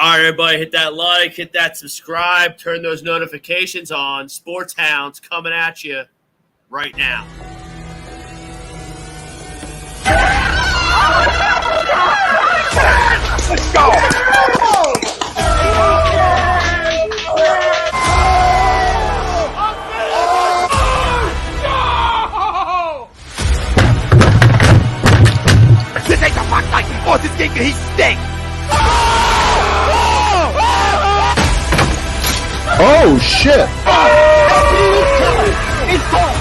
All right, everybody, hit that like, hit that subscribe, turn those notifications on. Sports Hounds coming at you right now. Let's go! This ain't the Fox Tyson forces king, he stinks! Oh shit! It's gone!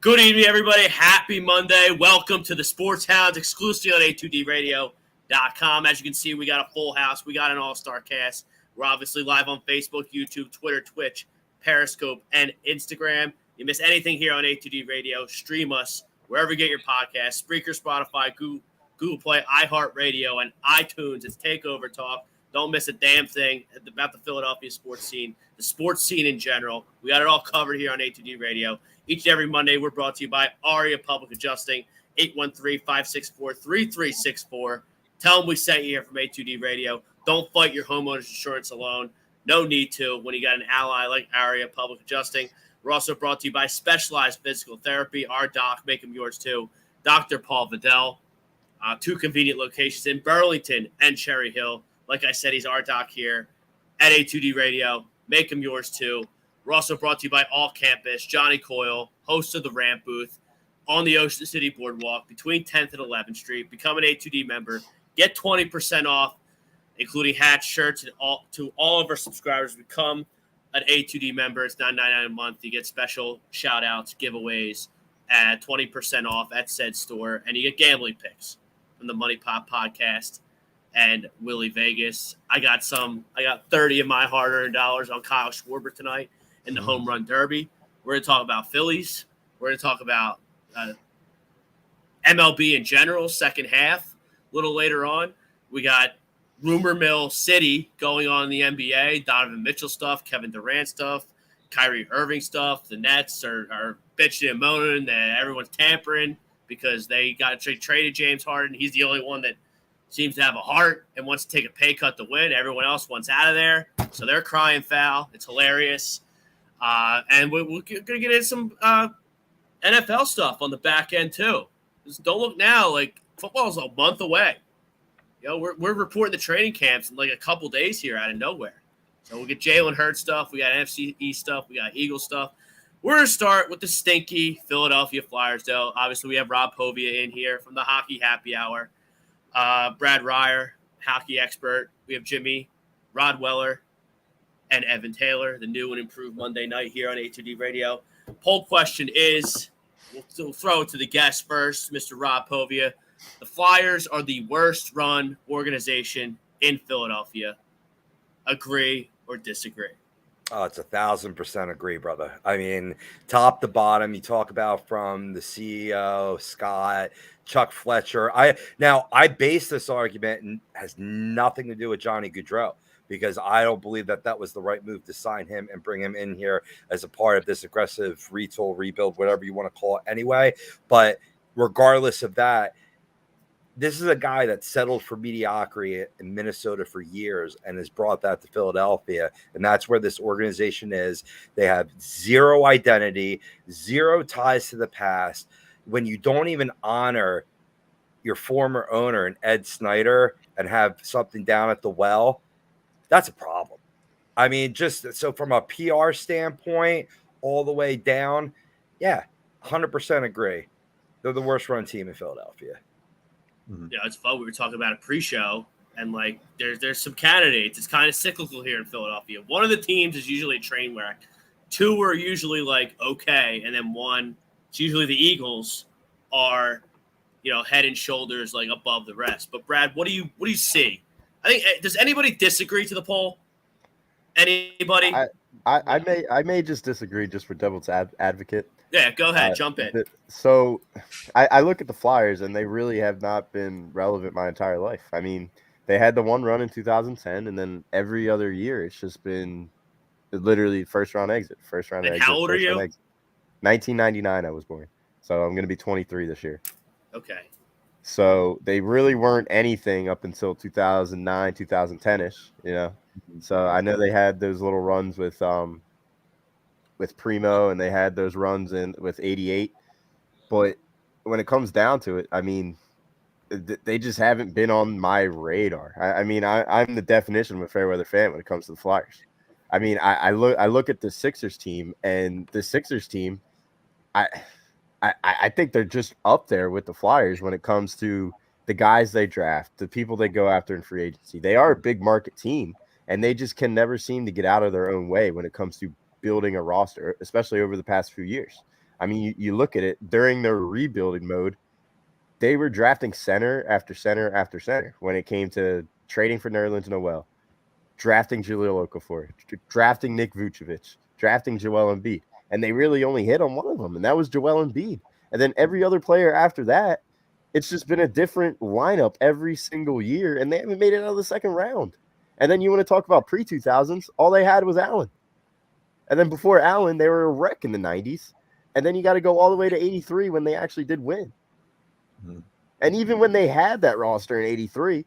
Good evening, everybody. Happy Monday. Welcome to the Sports Hounds exclusively on A2DRadio.com. As you can see, we got a full house. We got an all-star cast. We're obviously live on Facebook, YouTube, Twitter, Twitch, Periscope, and Instagram. You miss anything here on A2D Radio, stream us wherever you get your podcasts, Spreaker, Spotify, Google Play, iHeartRadio, and iTunes. It's Takeover Talk. Don't miss a damn thing about the Philadelphia sports scene, the sports scene in general. We got it all covered here on A2D Radio. Each and every Monday, we're brought to you by ARIA Public Adjusting, 813-564-3364. Tell them we sent you here from A2D Radio. Don't fight your homeowner's insurance alone. No need to when you got an ally like ARIA Public Adjusting. We're also brought to you by Specialized Physical Therapy. Our doc, make them yours too. Dr. Paul Vidal. Two convenient locations in Burlington and Cherry Hill. Like I said, he's our doc here at A2D Radio. Make them yours too. We're also brought to you by All Campus, Johnny Coyle, host of the Ramp Booth on the Ocean City Boardwalk between 10th and 11th Street. Become an A2D member. Get 20% off, including hats, shirts, and to all of our subscribers. Become an A2D member. It's $9.99 a month. You get special shout-outs, giveaways, at 20% off at said store. And you get gambling picks from the Money Pop Podcast and Willie Vegas. I got 30 of my hard-earned dollars on Kyle Schwarber tonight in the home run derby. We're going to talk about Phillies. We're going to talk about MLB in general, second half. A little later on, we got Rumor Mill City going on in the NBA, Donovan Mitchell stuff, Kevin Durant stuff, Kyrie Irving stuff. The Nets are bitching and moaning that everyone's tampering because they traded James Harden. He's the only one that seems to have a heart and wants to take a pay cut to win. Everyone else wants out of there. So they're crying foul. It's hilarious. And we're going to get into some NFL stuff on the back end, too. Just don't look now like football's a month away. You know, we're reporting the training camps in like a couple days here out of nowhere. So we'll get Jalen Hurts stuff. We got NFC East stuff. We got Eagles stuff. We're going to start with the stinky Philadelphia Flyers, though. Obviously, we have Rob Povia in here from the Hockey Happy Hour. Brad Ryer, hockey expert. We have Jimmy, Rod Weller, and Evan Taylor, the new and improved Monday night here on A2D Radio. Poll question is, we'll throw it to the guest first, Mr. Rob Povia. The Flyers are the worst-run organization in Philadelphia. Agree or disagree? Oh, it's 1,000% agree, brother. I mean, top to bottom, you talk about from the CEO, Scott, Chuck Fletcher. I base this argument and has nothing to do with Johnny Gaudreau, because I don't believe that was the right move to sign him and bring him in here as a part of this aggressive retool, rebuild, whatever you want to call it anyway. But regardless of that, this is a guy that settled for mediocrity in Minnesota for years and has brought that to Philadelphia. And that's where this organization is. They have zero identity, zero ties to the past. When you don't even honor your former owner and Ed Snyder and have something down at the well, that's a problem. I mean, just so from a PR standpoint, all the way down, yeah, 100% agree. They're the worst run team in Philadelphia. Mm-hmm. Yeah, it's fun. We were talking about a pre-show, and like there's some candidates. It's kind of cyclical here in Philadelphia. One of the teams is usually a train wreck. Two are usually like okay, and then one, it's usually the Eagles, are head and shoulders like above the rest. But Brad, what do you see? I think does anybody disagree to the poll? Anybody? I may just disagree just for devil's advocate. Yeah, go ahead, jump in. So I look at the Flyers, and they really have not been relevant my entire life. I mean, They had the one run in 2010, and then every other year it's just been literally first round exit, first round And exit, how old are first round you? exit. 1999, I was born, so I'm gonna be 23 this year. Okay. So they really weren't anything up until 2009, 2010ish, you know. So I know they had those little runs with Primo, and they had those runs in with 88. But when it comes down to it, I mean, they just haven't been on my radar. I mean, I'm the definition of a fair weather fan when it comes to the Flyers. I mean, I look at the Sixers team, and the Sixers team, I I think they're just up there with the Flyers when it comes to the guys they draft, the people they go after in free agency. They are a big market team, and they just can never seem to get out of their own way when it comes to building a roster, especially over the past few years. I mean, you look at it during their rebuilding mode, they were drafting center after center after center when it came to trading for Nerlens Noel, drafting Jahlil Okafor, drafting Nick Vucevic, drafting Joel Embiid. And they really only hit on one of them, and that was Joel Embiid. And then every other player after that, it's just been a different lineup every single year, and they haven't made it out of the second round. And then you want to talk about pre-2000s, all they had was Allen. And then before Allen, they were a wreck in the 90s. And then you got to go all the way to 83 when they actually did win. Mm-hmm. And even when they had that roster in 83,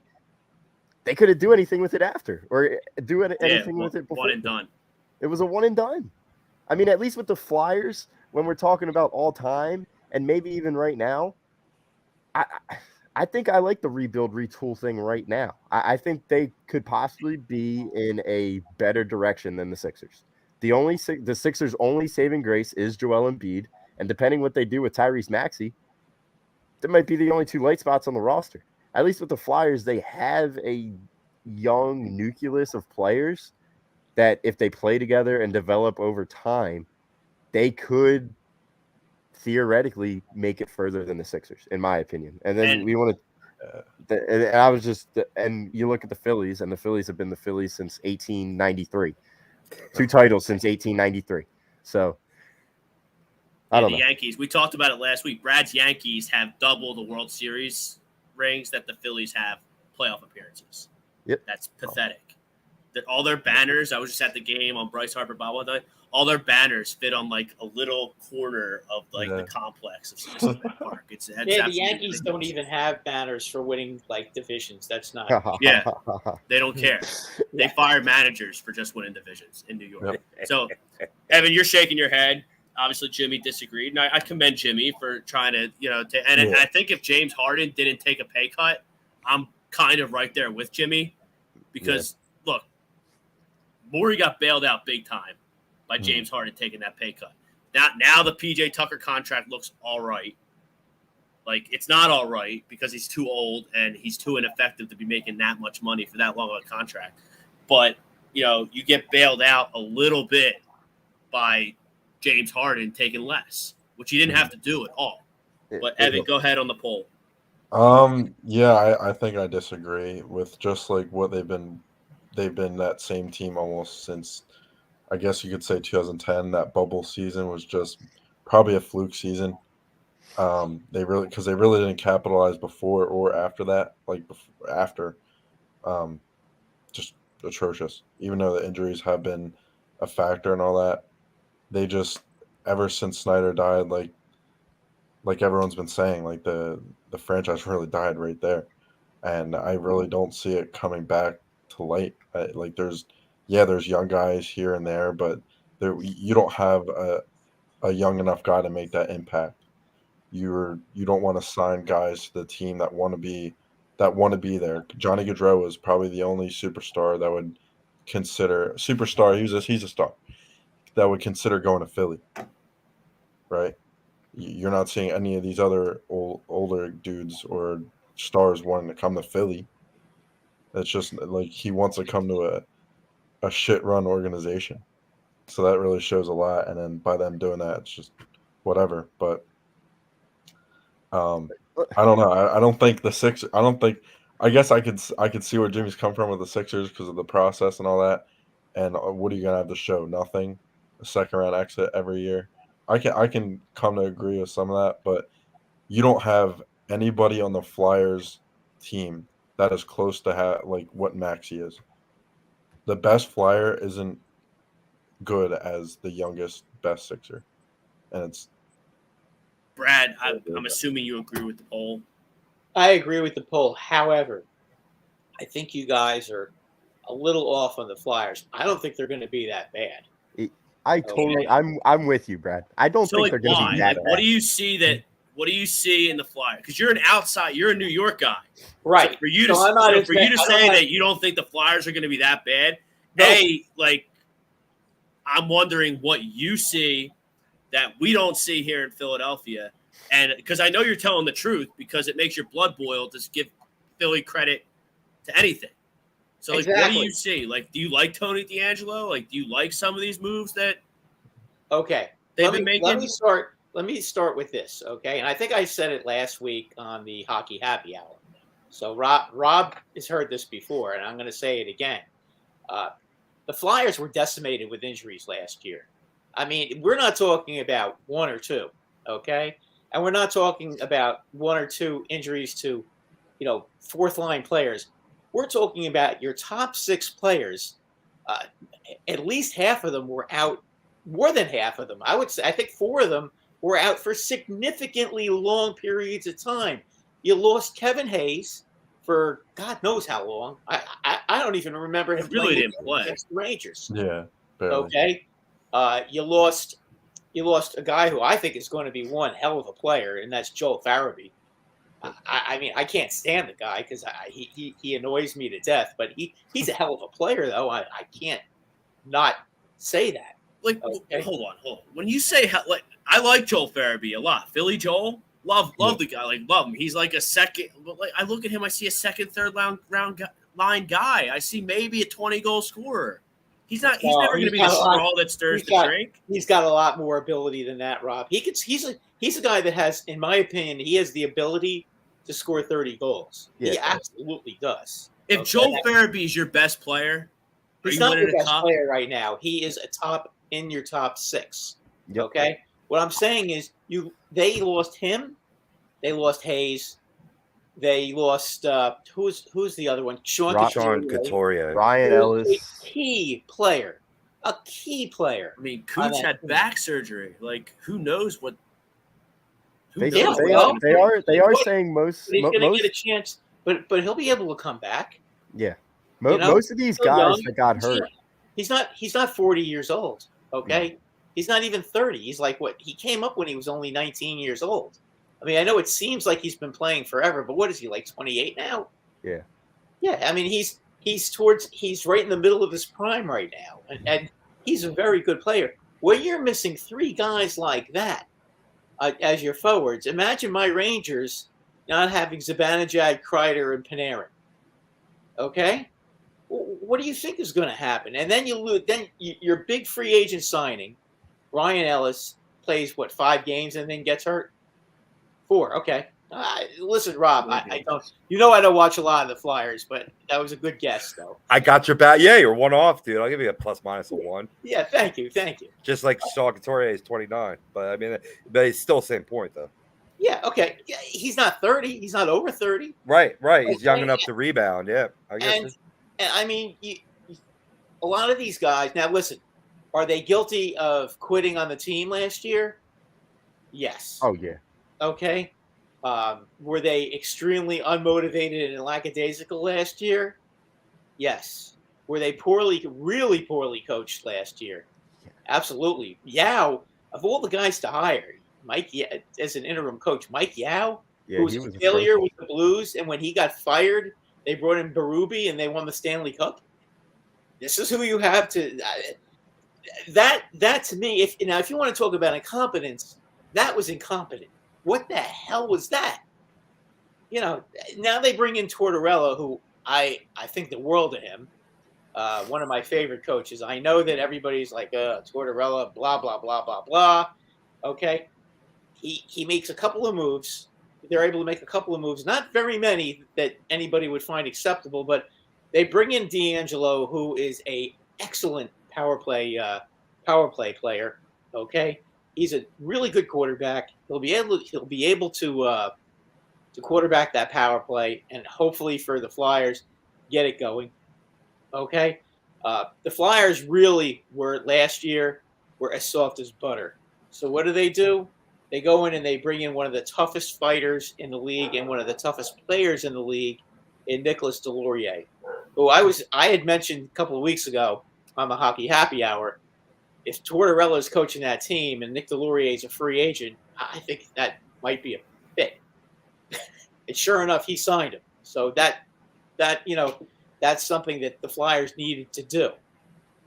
they couldn't do anything with it after or do anything with it before. One and done. It was a one and done. I mean, at least with the Flyers, when we're talking about all time and maybe even right now, I think I like the rebuild, retool thing right now. I think they could possibly be in a better direction than the Sixers. The Sixers' only saving grace is Joel Embiid, and depending what they do with Tyrese Maxey, that might be the only two light spots on the roster. At least with the Flyers, they have a young nucleus of players that if they play together and develop over time, they could theoretically make it further than the Sixers, in my opinion. And then we want to and you look at the Phillies, and the Phillies have been the Phillies since 1893. 2 titles since 1893. So I don't know. Yankees, we talked about it last week. Brad's Yankees have double the World Series rings that the Phillies have playoff appearances. Yep. That's pathetic. All their banners, I was just at the game on Bryce Harper Bob one night, all their banners fit on like a little corner of like the complex of Citizens Bank Park. The Yankees don't even have banners for winning like divisions. That's not. Yeah, they don't care. They fire managers for just winning divisions in New York. Yep. So, Evan, you're shaking your head. Obviously, Jimmy disagreed, and I commend Jimmy for trying to, and I think if James Harden didn't take a pay cut, I'm kind of right there with Jimmy because look, Morey got bailed out big time by James Harden taking that pay cut. Now the PJ Tucker contract looks all right. Like, it's not all right because he's too old and he's too ineffective to be making that much money for that long of a contract. But, you get bailed out a little bit by James Harden taking less, which he didn't have to do at all. But, Evan, go ahead on the poll. I think I disagree with just like what they've been that same team almost since, I guess you could say 2010. That bubble season was just probably a fluke season. They really didn't capitalize before or after that. Just atrocious. Even though the injuries have been a factor and all that, they just ever since Snyder died, like everyone's been saying, like the franchise really died right there, and I really don't see it coming back to light. There's young guys here and there, but you don't have a young enough guy to make that impact. You don't want to sign guys to the team that want to be there. Johnny Gaudreau is probably the only superstar that would consider superstar. He's a star that would consider going to Philly, right? You're not seeing any of these other older dudes or stars wanting to come to Philly. It's just like he wants to come to a shit-run organization. So that really shows a lot. And then by them doing that, it's just whatever. But I don't know. I don't think the Sixers. I guess I could see where Jimmy's come from with the Sixers because of the process and all that. And what are you gonna have to show? Nothing. A second round exit every year. I can come to agree with some of that, but you don't have anybody on the Flyers team that is close to like what Maxey is. The best Flyer isn't good as the youngest best Sixer, and it's Brad, I'm assuming you agree with the poll. I agree with the poll. However, I think you guys are a little off on the Flyers. I don't think they're going to be that bad. I'm with you, Brad. I don't think they're going to be that bad. What do you see in the Flyers? Because you're you're a New York guy. Right. So for you to say that you don't think the Flyers are going to be that bad, I'm wondering what you see that we don't see here in Philadelphia. And because I know you're telling the truth, because it makes your blood boil to give Philly credit to anything. So, what do you see? Like, do you like Tony DeAngelo? Like, do you like some of these moves that they've been making? Let me start with this, okay? And I think I said it last week on the Hockey Happy Hour. So Rob has heard this before, and I'm going to say it again. The Flyers were decimated with injuries last year. I mean, we're not talking about one or two, okay? And we're not talking about one or two injuries to, fourth-line players. We're talking about your top 6 players. At least half of them were out, more than half of them. I would say, I think 4 of them were out for significantly long periods of time. You lost Kevin Hayes for God knows how long. I don't even remember him really didn't play against the Rangers. Yeah. Barely. Okay. You lost a guy who I think is going to be one hell of a player, and that's Joel Farabee. I mean, I can't stand the guy because he annoys me to death, but he's a hell of a player, though. I can't not say that. Like, okay. Hold on. When you say I like Joel Farabee a lot. Philly Joel, love the guy, love him. He's like a second. I look at him, I see a second, third line guy. I see maybe a 20-goal scorer. He's never going to be the straw that stirs the drink. He's got a lot more ability than that, Rob. He's a guy that has, in my opinion, he has the ability to score 30 goals. Yeah. He absolutely does. If Joel Farabee is your best player, he's not your best player right now. He is in your top 6. Yep. Okay. What I'm saying is, they lost him, they lost Hayes, they lost who's the other one? Sean Couturier, Ryan Ellis, a key player. I mean, Cooch had back surgery. Like, who knows what? They are saying most. He's going to get a chance, but he'll be able to come back. Yeah, most of these guys that got hurt. He's not 40 years old. Okay, he's not even 30. He's like he came up when he was only 19 years old. I mean, I know it seems like he's been playing forever, but what is he, like 28 now? Yeah. Yeah, I mean, he's right in the middle of his prime right now, and he's a very good player. When you're missing 3 guys like that as your forwards, imagine my Rangers not having Zibanejad, Kreider, and Panarin. Okay? What do you think is going to happen? And then you lose. Then your big free agent signing, Ryan Ellis, plays 5 games and then gets hurt. 4. Okay. Listen, Rob, I don't. I don't watch a lot of the Flyers, but that was a good guess, though. I got your back. Yeah, you're 1 off, dude. I'll give you a ± a 1. Yeah, thank you. Just like Sean Couturier is 29, but I mean, but it's still the same point, though. Yeah. Okay. Yeah, he's not 30. He's not over 30. Right. He's young enough to rebound. Yeah, I guess. And I mean, a lot of these guys. Now, listen, are they guilty of quitting on the team last year? Yes. Oh yeah. Okay. Were they extremely unmotivated and lackadaisical last year? Yes. Were they really poorly coached last year? Absolutely. Yao, of all the guys to hire, as an interim coach, Mike Yao, who was a failure with the Blues, and when he got fired, they brought in Berube and they won the Stanley Cup. This is who you have to. That to me, if you want to talk about incompetence, that was incompetent. What the hell was that? Now they bring in Tortorella, who I think the world of him. One of my favorite coaches. I know that everybody's like, Tortorella, blah, blah, blah, blah, blah. Okay. He makes a couple of moves. They're able to make a couple of moves, not very many that anybody would find acceptable, but they bring in DeAngelo, who is a excellent power play player. Okay. He's a really good quarterback. He'll be able to to quarterback that power play, and hopefully for the Flyers, get it going. Okay? The Flyers really were last year were as soft as butter. So what do? They go in and they bring in one of the toughest fighters in the league and one of the toughest players in the league in Nicolas Deslauriers, who I had mentioned a couple of weeks ago on the Hockey Happy Hour. If Tortorella is coaching that team and Nick Deslauriers is a free agent, I think that might be a fit. And sure enough, he signed him. So that's something that the Flyers needed to do.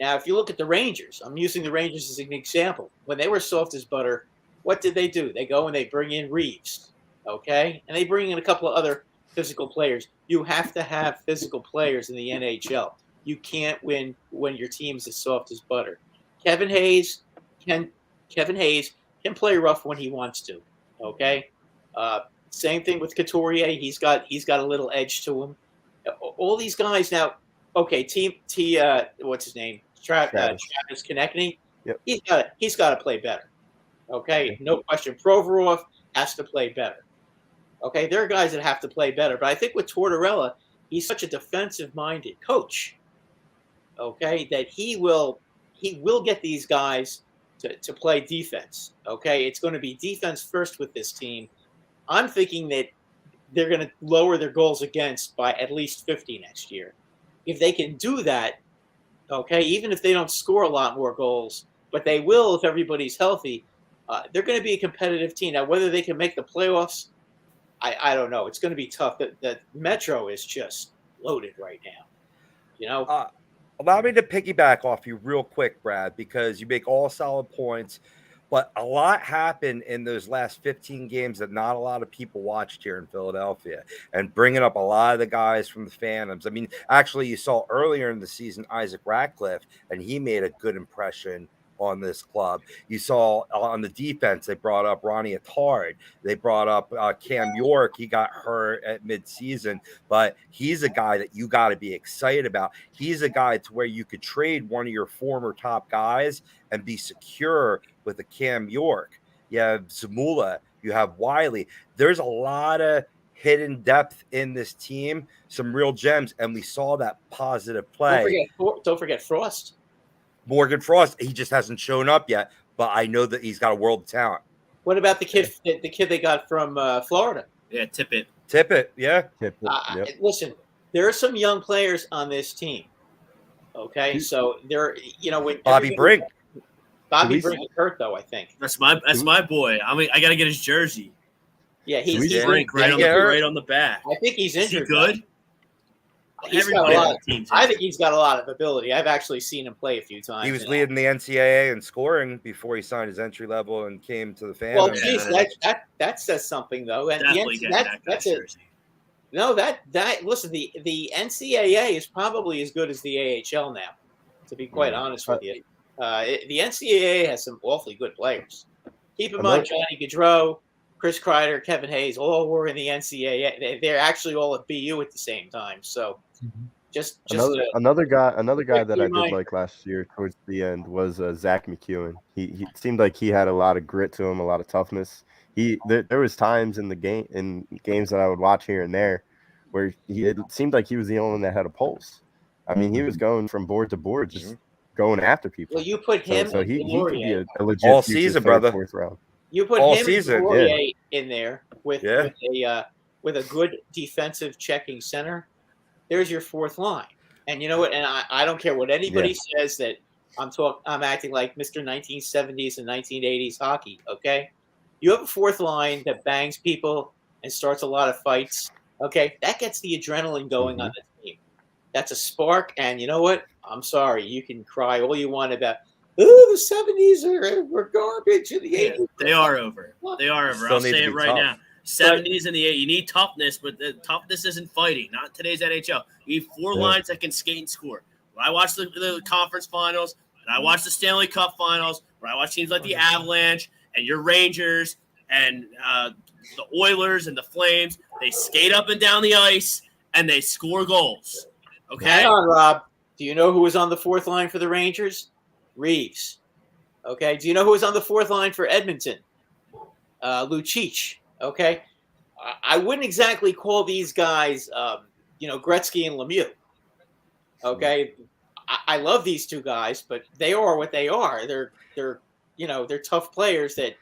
Now, if you look at the Rangers, I'm using the Rangers as an example. When they were soft as butter, what did they do? They go and they bring in Reeves, okay? And they bring in a couple of other physical players. You have to have physical players in the NHL. You can't win when your team's as soft as butter. Kevin Hayes can play rough when he wants to, okay? Same thing with Couturier. He's got a little edge to him. All these guys now. Okay, what's his name? Travis Konechny. Yep. He's got to play better. Okay, no question. Provorov has to play better. Okay, there are guys that have to play better, but I think with Tortorella, he's such a defensive-minded coach. Okay, that he will get these guys to play defense. Okay, it's going to be defense first with this team. I'm thinking that they're going to lower their goals against by at least 50 next year. If they can do that, okay, even if they don't score a lot more goals, but they will if everybody's healthy, they're going to be a competitive team. Now, whether they can make the playoffs, I don't know. It's going to be tough. The Metro is just loaded right now. You know? Allow me to piggyback off you real quick, Brad, because you make all solid points. But a lot happened in those last 15 games that not a lot of people watched here in Philadelphia, and bringing up a lot of the guys from the Phantoms. I mean, actually, you saw earlier in the season Isaac Ratcliffe, and he made a good impression on this club. You saw on the defense, they brought up Ronnie Attard. They brought up Cam York. He got hurt at midseason, but he's a guy that you got to be excited about. He's a guy to where you could trade one of your former top guys and be secure with a Cam York. You have Zamula. You have Wiley. There's a lot of hidden depth in this team, some real gems, and we saw that positive play. Don't forget Frost. Morgan Frost, he just hasn't shown up yet, but I know that he's got a world of talent. What about the kid they got from Florida? Yeah, Tippett, yeah. Yep. Listen, there are some young players on this team. Okay, so they're when Bobby Brink. Bobby Brink is hurt though, I think. That's my boy. I mean, I got to get his jersey. Yeah, he's Brink right on the back. I think he's injured. Is he good? I think he's got a lot of ability. I've actually seen him play a few times. He was leading the NCAA in scoring before he signed his entry level and came to the Phantoms. Well, geez, that says something though. And definitely that's it. No, listen, the NCAA is probably as good as the AHL now. To be quite honest with you, the NCAA has some awfully good players. Keep in mind, Johnny Gaudreau, Chris Kreider, Kevin Hayes, all were in the NCAA. They're actually all at BU at the same time. So. Just another guy that I did like last year towards the end was Zach McEwen. He seemed like he had a lot of grit to him, a lot of toughness. There was times in games that I would watch here and there where it seemed like he was the only one that had a pulse. I mean, he was going from board to board, just going after people. Well, you put him so he could be a legit all season, brother. Fourth round. You put all him season, and Laurier in there with a good defensive checking center. There's your fourth line. And you know what? And I don't care what anybody says that I'm acting like Mr. 1970s and 1980s hockey, okay? You have a fourth line that bangs people and starts a lot of fights, okay? That gets the adrenaline going on the team. That's a spark, and you know what? I'm sorry. You can cry all you want about, the 70s were garbage and the 80s. They are over. They are over. I'll say it right now. 70s and the 80s. You need toughness, but the toughness isn't fighting. Not today's NHL. You need four lines that can skate and score. When I watch the conference finals, when I watch the Stanley Cup finals, when I watch teams like the Avalanche and your Rangers and the Oilers and the Flames, they skate up and down the ice and they score goals. Okay? Hang on, Rob. Do you know who was on the fourth line for the Rangers? Reeves. Okay. Do you know who was on the fourth line for Edmonton? Lucic. Okay. I wouldn't exactly call these guys, Gretzky and Lemieux. Okay, I love these two guys, but they are what they are. They're tough players that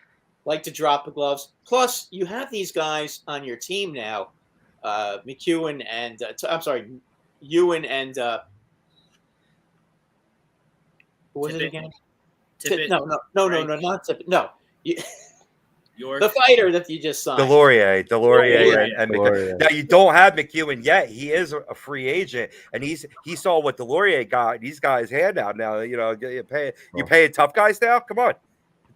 like to drop the gloves. Plus, you have these guys on your team now, McEwen and Ewan and who was it again? Tippett. No, not Tippett. No, York. the fighter that you just signed. Delorier, Delorier. and Delorier. now you don't have McEwen yet. He is a free agent, and he saw what Delorier got. These guys hand out now. You pay tough guys now. Come on,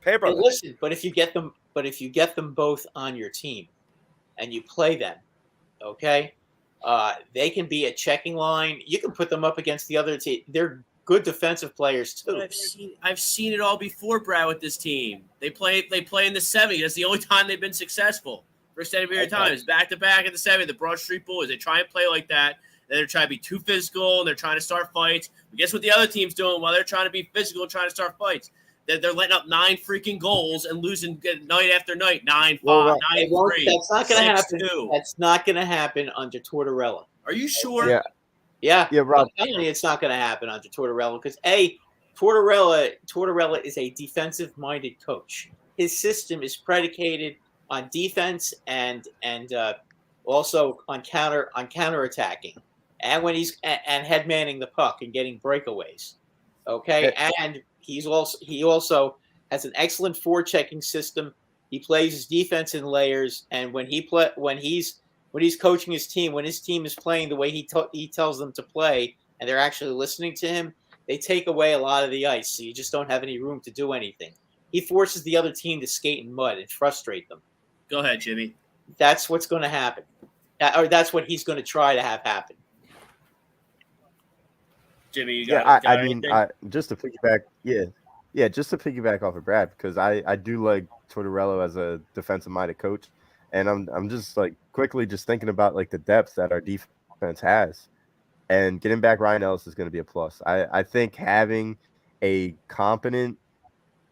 pay brother. Hey, listen, but if you get them both on your team, and you play them, okay, they can be a checking line. You can put them up against the other team. They're good defensive players too. But I've seen it all before, Brad, with this team. They play in the semi. That's the only time they've been successful for extended period of time. It's back to back in the semi. The Broad Street Boys, they try and play like that. And they're trying to be too physical, and they're trying to start fights. But guess what the other team's doing while they're trying to be physical and trying to start fights? They're letting up 9 freaking goals and losing night after night. 9-5, 9-3. That's not going to happen. 6-2. That's not going to happen under Tortorella. Are you sure? Yeah. Yeah, Rob. I'm telling you, it's not going to happen under Tortorella because Tortorella is a defensive-minded coach. His system is predicated on defense and also on counterattacking, and when he's head manning the puck and getting breakaways. Okay, and he also has an excellent forechecking system. He plays his defense in layers, and when he's coaching his team, when his team is playing the way he tells them to play, and they're actually listening to him, they take away a lot of the ice, so you just don't have any room to do anything. He forces the other team to skate in mud and frustrate them. Go ahead, Jimmy. That's what's going to happen. Or that's what he's going to try to have happen. Jimmy, you got just to piggyback, just to piggyback off of Brad, because I do like Tortorella as a defensive-minded coach, and I'm just like quickly just thinking about like the depth that our defense has, and getting back Ryan Ellis is going to be a plus. I think having a competent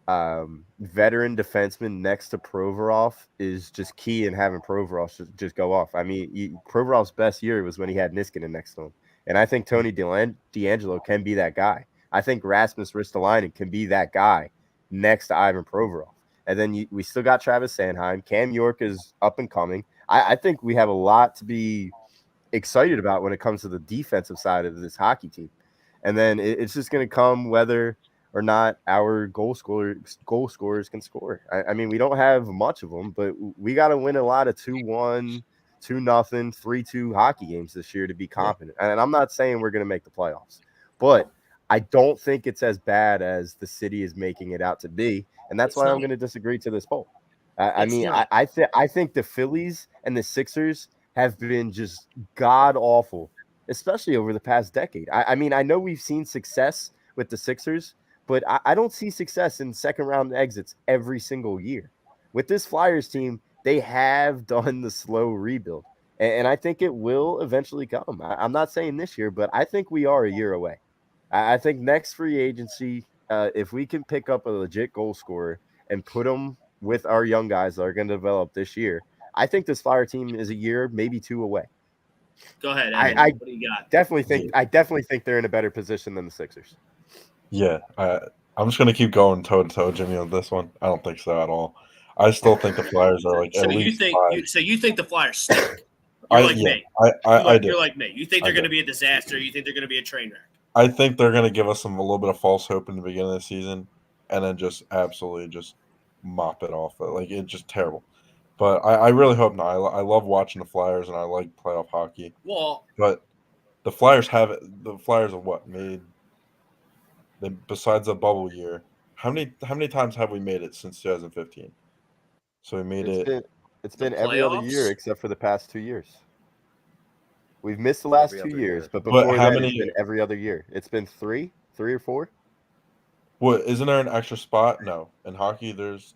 veteran defenseman next to Provorov is just key in having Provorov just go off. I mean, Provorov's best year was when he had Niskanen next to him. And I think Tony DeAngelo can be that guy. I think Rasmus Ristolainen can be that guy next to Ivan Provorov. And then we still got Travis Sanheim. Cam York is up and coming. I think we have a lot to be excited about when it comes to the defensive side of this hockey team. And then it's just going to come whether or not our goal scorers can score. I mean, we don't have much of them, but we got to win a lot of 2-1, 2-0, 3-2 hockey games this year to be competent. And I'm not saying we're going to make the playoffs, but I don't think it's as bad as the city is making it out to be. And that's why I'm going to disagree to this poll. I think the Phillies and the Sixers have been just god awful, especially over the past decade. I mean, I know we've seen success with the Sixers, but I don't see success in second round exits every single year. With this Flyers team, they have done the slow rebuild, and I think it will eventually come. I'm not saying this year, but I think we are a year away. I think next free agency, if we can pick up a legit goal scorer and put them with our young guys that are going to develop this year, I think this Flyer team is a year, maybe 2 away. Go ahead, Evan. What do you got? I definitely think they're in a better position than the Sixers. Yeah, I'm just gonna keep going toe to toe, Jimmy, on this one. I don't think so at all. I still think the Flyers are like So at you least think five. so you think the Flyers stink? You're like me. I do. You're like me. You think they're I going to do. be a disaster? You think they're going to be a train wreck? I think they're gonna give us a little bit of false hope in the beginning of the season, and then just absolutely just mop it off. Like it's just terrible. But I really hope not. I love watching the Flyers, and I like playoff hockey. Well, But the Flyers have what made them besides the bubble year. How many times have we made it since 2015? So we made It's been The every other playoffs? year except for the past 2 years. We've missed the last Every 2 other years, year. but But before how that, many- it's been every other year. It's been three or four. What isn't there an extra spot? No, in hockey there's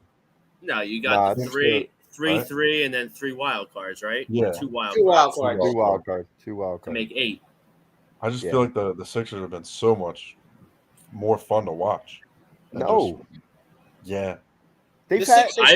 no, you Nah, got I the think three, right? and then 3 wild cards, right? Yeah. 2 wild Two wild cards cards. Two wild to cards. make 8. I just Yeah. feel like the Sixers have been so much more fun to watch. And No, yeah. they've The had. Sixers- I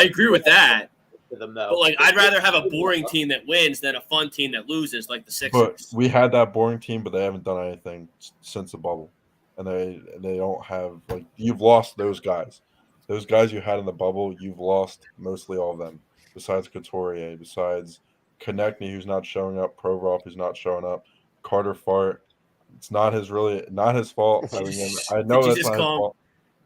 agree with that. to them though. But like, I'd rather have a boring team that wins than a fun team that loses, like the But Sixers. we had that boring team, but they haven't done anything since the bubble, and they don't have like you've lost those guys. Those guys you had in the bubble, you've lost mostly all of them. Besides Couturier, besides Konechny, who's not showing up, Provorov, who's not showing up, Carter Fart. It's not his fault. I mean, I know that's not his fault.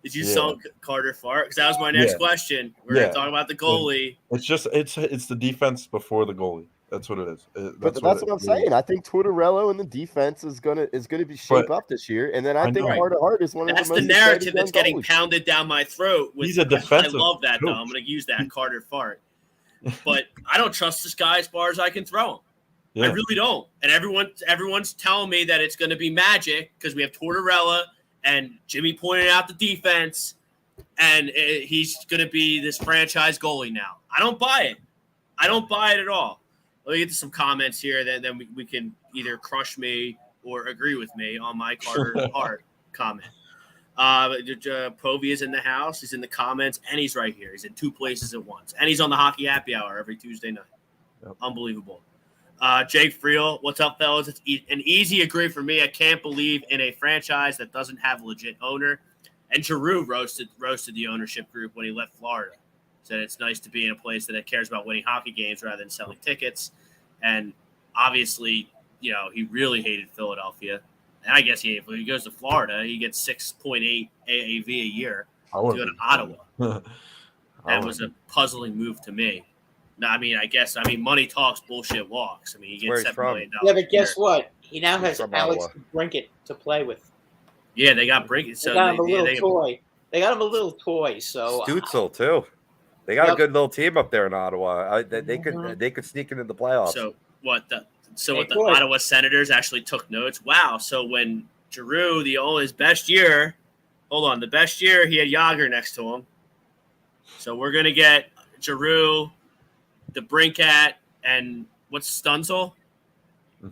Did you sell Carter Fart? Because that was my next question. We're going to talk about the goalie. It's just it's the defense before the goalie. That's what it is. That's what I'm saying. I think Tortorella and the defense is gonna be shape up this year, and then I think heart to heart is one of the most. That's the narrative that's getting pounded down my throat. He's a defensive. I love that coach. though. I'm going to use that Carter Fart, but I don't trust this guy as far as I can throw him. Yeah. I really don't. And everyone's telling me that it's going to be magic because we have Tortorella and Jimmy pointed out the defense, and he's going to be this franchise goalie now. I don't buy it. I don't buy it at all. Let me get to some comments here. Then we can either crush me or agree with me on my Carter Hart comment. Povey is in the house. He's in the comments, and he's right here. He's in two places at once. And he's on the Hockey Happy Hour every Tuesday night. Yep. Unbelievable. Jake Friel, what's up, fellas? It's an easy agree for me. I can't believe in a franchise that doesn't have a legit owner. And Giroux roasted the ownership group when he left Florida. Said it's nice to be in a place that cares about winning hockey games rather than selling tickets. And obviously, he really hated Philadelphia. And I guess if he goes to Florida, he gets 6.8 AAV a year to go to Ottawa. That was a puzzling move to me. No, money talks, bullshit walks. He gets $7 million. Yeah, but guess what? He now has Alex Brinket to play with. Yeah, they got Brinket. So they got him a little toy. They got him a little toy. So Stutzel too. They got a good little team up there in Ottawa. They could sneak into the playoffs. So the Ottawa Senators actually took notes. Wow. So when Giroux, his best year, the best year he had Yager next to him. So we're gonna get Giroux, the Brinkat, and what's Stutzel?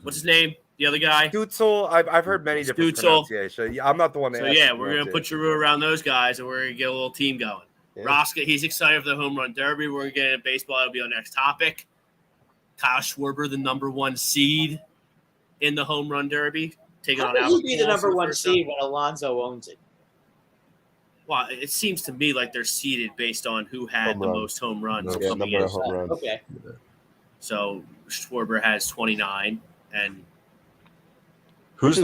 What's his name? The other guy? Stutzel. I've heard many different pronunciations. I'm not the one. So we're gonna put Giroux around those guys, and we're gonna get a little team going. Yeah. Roska, he's excited for the home run derby. We're gonna get into baseball. It'll be our next topic. Kyle Schwarber, the number 1 seed in the home run derby, taking on. How would he be the number 1 seed when Alonso owns it? Well, it seems to me like they're seeded based on who had the most home runs. Yeah, number of home runs. Okay. So Schwarber has 29, and who's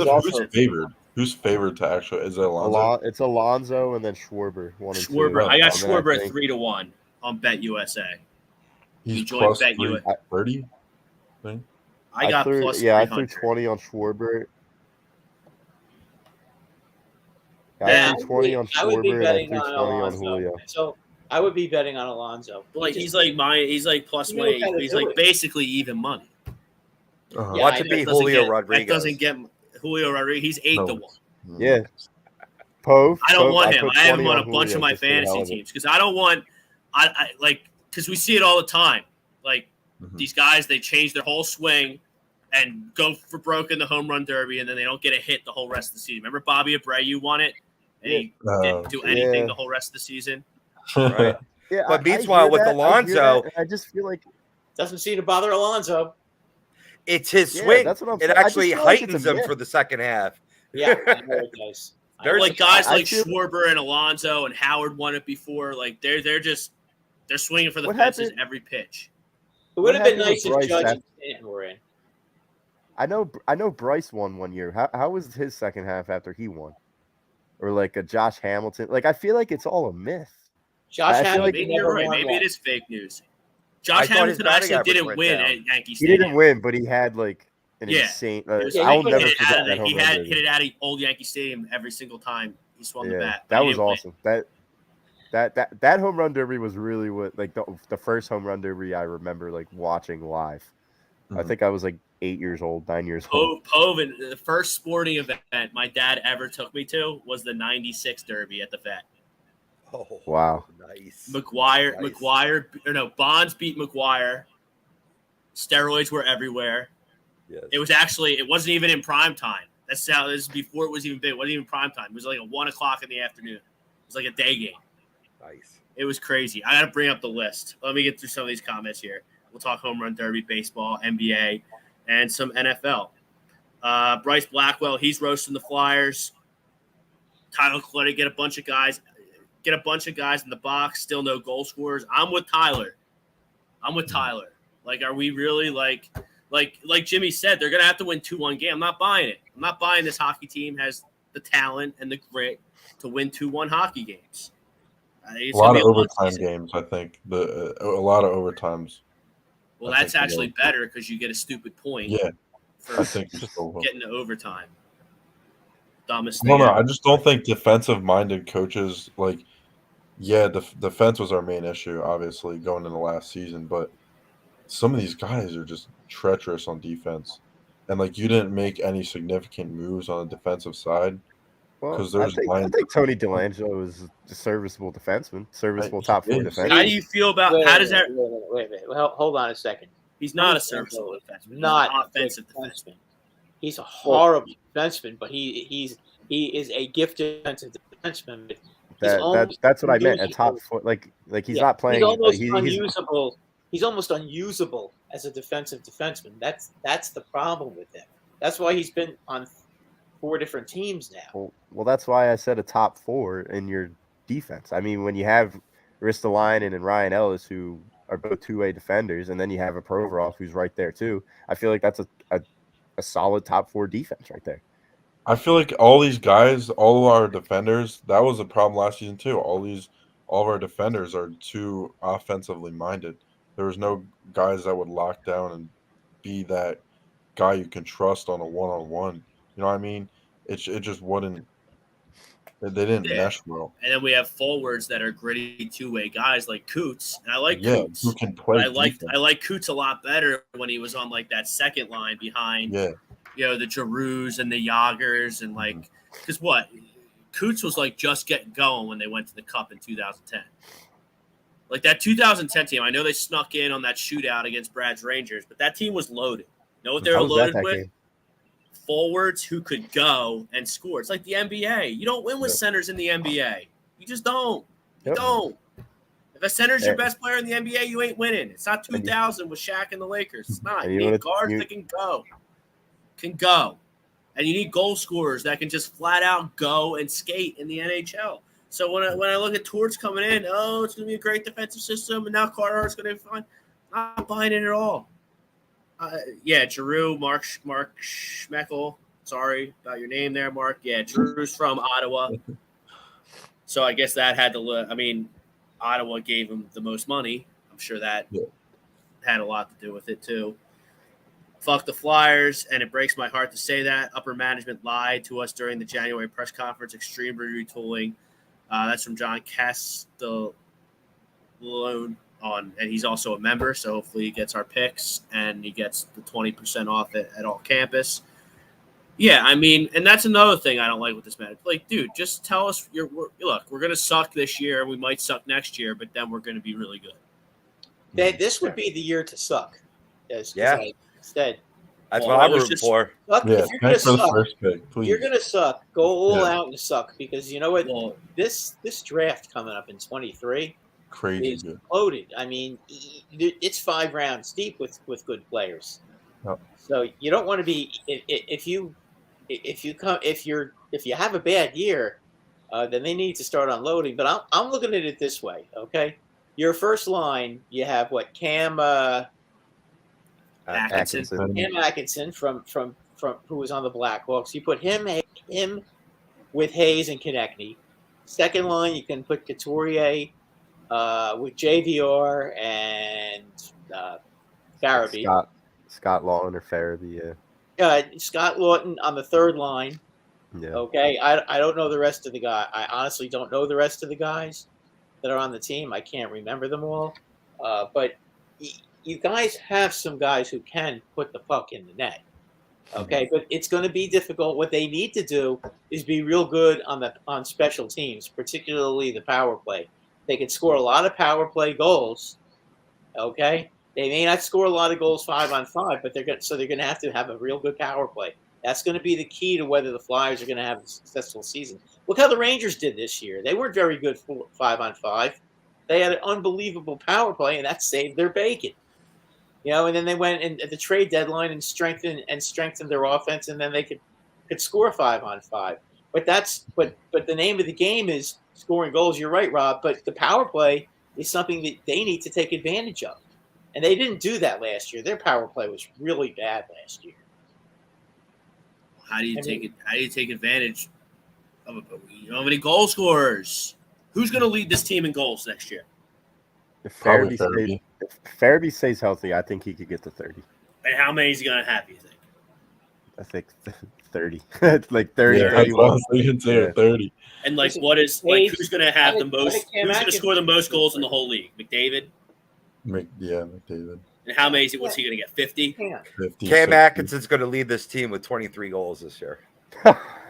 favored? Who's favored to actually? Is it Alonso? It's Alonso and then Schwarber. Schwarber. I got Schwarber at 3-1 on Bet USA. He's plus 30. I got plus. Yeah, I threw 20 on Schwarber. I threw 20 on Schwarber and I threw 20 on Julio. So I would be betting on Alonso. Like he's like plus 180. He's like basically even money. Watch it be Julio Rodriguez. That doesn't get Julio Rodriguez. He's 8-1. Yeah. Pove. I don't want him. I have him on a bunch of my fantasy teams because I don't want. Because we see it all the time. Like these guys, they change their whole swing and go for broke in the home run derby, and then they don't get a hit the whole rest of the season. Remember Bobby Abreu won it, and he didn't do anything the whole rest of the season. Right. Yeah, but meanwhile, with Alonso, I just feel like doesn't seem to bother Alonso. It's his swing. That's what I'm saying. It actually heightens him for the second half. Yeah, I know it does. There's like guys like Schwarber and Alonso and Howard won it before. Like they're swinging for the fences every pitch. It would have been nice if Judge and Stanton were in. I know Bryce won one year. How was his second half after he won? Or like a Josh Hamilton? Like I feel like it's all a myth. Josh Hamilton. Maybe you're right. Maybe it is fake news. Josh Hamilton actually didn't win at Yankee Stadium. He didn't win, but he had like an insane. I'll never forget that home run. He hit it out of old Yankee Stadium every single time he swung the bat. That was awesome. That home run derby was really what like the first home run derby I remember like watching live. I think I was like 9 years old. Pove, the first sporting event my dad ever took me to was the '96 Derby at the Vet. Oh wow! Nice. Bonds beat McGuire. Steroids were everywhere. Yes. It wasn't even in prime time. This is before it was even big. It wasn't even prime time. It was like 1:00 in the afternoon. It was like a day game. Nice. It was crazy. I got to bring up the list. Let me get through some of these comments here. We'll talk home run derby, baseball, NBA, and some NFL. Bryce Blackwell, he's roasting the Flyers. Tyler Clutty, get a bunch of guys in the box, still no goal scorers. I'm with Tyler. Like, are we really like Jimmy said, they're going to have to win 2-1 game. I'm not buying it. I'm not buying this hockey team has the talent and the grit to win 2-1 hockey games. A lot of overtime games, I think. A lot of overtimes. Well, that's actually better because you get a stupid point. Yeah, for I think getting to overtime. Dumbest thing. thing. I just don't think defensive-minded coaches defense was our main issue, obviously, going into last season. But some of these guys are just treacherous on defense, and you didn't make any significant moves on the defensive side. Well, I think Tony DeLangelo is a serviceable defenseman, serviceable top 4 defenseman. How do you feel about wait a minute. Well, hold on a second. He's not a serviceable defenseman. Not an offensive defenseman. He's a horrible defenseman, but he is a gifted defensive defenseman. That's what I meant. A top 4, he's not playing. He's almost unusable. He's almost unusable as a defensive defenseman. That's the problem with him. That's why he's been on 4 different teams now. Well, that's why I said a top 4 in your defense. I mean, when you have Ristolainen and Ryan Ellis, who are both two-way defenders, and then you have a Provorov who's right there too, I feel like that's a solid top 4 defense right there. I feel like all these guys, all of our defenders, that was a problem last season too. All of our defenders are too offensively minded. There was no guys that would lock down and be that guy you can trust on a one-on-one. You know what I mean? It just wouldn't. They didn't mesh well. And then we have forwards that are gritty two-way guys like Coots, and I like Coots. Who can play? I like Coots a lot better when he was on that second line behind. Yeah. The Giroux and the Yagers and because Coots was just getting going when they went to the Cup in 2010. That 2010 team, I know they snuck in on that shootout against Brad's Rangers, but that team was loaded. You know what they were loaded with? Game? Forwards who could go and score. It's like the NBA. You don't win with centers in the NBA. You just don't. You don't. If a center's your best player in the NBA, you ain't winning. It's not 2000 with Shaq and the Lakers. It's not. You need guards that can go. And you need goal scorers that can just flat out go and skate in the NHL. So when I look at Torts coming in, it's going to be a great defensive system, and now Carter's going to be fine. I'm not buying it at all. Giroux, Mark Schmeckel. Sorry about your name there, Mark. Yeah, Giroux's from Ottawa. So I guess that had to Ottawa gave him the most money. I'm sure that had a lot to do with it, too. Fuck the Flyers, and it breaks my heart to say that. Upper management lied to us during the January press conference. Extreme retooling. That's from John Castellone and he's also a member, so hopefully he gets our picks and he gets the 20% off at all campus. Yeah, and that's another thing I don't like with this matter. Dude, just tell us we're going to suck this year, and we might suck next year, but then we're going to be really good. This would be the year to suck. Instead. That's what I'm rooting for. If you're going to suck, go all out and suck, because you know what? Well, this draft coming up in 23 crazy is loaded. It's 5 rounds deep with good players. Yep. So you don't want to be if you have a bad year, then they need to start unloading. But I'm looking at it this way. Okay, your first line, you have Cam Atkinson. Cam Atkinson from who was on the Blackhawks. You put him with Hayes and Konechny. Second line, you can put Couturier with JVR and Farabee. Scott Lawton or Farabee, Scott Lawton on the third line. Yeah. Okay. I don't know the rest of the guys. I honestly don't know the rest of the guys that are on the team. I can't remember them all. But you guys have some guys who can put the puck in the net. Okay. But it's going to be difficult. What they need to do is be real good on special teams, particularly the power play. They can score a lot of power play goals. Okay. They may not score a lot of goals 5-on-5, but they're going to have a real good power play. That's going to be the key to whether the Flyers are going to have a successful season. Look how the Rangers did this year. They weren't very good 5-on-5. They had an unbelievable power play, and that saved their bacon. And then they went in at the trade deadline and strengthened their offense, and then they could score 5-on-5. But the name of the game is scoring goals. You're right, Rob. But the power play is something that they need to take advantage of, and they didn't do that last year. Their power play was really bad last year. How do you take advantage of it? You don't have any goal scorers. Who's going to lead this team in goals next year? If Probably Farabee stays healthy, I think he could get to 30. And how many is he going to have, you think? I think 30. Like 30, Yeah, 31. I was thinking too, 30. And like, who's going to have the most? Who's going to score the most goals in the whole league? McDavid. McDavid. And how many? What's he going to get? 50. 50, Cam 60. Atkinson's going to lead this team with 23 goals this year.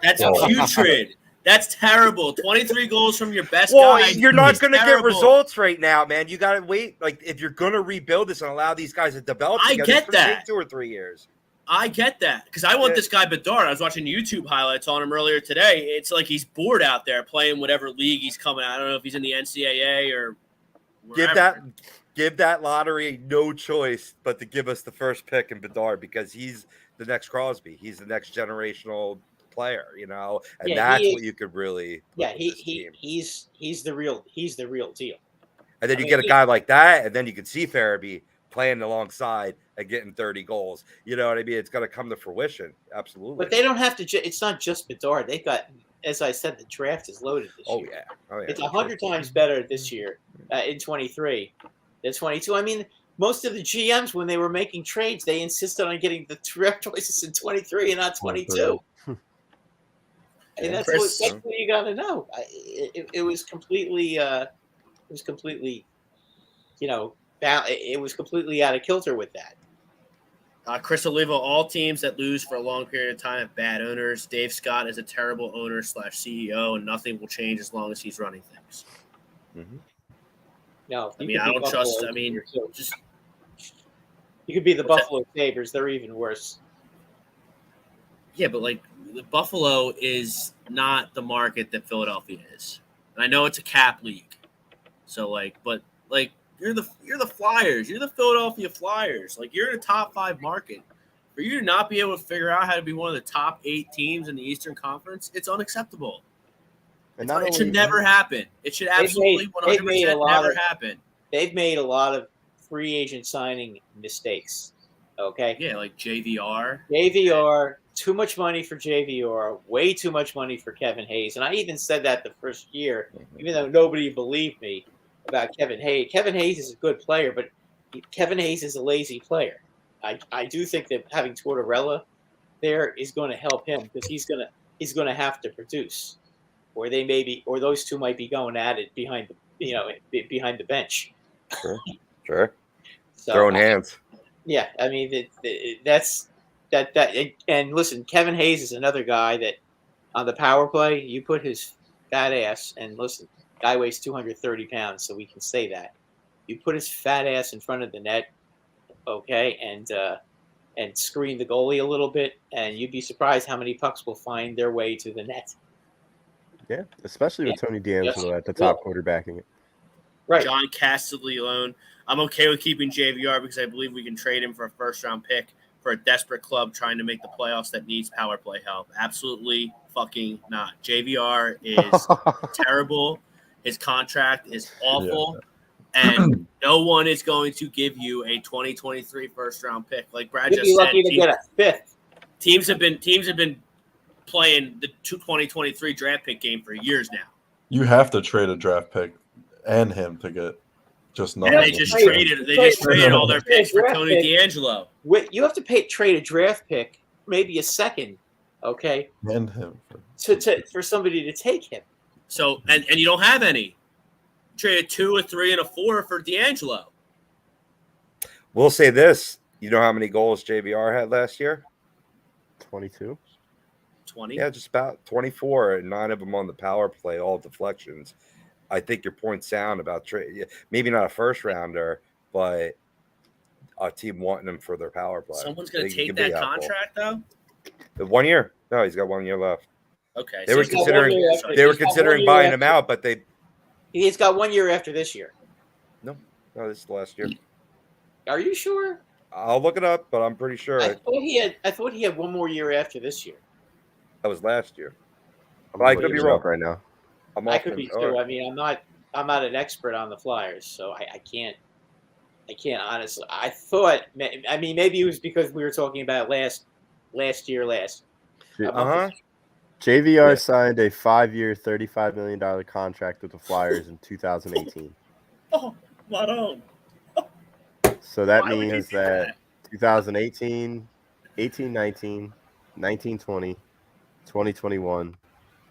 That's putrid. That's terrible. 23 goals from your best Well, guy. you're not is going to get terrible. results right now, man. You got to wait. Like, if you're going to rebuild this and allow these guys to develop, I together, get it's gonna that. take 2 or 3 years. I get that because I want this guy Bedard. I was watching YouTube highlights on him earlier today. It's like he's bored out there playing whatever league he's coming out. I don't know if he's in the NCAA or wherever. Give that lottery no choice but to give us the first pick in Bedard because he's the next Crosby. He's the next generational player, and that's what you could really. He's the real deal. And then you get a guy like that, and then you can see Farabee playing alongside and getting 30 goals. You know what I mean? It's going to come to fruition. Absolutely. But they don't have to. It's not just Bedard. They've got, as I said, the draft is loaded this year. Oh, yeah. It's 100 times better this year in 23 than 22. I mean, most of the GMs, when they were making trades, they insisted on getting the draft choices in 23 and not 22. And that's what you got to know. It was completely, it was completely out of kilter with that. Chris Oliva, all teams that lose for a long period of time have bad owners. Dave Scott is a terrible owner / CEO, and nothing will change as long as he's running things. Mm-hmm. No, I don't trust. Just you could be the Buffalo Sabres. They're even worse. Yeah, but like the Buffalo is not the market that Philadelphia is. And I know it's a cap league, so you're the Flyers. You're the Philadelphia Flyers. Like, you're in a top 5 market. For you to not be able to figure out how to be one of the top 8 teams in the Eastern Conference, it's unacceptable. It should never happen. It should absolutely 100% never happen. They've made a lot of free agent signing mistakes. Okay? Yeah, like JVR. Too much money for JVR, way too much money for Kevin Hayes. And I even said that the first year, even though nobody believed me about Kevin Hayes. Kevin Hayes is a good player, but Kevin Hayes is a lazy player. I do think that having Tortorella there is going to help him because he's going to have to produce, or those two might be going at it behind the bench. Sure. So, throwing hands. Yeah, I mean that's that. And listen, Kevin Hayes is another guy that on the power play you put his fat ass and listen. Guy weighs 230 pounds, so we can say that. You put his fat ass in front of the net, okay, and screen the goalie a little bit, and you'd be surprised how many pucks will find their way to the net. Yeah, especially with Tony DeAngelo at the top quarterbacking it. Right. John Castiglione. I'm okay with keeping JVR because I believe we can trade him for a first-round pick for a desperate club trying to make the playoffs that needs power play help. Absolutely fucking not. JVR is terrible. His contract is awful, and no one is going to give you a 2023 first-round pick. Like Brad just said, lucky to get a fifth. Teams have been playing the 2023 draft pick game for years now. You have to trade a draft pick and him to get just nothing. And they just traded all their picks for Tony DeAngelo. You have to trade a draft pick, maybe a second, okay, and him for somebody to take him. So and you don't have any. Traded 2, a 3, and a 4 for DeAngelo. We'll say this. You know how many goals JVR had last year? 22. 20. Yeah, just about 24, and 9 of them on the power play, all deflections. I think your point's sound about trade. Maybe not a first rounder, but a team wanting them for their power play. Someone's going to take that contract, though. The 1 year? No, he's got 1 year left. Okay, They were he's got 1 considering year after- they were he's got 1 considering year buying him after- out, but they He's got 1 year after this year. no, this is the last year. Are you sure? I'll look it up, but I'm pretty sure I thought he had 1 more year after this year. that was last year. I'm I looking could be it wrong. up right now. I'm I off could him. be All too. right. I mean, I'm not an expert on the Flyers, so I can't honestly. I thought, I mean, maybe it was because we were talking about last year. Uh-huh. JVR Yeah. signed a 5-year, $35 million contract with the Flyers in 2018. Oh, not on. So that Why would you means do that 2018, 18-19, 19-20, 20-21,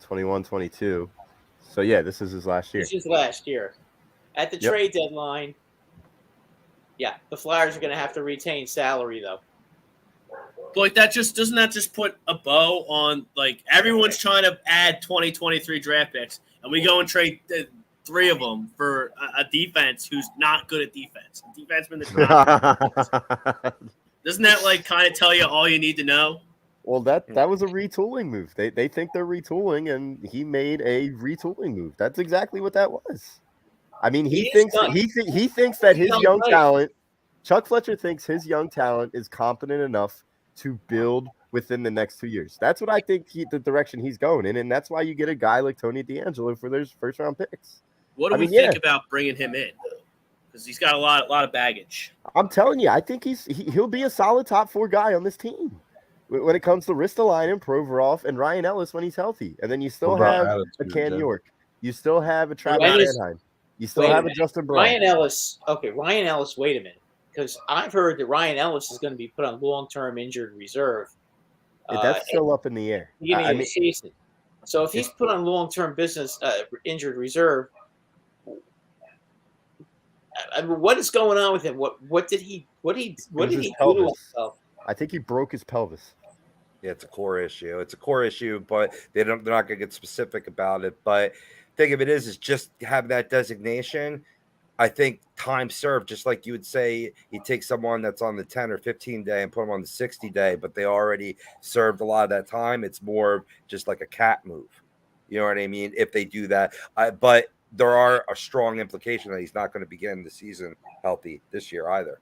21-22. So, yeah, this is his last year. This is last year. At the Yep. trade deadline, yeah, the Flyers are going to have to retain salary though. But like doesn't that just put a bow on like everyone's trying to add 2023 draft picks, and we go and trade 3 of them for a defense who's not good at defense. A defenseman that's not good at defense. Doesn't that like kind of tell you all you need to know? Well, that was a retooling move. They think they're retooling, and he made a retooling move. That's exactly what that was. I mean, he thinks that his young talent, Chuck Fletcher thinks his young talent is competent enough to build within the next 2 years. That's what I think the direction he's going in, and that's why you get a guy like Tony DeAngelo for those first round picks. What do we think about bringing him in? Because he's got a lot of baggage. I'm telling you, I think he'll be a solid top 4 guy on this team when it comes to Ristolainen, Provorov, and Ryan Ellis when he's healthy. And then you still have a Cam York. You still have a Travis Sanheim. You still have a Justin Brown. Ryan Ellis. Okay, Ryan Ellis. Wait a minute, because I've heard that Ryan Ellis is going to be put on long-term injured reserve. That's still up in the air. Beginning of the season. So if he's put on long-term injured reserve, I mean, what is going on with him? What did he do to himself? I think he broke his pelvis. Yeah, it's a core issue. It's a core issue, but they're not going to get specific about it. But thing of it is just have that designation. I think time served, just like you would say, you take someone that's on the 10 or 15 day and put them on the 60 day, but they already served a lot of that time. It's more just like a cat move. You know what I mean? If they do that, but there are a strong implication that he's not going to begin the season healthy this year either.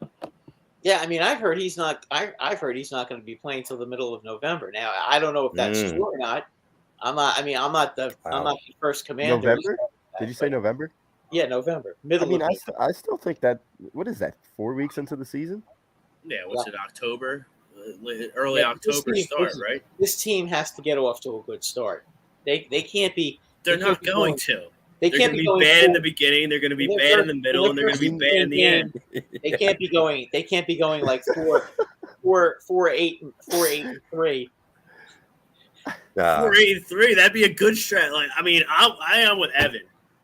Yeah, I mean, I've heard he's not. I've heard he's not going to be playing till the middle of November. Now, I don't know if that's true or not. I'm not the first commander. November? Did you say November? Yeah, November. Middle. I mean, I still think that. What is that? 4 weeks into the season? Yeah, what's it? October, early October start, right? This team has to get off to a good start. They can't be. They're not going to. They They're can't going be to be bad in the beginning. They're going to be bad in the middle, and they're going to be bad in the end. They can't be going. They can't be going like 4-8 and 3. 4-8-3. That'd be a good stretch. Like, I mean, I am with Evan.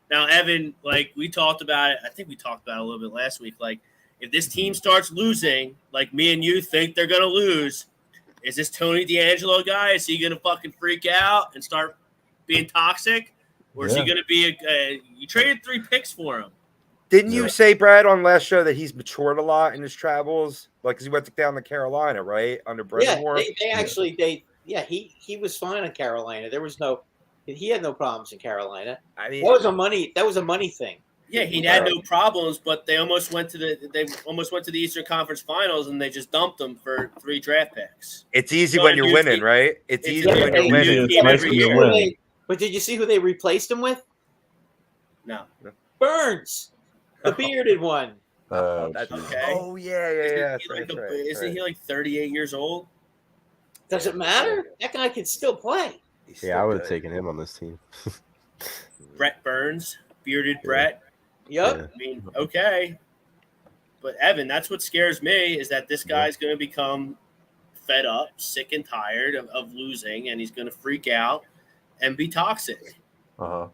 Now, Evan, like we talked about it. I think we talked about it a little bit last week. Like, if this team starts losing, like me and you think they're going to lose, is this Tony DeAngelo guy? Is he going to fucking freak out and start being toxic? Or is he going to be you traded 3 picks for him. Didn't you say, Brad, on last show that he's matured a lot in his travels? Like, because he went down to Carolina, right? Under Brendan Moore? He was fine in Carolina. He had no problems in Carolina. I mean, that was a money thing. Yeah, he had no problems, but they almost went to the Eastern Conference Finals, and they just dumped him for 3 draft picks. It's easy when you're winning, right? It's easy when you're winning. It's nice when you win. But did you see who they replaced him with? No. Burns, the bearded one. Okay. Oh, yeah. Isn't he like 38 years old? Does it matter? That guy can still play. Yeah, I would have taken him on this team. Brett Burns, bearded Brett. Yep. Yeah. I mean, okay. But, Evan, that's what scares me is that this guy's going to become fed up, sick and tired of losing, and he's going to freak out and be toxic. Uh-huh.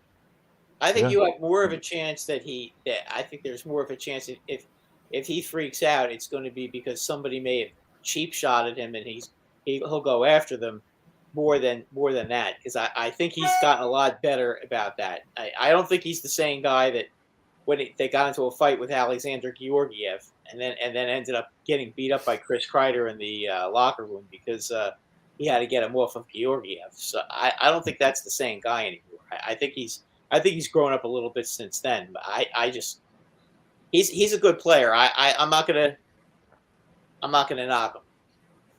I think you have more of a chance I think there's more of a chance if he freaks out, it's going to be because somebody may have cheap shot at him and he'll go after them more than that. Because I think he's gotten a lot better about that. I don't think he's the same guy that when they got into a fight with Alexander Georgiev and then ended up getting beat up by Chris Kreider in the locker room because he had to get him off of Georgiev. So I don't think that's the same guy anymore. I think he's grown up a little bit since then. But I just he's a good player. I'm not gonna knock him.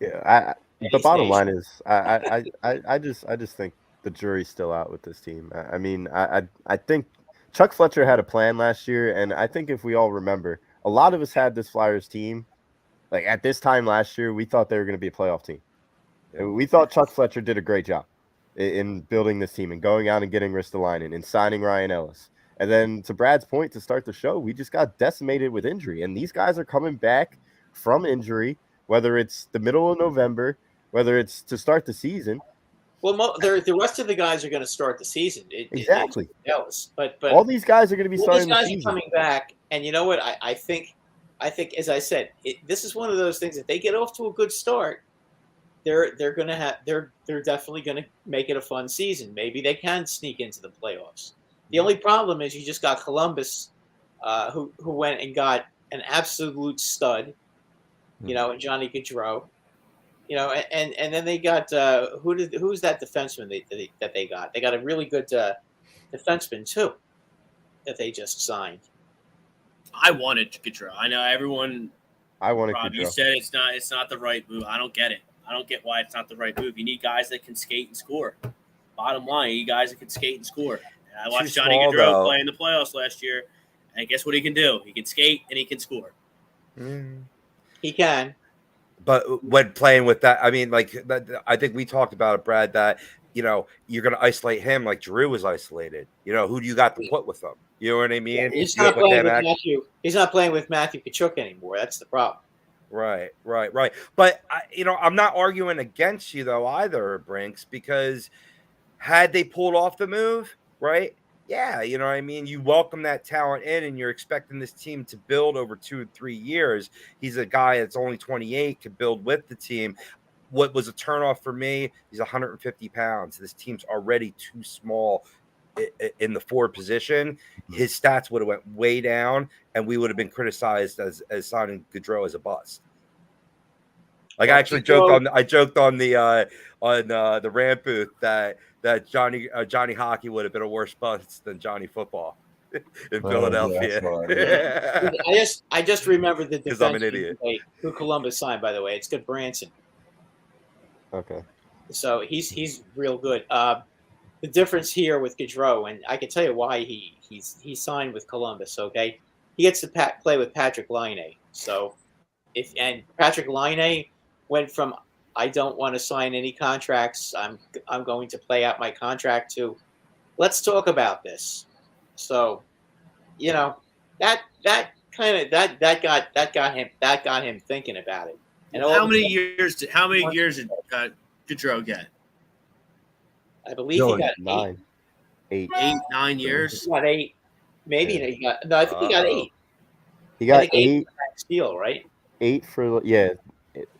Yeah, the He's bottom nation. line is I just think the jury's still out with this team. I mean, I think Chuck Fletcher had a plan last year, and I think if we all remember, a lot of us had this Flyers team. Like at this time last year, we thought they were going to be a playoff team. And we thought Chuck Fletcher did a great job in building this team and going out and getting Ristolainen and signing Ryan Ellis. And then to Brad's point to start the show, we just got decimated with injury. And these guys are coming back from injury, whether it's the middle of November, whether it's to start the season. Well, the rest of the guys are going to start the season. Exactly. Ellis, but all these guys are going to be all starting these guys the season. are coming back, and you know what? I think, as I said, this is one of those things. If they get off to a good start, they're definitely going to make it a fun season. Maybe they can sneak into the playoffs. The only problem is you just got Columbus, who went and got an absolute stud, in Johnny Gaudreau, and then they got who's that defenseman that they got? They got a really good defenseman too that they just signed. I wanted Gaudreau. I know everyone. I wanted Rob, Gaudreau. you said it's not the right move. I don't get it. I don't get why it's not the right move. You need guys that can skate and score. Bottom line, you need guys that can skate and score. And I watched Johnny Gaudreau play in the playoffs last year, and guess what he can do? He can skate and he can score. He can. But when playing with that, I mean, like, I think we talked about it, Brad, that, you're going to isolate him like Drew was isolated. Who do you got to put with them? You know what I mean? He's not playing with Matthew. He's not playing with Matthew Tkachuk anymore. That's the problem. Right. But, I'm not arguing against you, though, either, Brinks, because had they pulled off the move, right? Yeah, you know what I mean? You welcome that talent in, and you're expecting this team to build over 2 or 3 years. He's a guy that's only 28, can build with the team. What was a turnoff for me, he's 150 pounds. This team's already too small in the forward position. His stats would have went way down, and we would have been criticized as signing Gaudreau as a bust. Like, I actually joked on the rant booth that Johnny Hockey would have been a worse bust than Johnny Football in Philadelphia. Yeah, I just remembered the defense. I'm an idiot. Who Columbus signed, by the way. It's good Branson. Okay. So he's real good. The difference here with Gaudreau, and I can tell you why he signed with Columbus. Okay, he gets to play with Patrick Laine. So and Patrick Laine went from I don't want to sign any contracts. I'm going to play out my contract to let's talk about this. So, that got him thinking about it. And how many years did Gaudreau get? I believe he got 9. 8. 9 years. He got 8. Maybe he got no. I think he got 8. He got 8 steal, right? 8 for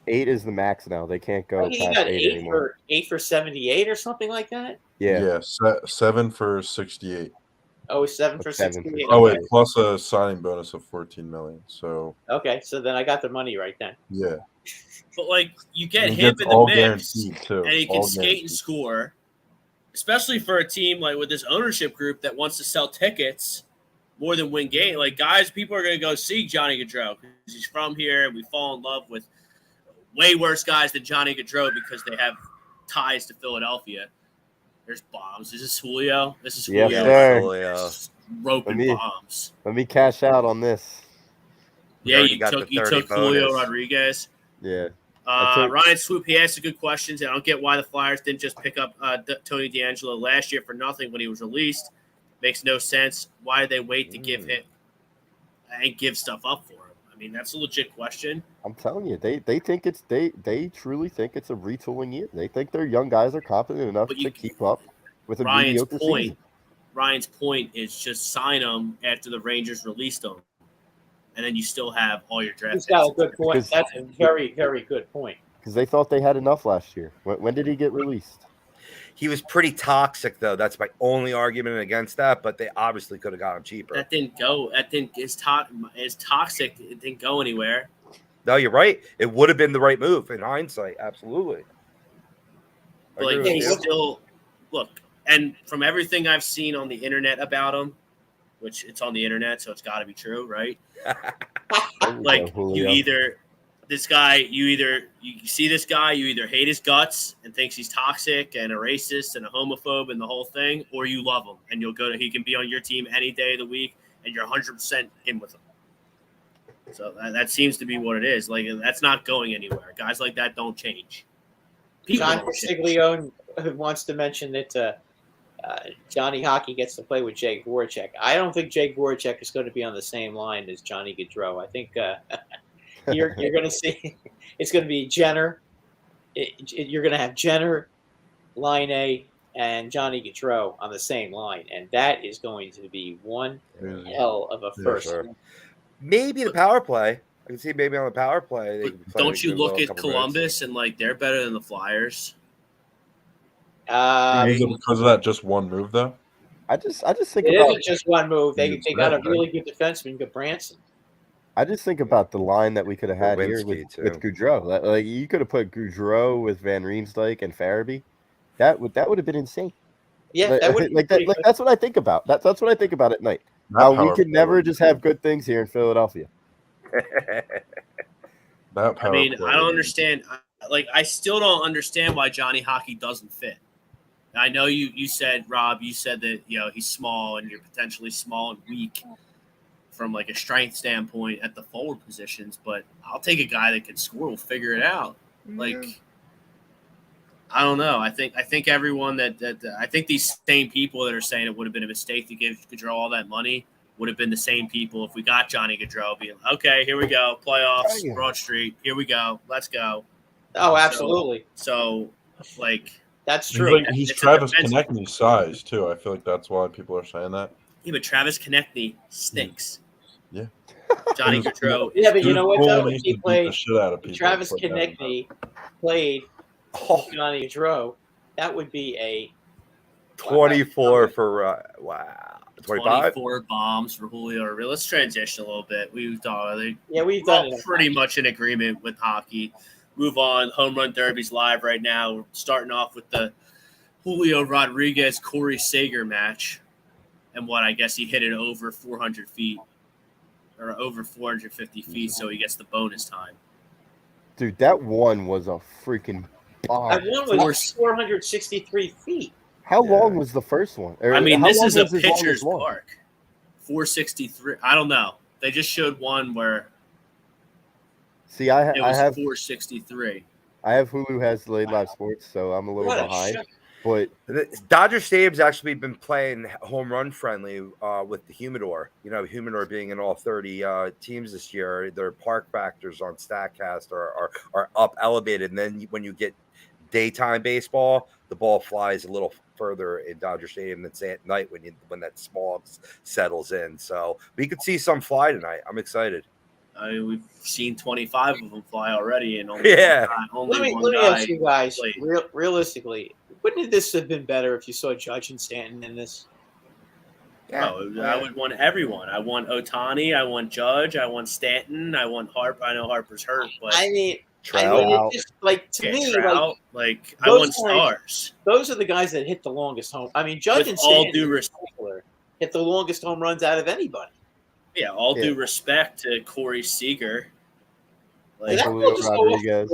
8 is the max now. They can't go I think past he got 8 anymore. 8 for 78 or something like that. Yeah. 7 for 68. Oh, 7 for 7 68. Oh wait, plus a signing bonus of 14 million. So okay, so then I got the money right then. yeah. But like you get And he him gets in the all mix, guaranteed, too. and he can All skate and guaranteed. score, especially for a team like with this ownership group that wants to sell tickets more than win games. Like people are going to go see Johnny Gaudreau because he's from here, and we fall in love with way worse guys than Johnny Gaudreau because they have ties to Philadelphia. There's bombs. Is this Julio? This is Julio. Yes, sir. Julio. Roping bombs. Let me cash out on this. Yeah, already you got took the 30 Julio bonus. Rodriguez. Yeah. Ryan Swoop, he asked a good questions. I don't get why the Flyers didn't just pick up Tony DeAngelo last year for nothing when he was released. Makes no sense. Why did they wait to give him and give stuff up for him? I mean, that's a legit question. I'm telling you, they think they truly think it's a retooling year. They think their young guys are competent enough to keep up with a mediocre season. Ryan's point is just sign them after the Rangers released them, and then you still have all your draft picks. He's got a good point. That's a very, very good point. Because they thought they had enough last year. When did he get released? He was pretty toxic, though. That's my only argument against that. But they obviously could have got him cheaper. That didn't go. That didn't is toxic. It didn't go anywhere. No, you're right. It would have been the right move in hindsight. Absolutely. But like agree with he's you. still look, and from everything I've seen on the internet about him, which it's on the internet, so it's got to be true, right? Like you either this guy, you see this guy, you either hate his guts and thinks he's toxic and a racist and a homophobe and the whole thing, or you love him and you'll go to he can be on your team any day of the week and you're 100% in with him. So that seems to be what it is. Like that's not going anywhere. Guys like that don't change. John Castiglione wants to mention that Johnny Hockey gets to play with Jake Voracek. I don't think Jake Voracek is going to be on the same line as Johnny Gaudreau. I think you're going to see it's going to be Jenner. You're going to have Jenner, Line, and Johnny Gaudreau on the same line, and that is going to be one hell of a first. Sure. Maybe the power play. I can see maybe on the power play. They But don't you look at Columbus and like they're better than the Flyers? Is it because of that just one move though? I just think it about isn't just one move. They got a really good defenseman, good Branson. I just think about the line that we could have had here with Gaudreau. Like you could have put Gaudreau with Van Riemsdyk and Farabee. That would have been insane. Yeah, that would like that's what I think about. That's what I think about at night. How we could never just have good things here in Philadelphia. I mean, I don't understand. I still don't understand why Johnny Hockey doesn't fit. I know you said, Rob, you said that, he's small and you're potentially small and weak from like a strength standpoint at the forward positions, but I'll take a guy that can score. We'll figure it out. Like, I don't know. I think everyone I think these same people that are saying it would have been a mistake to give Gaudreau all that money would have been the same people if we got Johnny Gaudreau being okay, here we go, playoffs, Broad Street, here we go, let's go. Oh, absolutely. So like that's true. He's Travis Konechny's size too. I feel like that's why people are saying that. Yeah, but Travis Konechny stinks. Yeah. Johnny Gaudreau. Yeah, but you know what though? If he played Travis like Konechny played Johnny Gaudreau, that would be a 24 for wow. 24 bombs for Julio. Let's transition a little bit. We've done it. Pretty much in agreement with hockey. Move on. Home Run Derby's live right now. We're starting off with the Julio Rodriguez Corey Seager match, and I guess he hit it over 400 feet or over 450 feet, so he gets the bonus time. Dude, that one was a freaking bomb. That one was 463 feet. How long was the first one? I mean, this is a pitcher's park. 463. I don't know. They just showed one where it was 463. I have Hulu has delayed live sports, so I'm a little behind. But Dodger Stadium's actually been playing home run friendly with the Humidor. Humidor being in all 30 teams this year, their park factors on StatCast are up elevated. And then when you get daytime baseball, the ball flies a little further in Dodger Stadium than say at night when that smog settles in. So we could see some fly tonight. I'm excited. I mean, we've seen 25 of them fly already, and let me ask you guys, realistically, wouldn't this have been better if you saw Judge and Stanton in this? Yeah. Oh, I would want everyone. I want Ohtani. I want Judge. I want Stanton. I want Harper. I know Harper's hurt, but it's just like to me, Trout, like I want stars. Those are the guys that hit the longest home. I mean, Judge and Stanton hit the longest home runs out of anybody. Yeah, due respect to Corey Seager. Like Rodriguez.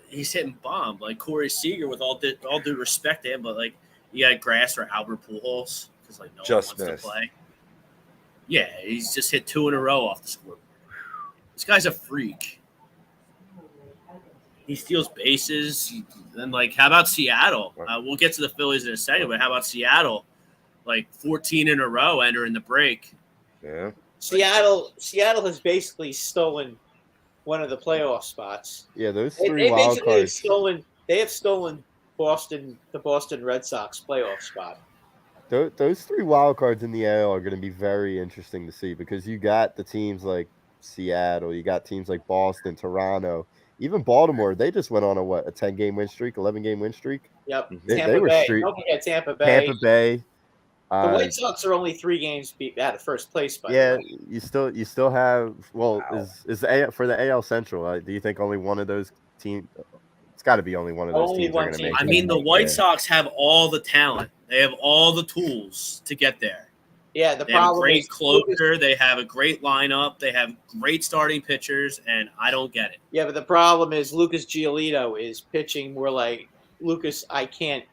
He's hitting bomb like Corey Seager with all due respect to him, but like you got grass for Albert Pujols because like no one wants to play. Yeah, he's just hit 2 in a row off the scoreboard. This guy's a freak. He steals bases. And like, how about Seattle? We'll get to the Phillies in a second, but how about Seattle? Like 14 in a row entering the break. Yeah. Seattle has basically stolen one of the playoff spots. Yeah, those three wild cards. They have stolen the Boston Red Sox playoff spot. Those 3 wild cards in the AL are going to be very interesting to see because you got the teams like Seattle, you got teams like Boston, Toronto, even Baltimore. They just went on a 10-game win streak, 11-game win streak. Yep. They were Don't forget Tampa Bay. Tampa Bay. The White Sox are only 3 games out of first place. You still have. Well, is for the AL Central? Do you think only one of those teams? It's got to be only one of those Only teams that are one going to team. make I it. mean, the White Yeah. Sox have all the talent. They have all the tools to get there. Yeah, the They have a problem great is closer. They have a great lineup. They have great starting pitchers, and I don't get it. Yeah, but the problem is Lucas Giolito is pitching more like Lucas. I can't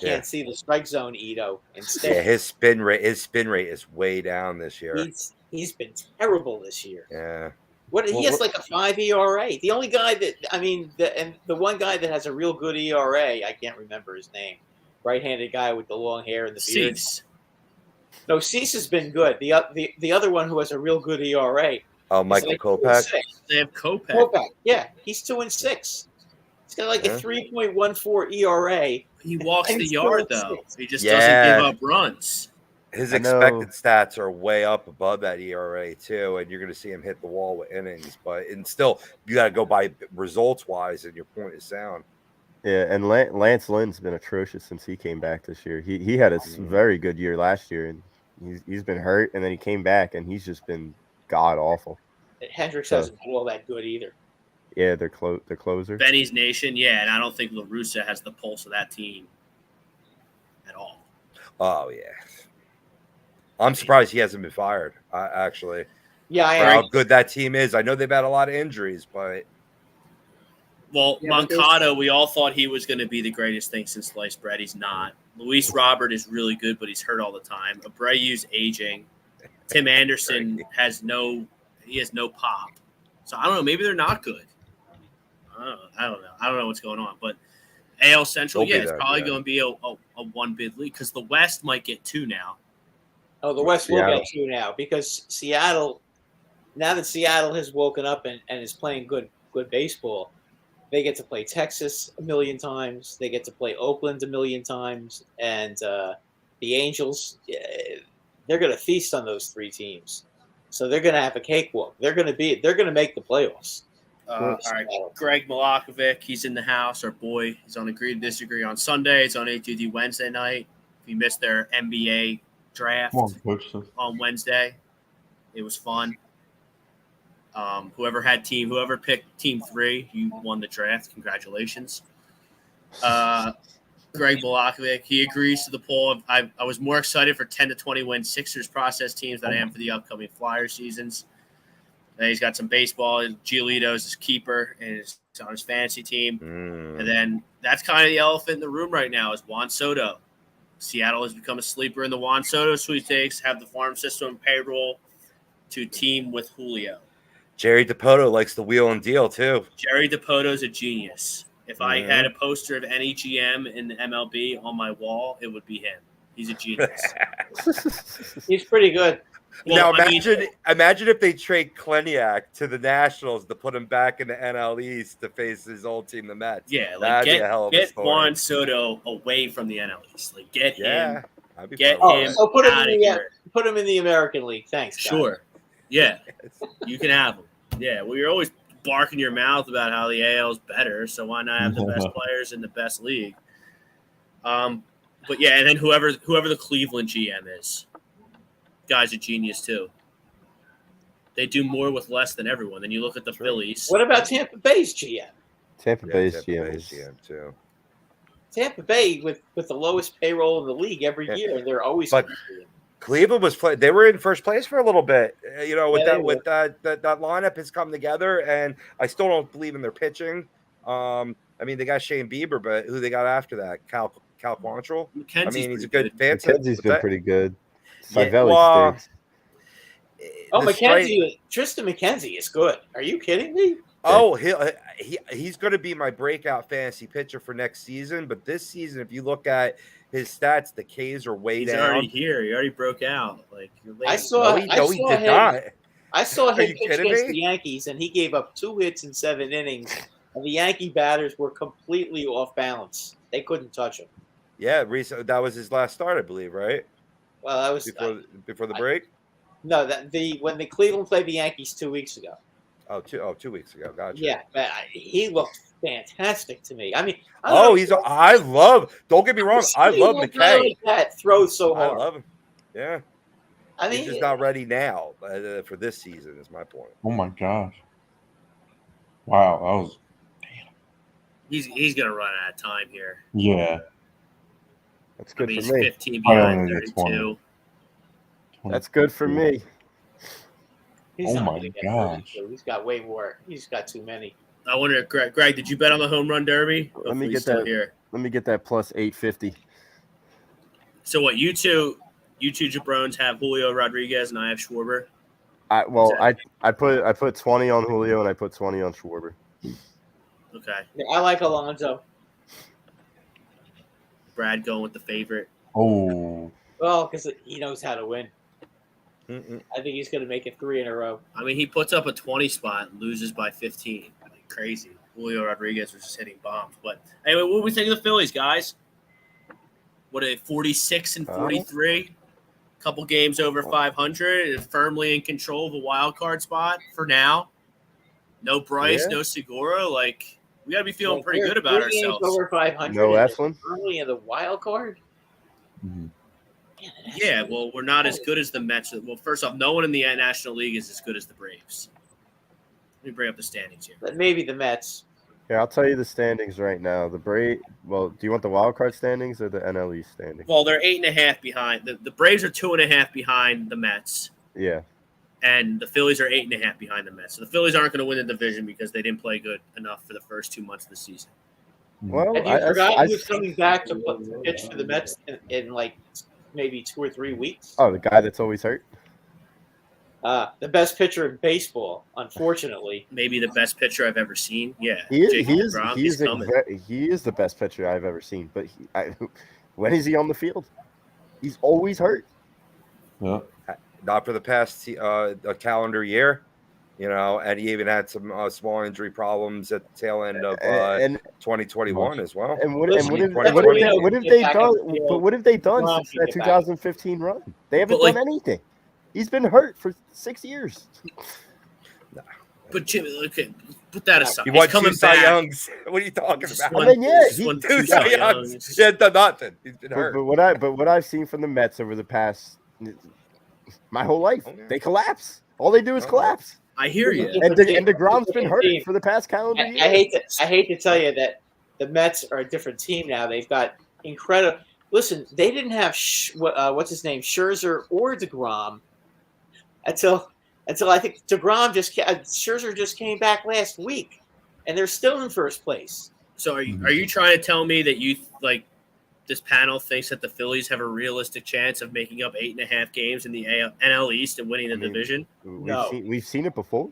Yeah. see the strike zone. Ito Yeah, instead. his spin rate is way down this year. He's been terrible this year. Yeah. He has like a 5 ERA. The only guy the one guy that has a real good ERA, I can't remember his name. Right-handed guy with the long hair and the beard. Cease. No, Cease has been good. The other one who has a real good ERA. Oh, Michael Kopech. They have Kopech. Kopech. Yeah, he's 2-6. He's got like a 3.14 ERA. He walks And the he's yard, 2-6. though. He just Yeah. doesn't give up runs. His I know. expected stats are way up above that ERA too, and you're going to see him hit the wall with innings. But still, you got to go by results wise, and your point is sound. Yeah, and Lance Lynn's been atrocious since he came back this year. He had a very good year last year, and he's been hurt, and then he came back, and he's just been god awful. Hendricks hasn't been all that good either. Yeah, their closer. Benny's Nation, yeah, and I don't think La Russa has the pulse of that team at all. Oh yeah, I'm surprised he hasn't been fired. Actually, Yeah, I for am. how good that team is. I know they've had a lot of injuries, but Well, Yeah, but Moncada, we all thought he was going to be the greatest thing since sliced bread. He's not. Luis Robert is really good, but he's hurt all the time. Abreu's aging. Tim Anderson has no pop. So I don't know. Maybe they're not good. I don't know. I don't know what's going on. But AL Central, They'll be it's there, probably yeah. going to be a one bid league because the West might get 2 now. Oh, the West will Seattle. get 2 now because Seattle. Now that Seattle has woken up and is playing good baseball, they get to play Texas a million times. They get to play Oakland a million times, and the Angels. They're going to feast on those 3 teams, so they're going to have a cakewalk. They're going to make the playoffs. All right, Greg Milakovic, he's in the house. Our boy, he's on Agree to Disagree on Sunday. It's on ATD Wednesday night. If you missed their NBA draft Come on, Coach. on Wednesday, it was fun. Whoever picked Team 3, you won the draft. Congratulations. Greg Milakovic, he agrees to the poll. I was more excited for 10 to 20 win Sixers process teams than I am for the upcoming Flyer seasons. Then he's got some baseball, and Giolito's his keeper and he's on his fantasy team. And then that's kind of the elephant in the room right now is Juan Soto. Seattle has become a sleeper in the Juan Soto sweepstakes, have the farm system payroll to team with Julio. Jerry DiPoto likes the wheel and deal too. Jerry DiPoto's a genius. If I had a poster of any GM in the MLB on my wall, it would be him. He's a genius. He's pretty good. Well, Now I mean, imagine if they trade Kleniak to the Nationals to put him back in the NL East to face his old team, the Mets. yeah, like That'd be a hell of a get story. Juan Soto away from the NL East. Like get him. I'd be Get fine with him so put him out in of the here. put him in the American League. Thanks, guys. Sure. Yeah, you can have him. Yeah, well, you're always barking your mouth about how the AL is better, so why not have the best players in the best league? But yeah, and then whoever the Cleveland GM is, guy's a genius too. They do more with less than everyone. Then you look at the Phillies. What about Tampa Bay's GM? Tampa Bay's Tampa GM Bay's is GM too. Tampa Bay with the lowest payroll in the league every year, and they're always. But Cleveland was playing. They were in first place for a little bit. You know, with Yeah, that lineup has come together, and I still don't believe in their pitching. I mean, they got Shane Bieber, but who they got after that? Cal Quantrill. I mean, he's a good fancy. McKenzie's been pretty good. Yeah, Savelli well, stinks. Oh, the McKenzie, Tristan McKenzie is good. Are you kidding me? Oh, he's going to be my breakout fantasy pitcher for next season. But this season, if you look at his stats, the Ks are way He's down. already here. He already broke out. Like you're late. I saw he did not. I saw Are him you pitch kidding against me? the Yankees, and he gave up 2 hits in 7 innings, and the Yankee batters were completely off balance. They couldn't touch him. Yeah, recently that was his last start, I believe, right? Well, that was Before the break. no when the Cleveland played the Yankees 2 weeks ago. 2 weeks ago. Gotcha. Yeah, but he looked fantastic to me. I mean, Don't get me wrong. I love McKay. Like that throws so I hard. love him. Yeah. I He's mean, just not ready now for this season, is my point. Oh my gosh! Wow, that was He's gonna run out of time here. Yeah. That's I good mean, for he's me. 15 I behind only get 32. That's good for me. He's Oh not my gonna get gosh. 32. He's got way more. He's got too many. I wonder, Greg, did you bet on the home run derby? Let me Hopefully he's get still that. here. Let me get that plus 850. So what? You two jabrones have Julio Rodriguez and I have Schwarber. I put 20 on Julio and I put 20 on Schwarber. Okay, Yeah, I like Alonso. Brad going with the favorite. Oh. Well, because he knows how to win. Mm-mm. I think he's going to make it 3 in a row. I mean, he puts up a 20 spot and loses by 15. Like crazy. Julio Rodriguez was just hitting bombs. But anyway, what do we think of the Phillies, guys? What are they, 46 and 43? Couple games over 500 and firmly in control of a wild card spot for now. No Bryce, no Segura. Like, we got to be feeling pretty good about 3 games ourselves. over 500. No Eflin? Early in the wild card. Mhm. Man, Yeah, well, we're not as good as the Mets. Well, first off, no one in the National League is as good as the Braves. Let me bring up the standings here. But maybe the Mets. Here, I'll tell you the standings right now. Well, do you want the wild card standings or the NL East standings? Well, they're 8.5 behind. The Braves are 2.5 behind the Mets, Yeah. and the Phillies are 8.5 behind the Mets. So the Phillies aren't going to win the division because they didn't play good enough for the first 2 months of the season. Well, Have you forgotten who's coming back to pitch for the Mets in like maybe 2 or 3 weeks? Oh, the guy that's always hurt. The best pitcher in baseball, unfortunately. Maybe the best pitcher I've ever seen. Yeah, He is. Jacob DeGrom, he's coming. He is the best pitcher I've ever seen. But when is he on the field? He's always hurt. Yeah. Not for the past a calendar year, and he even had some small injury problems at the tail end of 2021 as well. And what Listen, have that's they back done? on the field. But what have they done DeGrom since can that get back. 2015 run? They haven't But, done anything. He's been hurt for 6 years. But Jimmy, okay, put that aside. He He's won coming 2 Cy back. Youngs. What are you talking Just about? won- I mean, yeah, just won 2 two Cy Cy Youngs. Youngs. He has done nothing. He's been hurt. But what I've seen from the Mets over the past my whole life, they collapse. All they do is collapse. I hear you. And DeGrom's been hurt for the past calendar year. I hate to tell you that the Mets are a different team now. They've got incredible. Listen, they didn't have what's his name, Scherzer or DeGrom until I think Scherzer just came back last week, and they're still in first place. So are you trying to tell me that you like this panel thinks that the Phillies have a realistic chance of making up 8.5 games in the NL East and winning the division? We've seen it before.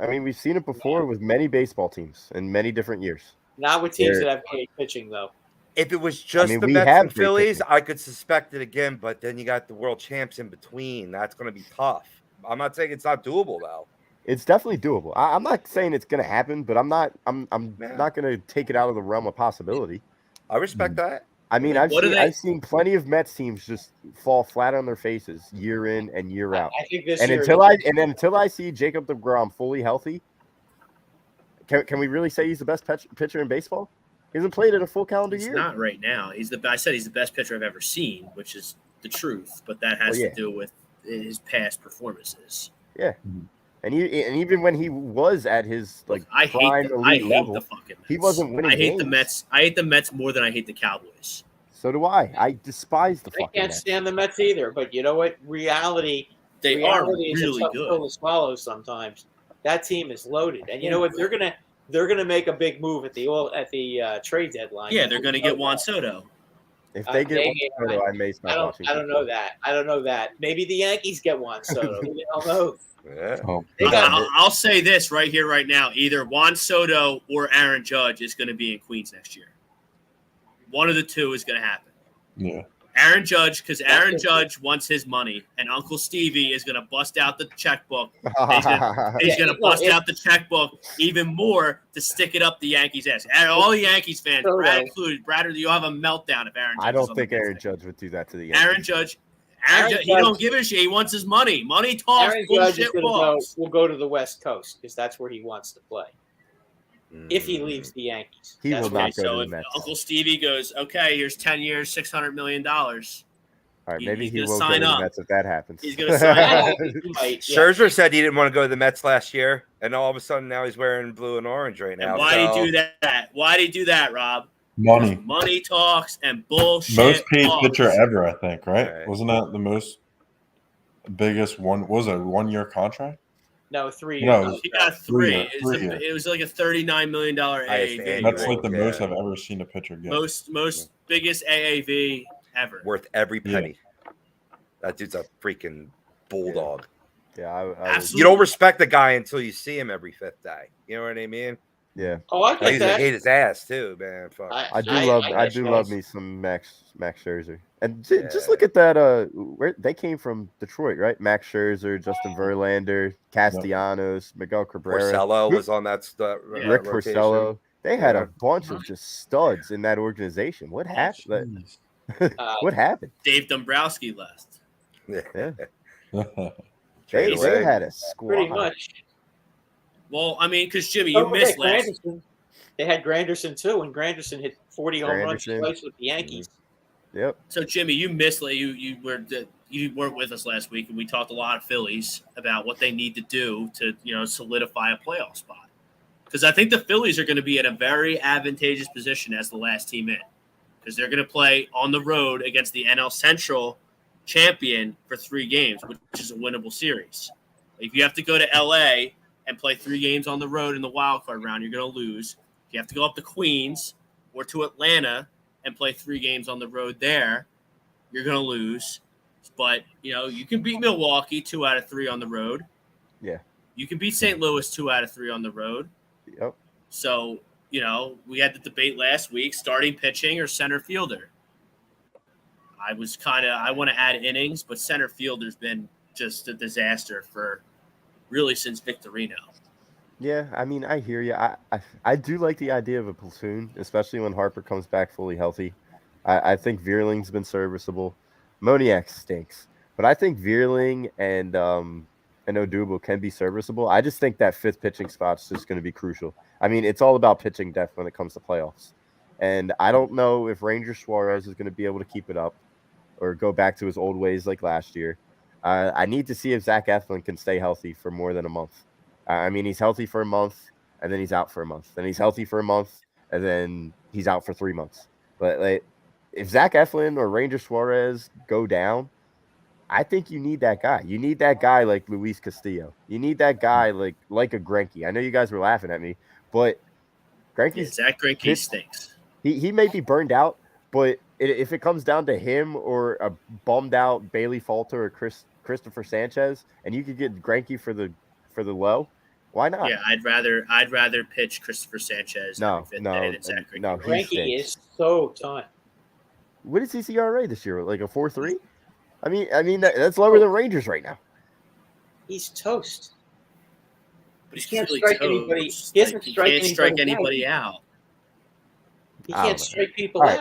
We've seen it before with many baseball teams in many different years. Not with teams that have great pitching, though. If it was just the we Mets have and great Phillies, pitching. I could suspect it again, but then you got the world champs in between. That's going to be tough. I'm not saying it's not doable, though. It's definitely doable. I'm not saying it's going to happen, but I'm not going to take it out of the realm of possibility. I respect that. I mean, I've seen plenty of Mets teams just fall flat on their faces year in and year out. I think this and year until I see Jacob DeGrom fully healthy, can we really say he's the best pitcher in baseball? He hasn't played in a full calendar year. He's not right now. I said he's the best pitcher I've ever seen, which is the truth, but that has to do with his past performances. Yeah. And even when he was at his I hate the fucking Mets. He wasn't winning. I hate the Mets. I hate the Mets more than I hate the Cowboys. So do I. I despise the fucking Mets. I can't stand the Mets either, but you know what? Reality are is really a tough good pill to swallow sometimes. That team is loaded, and you know what? They're gonna make a big move at the trade deadline. Yeah, they're gonna get Juan Soto. If they get Juan Soto, I may stop watching. I don't know that. Maybe the Yankees get Juan Soto. We don't know. Yeah. I'll say this right here, right now. Either Juan Soto or Aaron Judge is going to be in Queens next year. One of the two is going to happen. Yeah. Aaron Judge, because Aaron Judge wants his money, and Uncle Stevie is going to bust out the checkbook. He's going to bust out the checkbook even more to stick it up the Yankees' ass. And all the Yankees fans, Brad included, Brad, you'll have a meltdown if Aaron Judge I don't think Aaron Judge would do that to the Yankees. Aaron Judge, he don't give a shit. He wants his money. Money talks, Aaron Judge is will go to the West Coast because that's where he wants to play. If he leaves the Yankees, he will not go to the if Mets. Uncle Stevie goes, okay, here's 10 years, $600 million. All right, maybe He's he gonna will go sign to the up. Mets if that happens. He's gonna sign up. He might, yeah. Scherzer said he didn't want to go to the Mets last year, and all of a sudden now he's wearing blue and orange right now. And why did he do that? Why did he do that, Rob? Money. Money talks and bullshit. Most paid talks. pitcher ever, I think, right? Right. Wasn't that the most biggest one? What was it a 1-year contract? No, 3 No, years. He got three. Three. It was like a $39 million Highest AAV. annual. That's like the Yeah. most I've ever seen a pitcher get. Most biggest AAV ever. Worth every penny. That dude's a freaking bulldog. Yeah, I Absolutely. You don't respect the guy until you see him every fifth day. You know what I mean? yeah. Oh, I I get used to that. hate his ass too, man. Fuck. I do get you love guys. me some Max Scherzer. And just look at that. Where they came from, Detroit, right? Max Scherzer, Justin Verlander, Castellanos, Miguel Cabrera, Porcello was on that Rick rotation. Porcello. They had Yeah. a bunch of just studs in that organization. What happened? Jeez. What happened? Dave Dombrowski left. Yeah, Trade they away. had a squad. Pretty much. Well, I mean, because Jimmy, Don't you missed forget last. Granderson. They had Granderson too, and Granderson hit 40 home runs Granderson. twice with the Yankees. Yep. So Jimmy, you missed. You weren't with us last week, and we talked a lot of Phillies about what they need to do to solidify a playoff spot. Because I think the Phillies are going to be in a very advantageous position as the last team in, because they're going to play on the road against the NL Central champion for 3 games, which is a winnable series. If you have to go to LA and play 3 games on the road in the wild card round, you're going to lose. If you have to go up to Queens or to Atlanta and play 3 games on the road there, you're going to lose. But, you can beat Milwaukee 2 out of 3 on the road. Yeah. You can beat St. Louis 2 out of 3 on the road. Yep. So, we had the debate last week, starting pitching or center fielder. I want to add innings, but center fielder's been just a disaster for really since Victorino. Yeah, I mean, I hear you. I do like the idea of a platoon, especially when Harper comes back fully healthy. I think Vierling's been serviceable. Moniak stinks, but I think Vierling and Odubel can be serviceable. I just think that 5th pitching spot's just going to be crucial. I mean, it's all about pitching depth when it comes to playoffs. And I don't know if Ranger Suarez is going to be able to keep it up or go back to his old ways like last year. I need to see if Zach Eflin can stay healthy for more than a month. I mean, he's healthy for a month, and then he's out for a month. Then he's healthy for a month, and then he's out for 3 months. But if Zach Eflin or Ranger Suarez go down, I think you need that guy. You need that guy like Luis Castillo. You need that guy like a Greinke. I know you guys were laughing at me, but Greinke's Zach Greinke stinks. He may be burned out, but if it comes down to him or a bummed out Bailey Falter or Christopher Sanchez, and you could get Greinke for the low, why not? Yeah, I'd rather pitch Christopher Sanchez than Zach Greinke. No, he Greinke stinks. is so done. What is his ERA this year? Like a 4.3? I mean that's lower than Rangers right now. He's toast. But He can't really strike toast. anybody. He doesn't He strike can't strike anybody anybody out. He I don't can't know. strike people All right,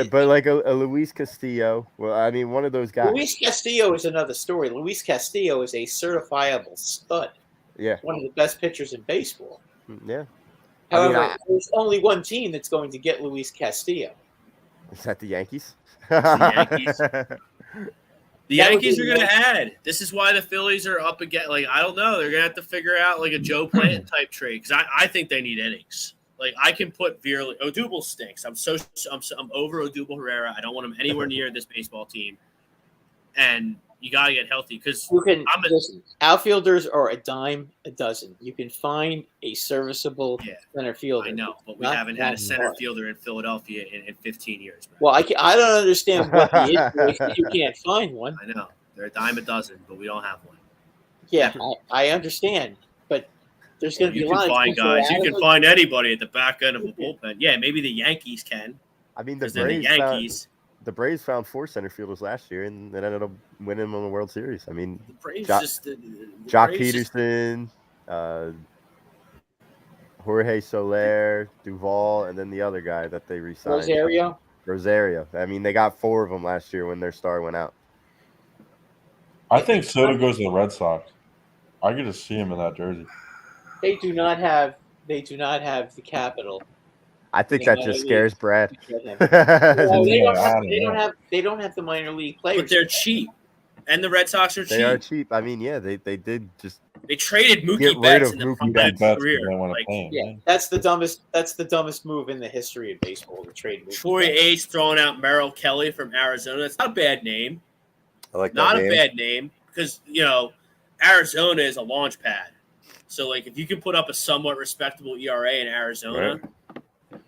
out. But like a Luis Castillo, well, I mean, one of those guys. Luis Castillo is another story. Luis Castillo is a certifiable stud. Yeah, One of the best pitchers in baseball. yeah. However, there's only one team that's going to get Luis Castillo. Is that the Yankees? Yankees. The That would Yankees be are the going to Yankees. add. This is why the Phillies are up again. Like, I don't know. They're going to have to figure out like a Joe Plant type trade because I think they need innings. Like, I can put Vierling. Odubel stinks. I'm over Odubel Herrera. I don't want him anywhere near this baseball team. And you got to get healthy because Listen, outfielders are a dime a dozen. You can find a serviceable center fielder. I know, but we Not haven't had a that center hard. fielder in Philadelphia in 15 years. Man. Well, I don't understand what the issue is if you can't find one. I know. They're a dime a dozen, but we don't have one. Yeah, I understand. But there's going to be You a lot can of find teams that are guys. You can adequate. find anybody at the back end of a bullpen. Yeah, maybe the Yankees can. I mean, the Because they're the Braves, Yankees. the Braves found 4 center fielders last year, and it ended up winning them on the World Series. I mean, The Braves Jock- just the Jock Braves just- Peterson, Jorge Soler, Duvall, and then the other guy that they re-signed. Rosario. I mean, they got 4 of them last year when their star went out. I think Soto goes to the Red Sox. I get to see him in that jersey. They do not have the capital I think the that minor just scares leagues Brad. to get him. They No, they Yeah, don't I have. don't They don't know. have. They don't have the minor league players. But they're cheap, and the Red Sox are cheap. are cheap. I mean, yeah, they did just They traded Mookie Get rid Betts of in the Mookie prime Mookie of his Betts, career. they want to Like, pay him. Yeah, that's the dumbest move in the history of baseball to trade Mookie Troy Betts. H throwing out Merrill Kelly from Arizona. That's not a bad name. I like that Not a name. bad name because Arizona is a launch pad. So like if you can put up a somewhat respectable ERA in Arizona,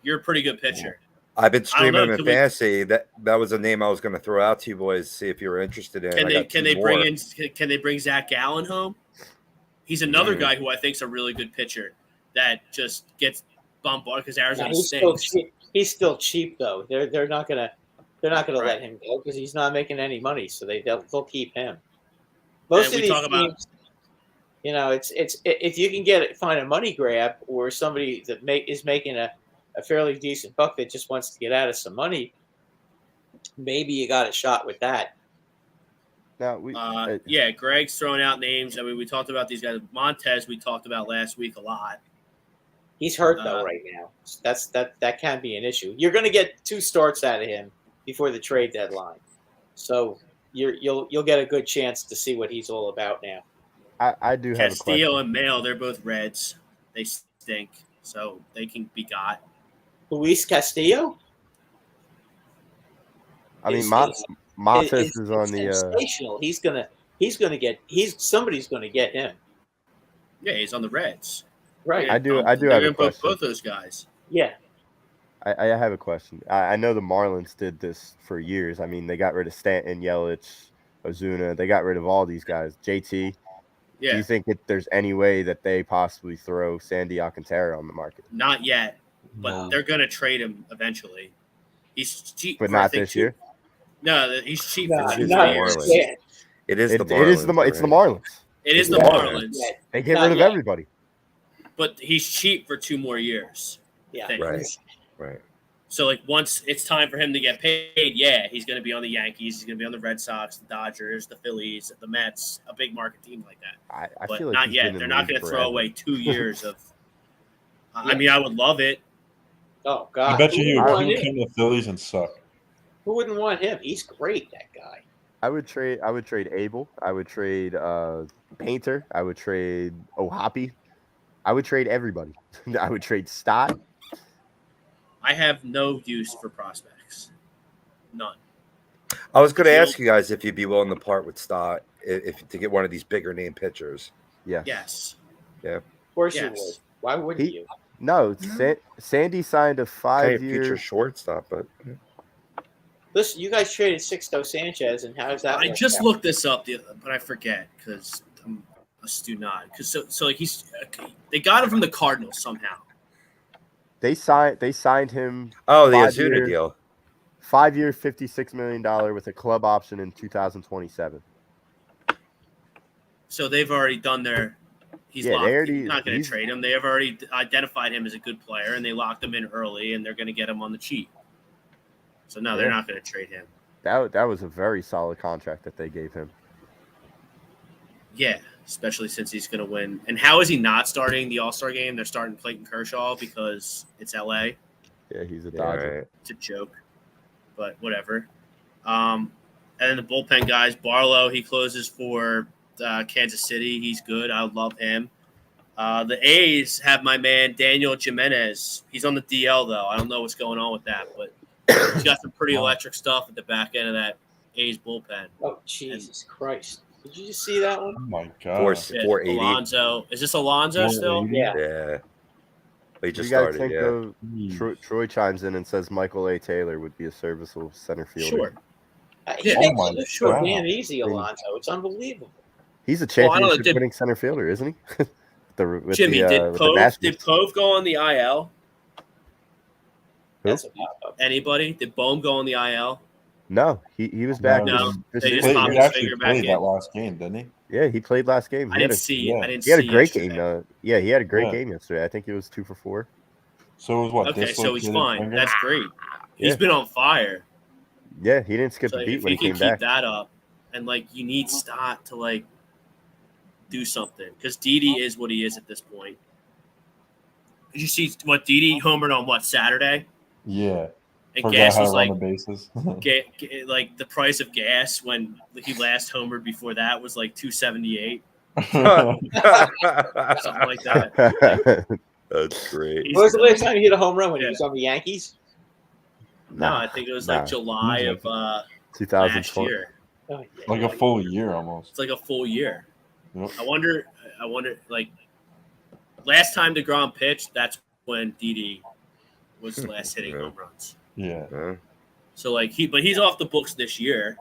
you're a pretty good pitcher. I've been I don't streaming know, him in can we- fantasy. That was a name I was going to throw out to you boys, see if you were interested in. Can they bring Zach Gallen home? He's another guy who I think is a really good pitcher that just gets bombarded because Arizona stinks. He's still cheap though. They're not gonna Right. let him go because he's not making any money. So they'll keep him. Most And of we these talk about- teams, it's if you can find a money grab or somebody that is making a fairly decent buck that just wants to get out of some money, maybe you got a shot with that. now we Yeah, Greg's throwing out names. I mean, we talked about these guys. Montez, we talked about last week a lot. He's hurt though right now. That can be an issue. You're going to get 2 starts out of him before the trade deadline, so you'll get a good chance to see what he's all about now. I do have a Castillo question. and Mail, they're both Reds. They stink, so they can be got. Luis Castillo. I mean, is- Montez is on the sensational. Somebody's going to get him. Yeah, he's on the Reds. Right. I do They're have a gonna book question. both those guys. Yeah. I have a question. I know the Marlins did this for years. I mean, they got rid of Stanton, Yelich, Ozuna. They got rid of all these guys. JT. Yeah, Do you think there's any way that they possibly throw Sandy Alcantara on the market? not yet, but No. they're gonna trade him eventually. He's cheap, But for, I not think, this year? No, he's cheap No, for 2 not years. Marlins. yeah. It is It the Marlins. is it's the Marlins. It is the Yeah. Marlins, Yeah. They get Not rid of yet. everybody. but he's cheap for 2 more years. Yeah. Thank Right. Right. So, like, once it's time for him to get paid, yeah, he's going to be on the Yankees. He's going to be on the Red Sox, the Dodgers, the Phillies, the Mets, a big market team like that. I But feel like not he's yet. been in They're the not league going to throw forever. away 2 years of. I mean, I would love it. Oh God. I bet you Who he wouldn't would want him? come to the Phillies and suck. Who wouldn't want him? He's great. That guy. I would trade Abel. I would trade Painter. I would trade Ohapi. I would trade everybody. I would trade Stott. I have no use for prospects. None. I was going to So- ask you guys if you'd be willing to part with Stott if to get one of these bigger name pitchers. Yeah. Yes. Of course you Yes. would. Why wouldn't He- you? No, Sandy signed a Kind of 5-year. future shortstop, but Listen, you guys traded Sixto Sanchez, and how does that? I work just out? looked this up, but I forget because I'm a stu-not. Because so like they got him from the Cardinals somehow. They signed him the 5-year Ozuna deal. 5-year, $56 million with a club option in 2027. So they've already done their. He's Yeah, they locked. already- They're not going to he's- trade him. They have already identified him as a good player, and they locked him in early, and they're going to get him on the cheap. So no, they're Yeah. not going to trade him. That was a very solid contract that they gave him. Yeah, especially since he's going to win. And how is he not starting the All-Star game? They're starting Clayton Kershaw because it's LA. Yeah, he's a Yeah, Dodger. right. It's a joke, but whatever. And then the bullpen guys, Barlow, he closes for Kansas City. He's good. I love him. The A's have my man Daniel Jimenez. He's on the DL though. I don't know what's going on with that, but he's got some pretty electric stuff at the back end of that A's bullpen. Oh Jesus Christ! Did you just see that one? Oh my Four- god. Yeah, 480. Alonso. Is this Alonso still? 480? Yeah. Yeah. He What do just you guys started, think yeah. of Troy chimes in and says Michael A. Taylor would be a serviceable center fielder. Sure. He Yeah. makes Oh my it look so God. damn easy, Alonso. It's unbelievable. He's a Well, I don't know, championship winning center fielder, isn't he? Jimmy, with did the Nationals. Pove go on the IL? Who? That's about Anybody? Did Bohm go on the IL? No, he was back. No, this they year. just popped He his actually finger back played in. that last game, didn't he? Yeah, he played last game. I He had didn't a, see. yeah. I didn't. he had a see great yesterday. game. Yeah, he had a great Yeah. game yesterday. I think he was 2 for 4. So it was what? Okay, so he's dislocated fine. finger? That's great. He's Yeah. been on fire. Yeah, he didn't skip So a beat if when you he can came keep back. that up, and like you need Stott to like do something because Didi is what he is at this point. Did you see what Didi homered on what Saturday? Yeah. And Forgot gas how was to like run the bases. like the price of gas when he last homered before that was like $2.78, something like that. That's great. When was the last time he hit a home run when he was on the Yankees? No, I think it was like July of last 2020. year. Oh, yeah. Like a full year almost. It's like a full year. Yep. I wonder, like last time DeGrom pitched, that's when Didi was last hitting home runs. Yeah. So like he's off the books this year,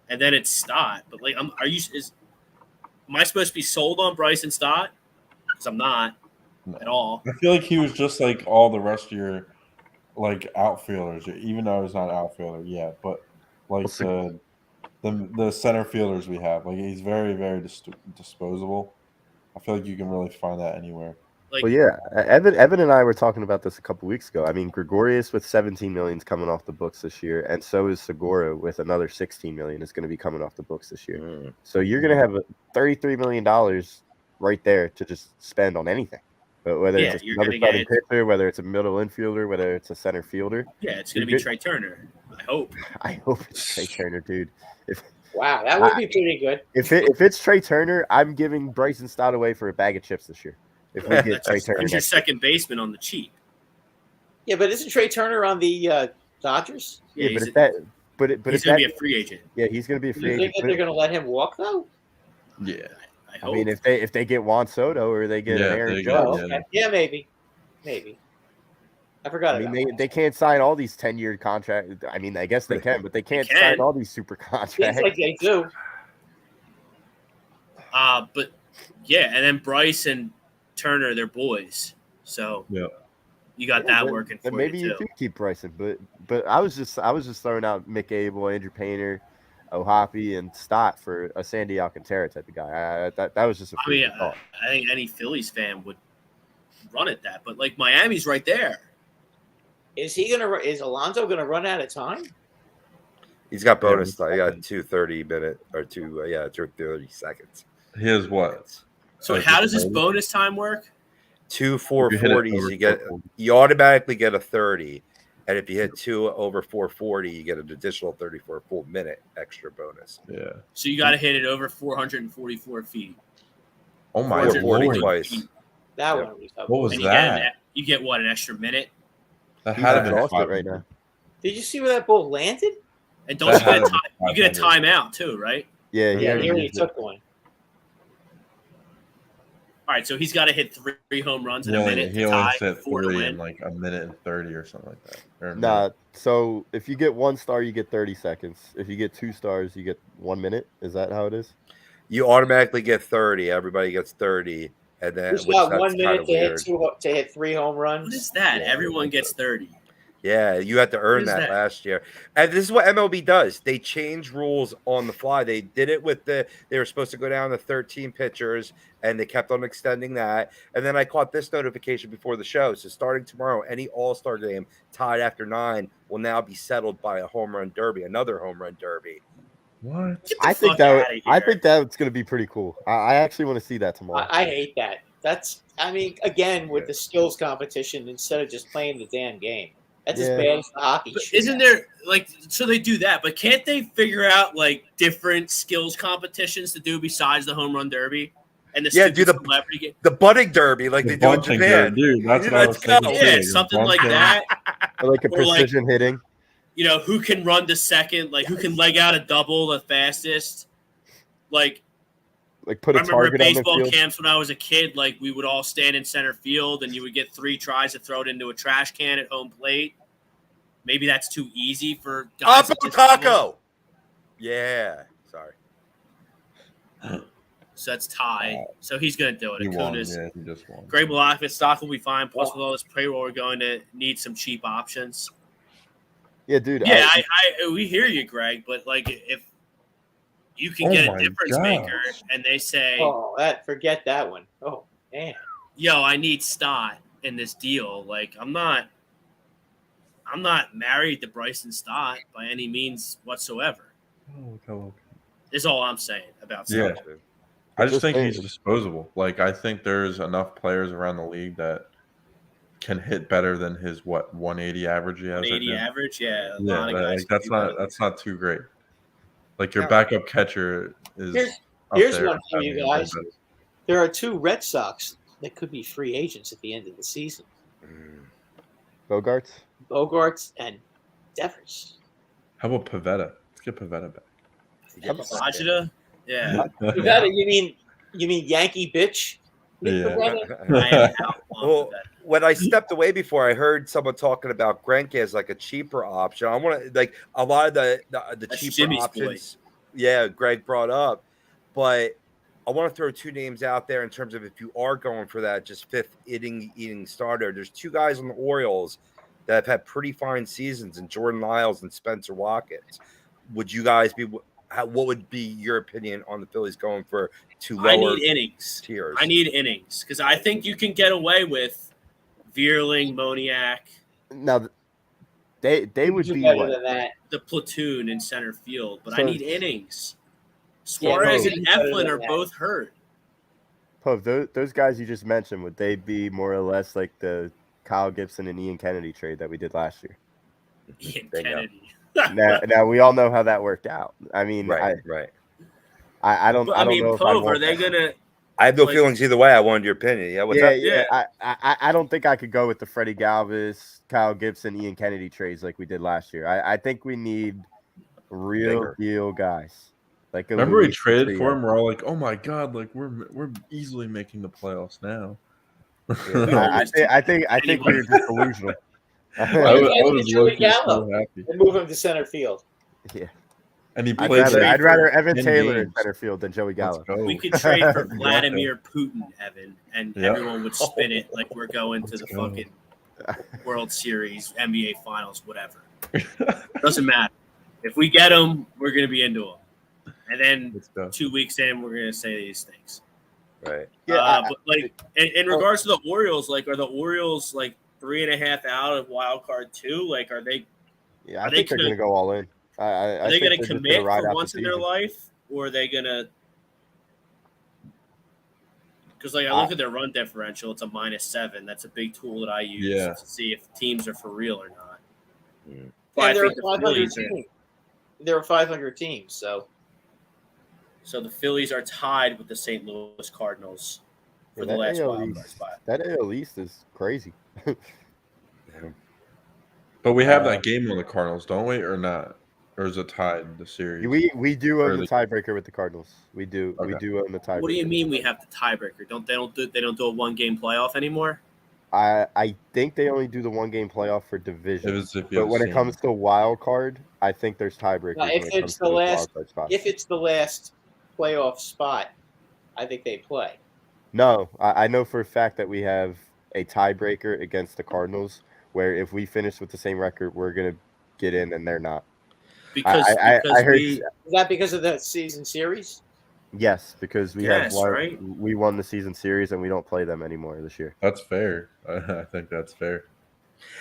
and then it's Stott. But like, am I supposed to be sold on Bryson Stott? Because I'm not at all. I feel like he was just like all the rest of your like outfielders, even though he's not an outfielder yet, but like the center fielders we have, like he's very, very disposable. I feel like you can really find that anywhere. Like, Well, yeah, Evan and I were talking about this a couple weeks ago. I mean, Gregorius with 17 million is coming off the books this year, and so is Segura with another 16 million is going to be coming off the books this year. So you're going to have $33 million right there to just spend on anything, but whether it's another starting pitcher, whether it's a middle infielder, whether it's a center fielder. Yeah, it's going to be Trey Turner. I hope it's Trey Turner, dude. Wow, that would be pretty good. If it's Trey Turner, I'm giving Bryson Stott away for a bag of chips this year. If we get Trey Turner, he's your second baseman on the cheap. Yeah, but isn't Trey Turner on the Dodgers? Yeah, he's going to be a free agent. Yeah, he's going to be a free agent. You think that they're going to let him walk though? Yeah, I hope. I mean, if they get Juan Soto or they get Aaron Judge, okay. Yeah, maybe. I forgot. I mean, they can't sign all these 10-year contracts. I mean, I guess they can, but they can't sign all these super contracts. Seems like they do. But yeah, and then Bryce and Turner, they're boys. So you got that working for maybe you too. You do keep Bryson, but I was just throwing out Mick Abel, Andrew Painter, Ohapi, and Stott for a Sandy Alcantara type of guy. That was just a thought. I think any Phillies fan would run at that, but like Miami's right there. Is Alonso gonna run out of time? He's got bonus time. He got 2:30 or 2:30 seconds. He has what? So how does this bonus time work? 2 440s, you automatically get a 30, and if you hit 2 over 440, you get an additional 30 for a full minute extra bonus. Yeah. So you got to hit it over 444 feet. Oh my Lord! Twice. That one. What was that? You get what, an extra minute? That had been lost it right now. Did you see where that ball landed? And don't you get a timeout too, right? Yeah, he already took one. All right, so he's got to hit 3 home runs in a minute. He only hit 3 in like a minute and 30 or something like that. Nah, so if you get 1 star, you get 30 seconds. If you get 2 stars, you get 1 minute. Is that how it is? You automatically get 30. Everybody gets 30, and then he's got 1 minute to hit 3 home runs. What is that? Yeah, everyone gets 30. Yeah, you had to earn that last year. And this is what MLB does. They change rules on the fly. They did it with they were supposed to go down to 13 pitchers, and they kept on extending that. And then I caught this notification before the show. So starting tomorrow, any All-Star game tied after 9 will now be settled by a home run derby, another home run derby. What? I think that's going to be pretty cool. I actually want to see that tomorrow. I hate that. Again, with the skills competition instead of just playing the damn game. That's as bad as the hockey. But isn't there so they do that, but can't they figure out different skills competitions to do besides the home run derby and the do the butting derby like they do in Japan? Dude, that's what I was thinking. Yeah, something like that. Or like a precision hitting. Who can run to second, who can leg out a double the fastest. Put a target on the field. I remember baseball camps when I was a kid, we would all stand in center field and you would get 3 tries to throw it into a trash can at home plate. Maybe that's too easy for guys. Taco. Yeah. Sorry. So that's Ty. So he's going to do it. He just won. Greg Malafis stock will be fine. Plus, with all this payroll, we're going to need some cheap options. Yeah, dude. Yeah, we hear you, Greg. But if you can get a difference maker, and they say, forget that one. Oh, man. Yo, I need Stott in this deal. I'm not married to Bryson Stott by any means whatsoever. Is all I'm saying about Stott. I just think he's disposable. I think there's enough players around the league that can hit better than his 180 average he has. 180 right now. average, yeah. A Yeah, lot of guys like, that's can do not better. too great. Like your No. backup catcher is. Here's up there one for you having guys. been better. There are 2 Red Sox that could be free agents at the end of the season: Bogarts. Bogarts and Devers. How about Pavetta? Let's get Pavetta back. Sajida? Yeah. Pavetta, you mean Yankee bitch? Yeah. Pavetta? I am out on Well, that. when I stepped away before, I heard someone talking about Greinke as like a cheaper option. I want to like a lot of the That's cheaper Jimmy's options. Yeah, Greg brought up, but I want to throw 2 names out there in terms of if you are going for that just 5th eating starter. There's 2 guys on the Orioles that have had pretty fine seasons, and Jordan Lyles and Spencer Watkins. Would you guys be? What would be your opinion on the Phillies going for 2 lower I need innings. tiers? I need innings because I think you can get away with Vierling, Moniak, Now, they would Do be better what? than that. the platoon in center field, but I So- need innings. Suarez Yeah, and better Eflin than are that. both hurt. Pov, those guys you just mentioned, would they be more or less like the Kyle Gibson and Ian Kennedy trade that we did last year? Ian Bingo. Kennedy. Now we all know how that worked out. I mean, Right. I don't But, I don't mean, know if I Pove, are want they that. gonna? I have no Like- feelings either way. I wanted your opinion. Yeah, what's Yeah, up? yeah. I don't think I could go with the Freddie Galvis, Kyle Gibson, Ian Kennedy trades like we did last year. I think we need real Bigger. deal guys. Like a Remember we Luis traded Patria. for him? We're all like, "Oh my god! Like we're easily making the playoffs now." I think we were just delusional. I Well, was Joey low-key so Gallo. happy. And move him to center field. Yeah. And he I'd played. rather, like I'd rather Evan 10 Taylor in games. center field than Joey Let's Gallo. go. We could trade for Vladimir Putin, Evan, and Yeah. everyone would spin it like we're going to the Let's go. fucking World Series, NBA Finals, whatever. Doesn't matter. If we get them, we're gonna be into them. And then Let's go. 2 weeks in, we're gonna say these things. Right. Yeah, But like in regards to the Orioles, like are the Orioles like 3.5 out of wild card 2? Like are they yeah, I are they think they're gonna- going to go all in. I are they think gonna they're just commit ride for out the once in their season. life, or are they gonna? Because like I look at their run differential, it's a -7. That's a big tool that I use Yeah. to see if teams are for real or not. Mm. But I And they're a think the 500 Phillies are, team. They're a 500 team, so so the Phillies are tied with the St. Louis Cardinals for Yeah, the that last AL wild card East- spot. That AL East is crazy. But we have that game on the Cardinals, don't we, or not? Or is it tied the series? We do Or own the the- tiebreaker with the Cardinals. We do Okay. own the tiebreaker. What do you mean we have the tiebreaker? They don't do a 1-game playoff anymore? I think they only do the 1-game playoff for It division. was if you But had when it seen- comes to wild card, I think there's tiebreakers. Now, if when it it's comes to the those last- wild card spots. if it's the last playoff spot, I think they play. No, I know for a fact that we have a tiebreaker against the Cardinals, where if we finish with the same record, we're gonna get in, and they're not. Because I heard we Is that because of the season series? yes, because we Yes, have won, right? we won the season series, and we don't play them anymore this year. That's fair. I think that's fair.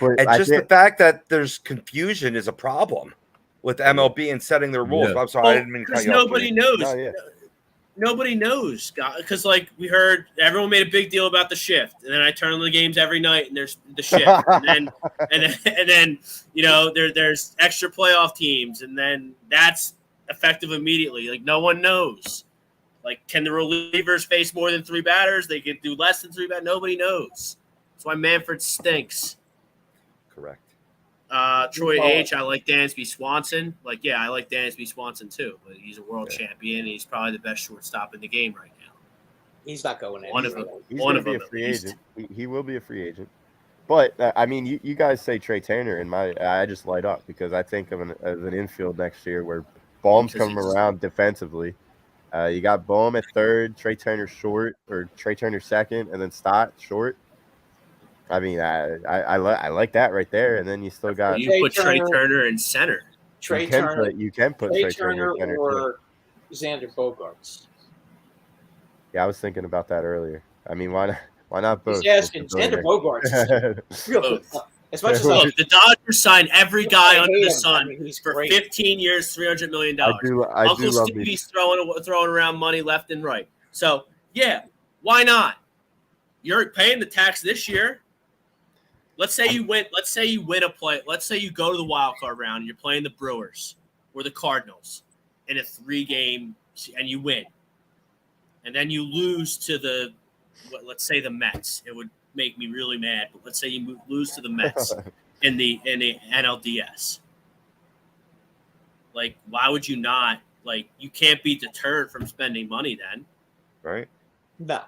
But And I just the think- fact that there's confusion is a problem with MLB and setting their rules. Yeah. I'm sorry, I didn't mean to cut because you off. nobody Jimmy. knows. No, yeah. Nobody knows, because like we heard, everyone made a big deal about the shift, and then I turn on the games every night, and there's the shift, and then you know there's extra playoff teams, and then that's effective immediately. Like no one knows. Like, can the relievers face more than 3 batters? They could do less than 3 batters. Nobody knows. That's why Manfred stinks. Correct. Troy H. I like Dansby Swanson. Like, yeah, I like Dansby Swanson too, but he's a world champion. And he's probably the best shortstop in the game right now. He's not going One of anywhere. them. He's One going of to be a them, at free least. agent. He will be a free agent. But I mean, you guys say Trey Turner, and I just light up because I think of an infield next year where Baum's Because coming he's- around defensively. You got Baum at third, Trey Turner short, or Trey Turner second, and then Stott short. I mean, I like that right there, and then you still got You put Trey Turner- Turner in center. Trey you can Turner, put Trey Turner in center too. or Xander Bogaerts. Yeah, I was thinking about that earlier. I mean, why not both? He's asking It's a Xander billionaire. Bogaerts. is real- Both. As much as Look, the Dodgers signed every guy I under hate the him. sun I mean, he's for great. 15 years, $300 million. I do Uncle love Stevie's throwing around money left and right. So, yeah, why not? You're paying the tax this year. Let's say you win. Let's say you win a play. Let's say you go to the wild card round and you're playing the Brewers or the Cardinals in a 3-game, and you win, and then you lose to let's say the Mets. It would make me really mad, but let's say you lose to the Mets in the NLDS. Like, why would you not? Like, you can't be deterred from spending money then, Right? No.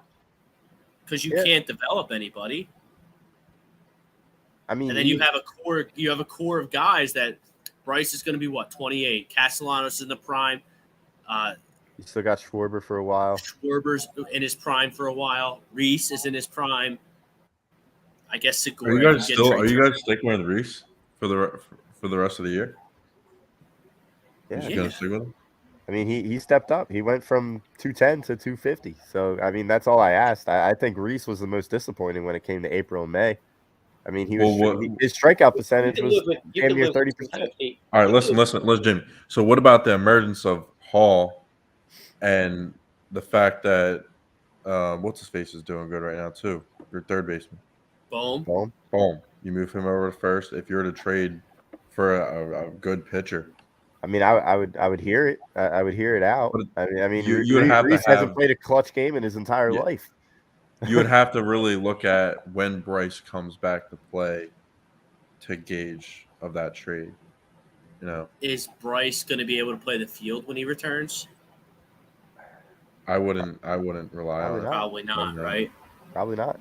because you can't develop anybody. I mean, And then you have a core. You have a core of guys that Bryce is going to be 28. Castellanos is in the prime. you still got Schwarber for a while. Schwarber's in his prime for a while. Reese is in his prime. I guess Are Segura. you guys sticking with Reese for the rest of the year? Yeah, You gonna stick with him? I mean, he stepped up. He went from 210 to 250. So, I mean, that's all I asked. I think Reese was the most disappointing when it came to April and May. I mean, his strikeout percentage was damn near 30%. All right, listen, Jimmy. So, what about the emergence of Hall and the fact that what's his face is doing good right now too? Your third baseman. Boom. You move him over to first. If you were to trade for a good pitcher, I mean, I would hear it. I would hear it out. I mean, you would have Reese to have, hasn't played a clutch game in his entire life. You would have to really look at when Bryce comes back to play to gauge of that trade. You know, Is Bryce going to be able to play the field when he returns? I wouldn't rely on it. Probably not, right? Probably not.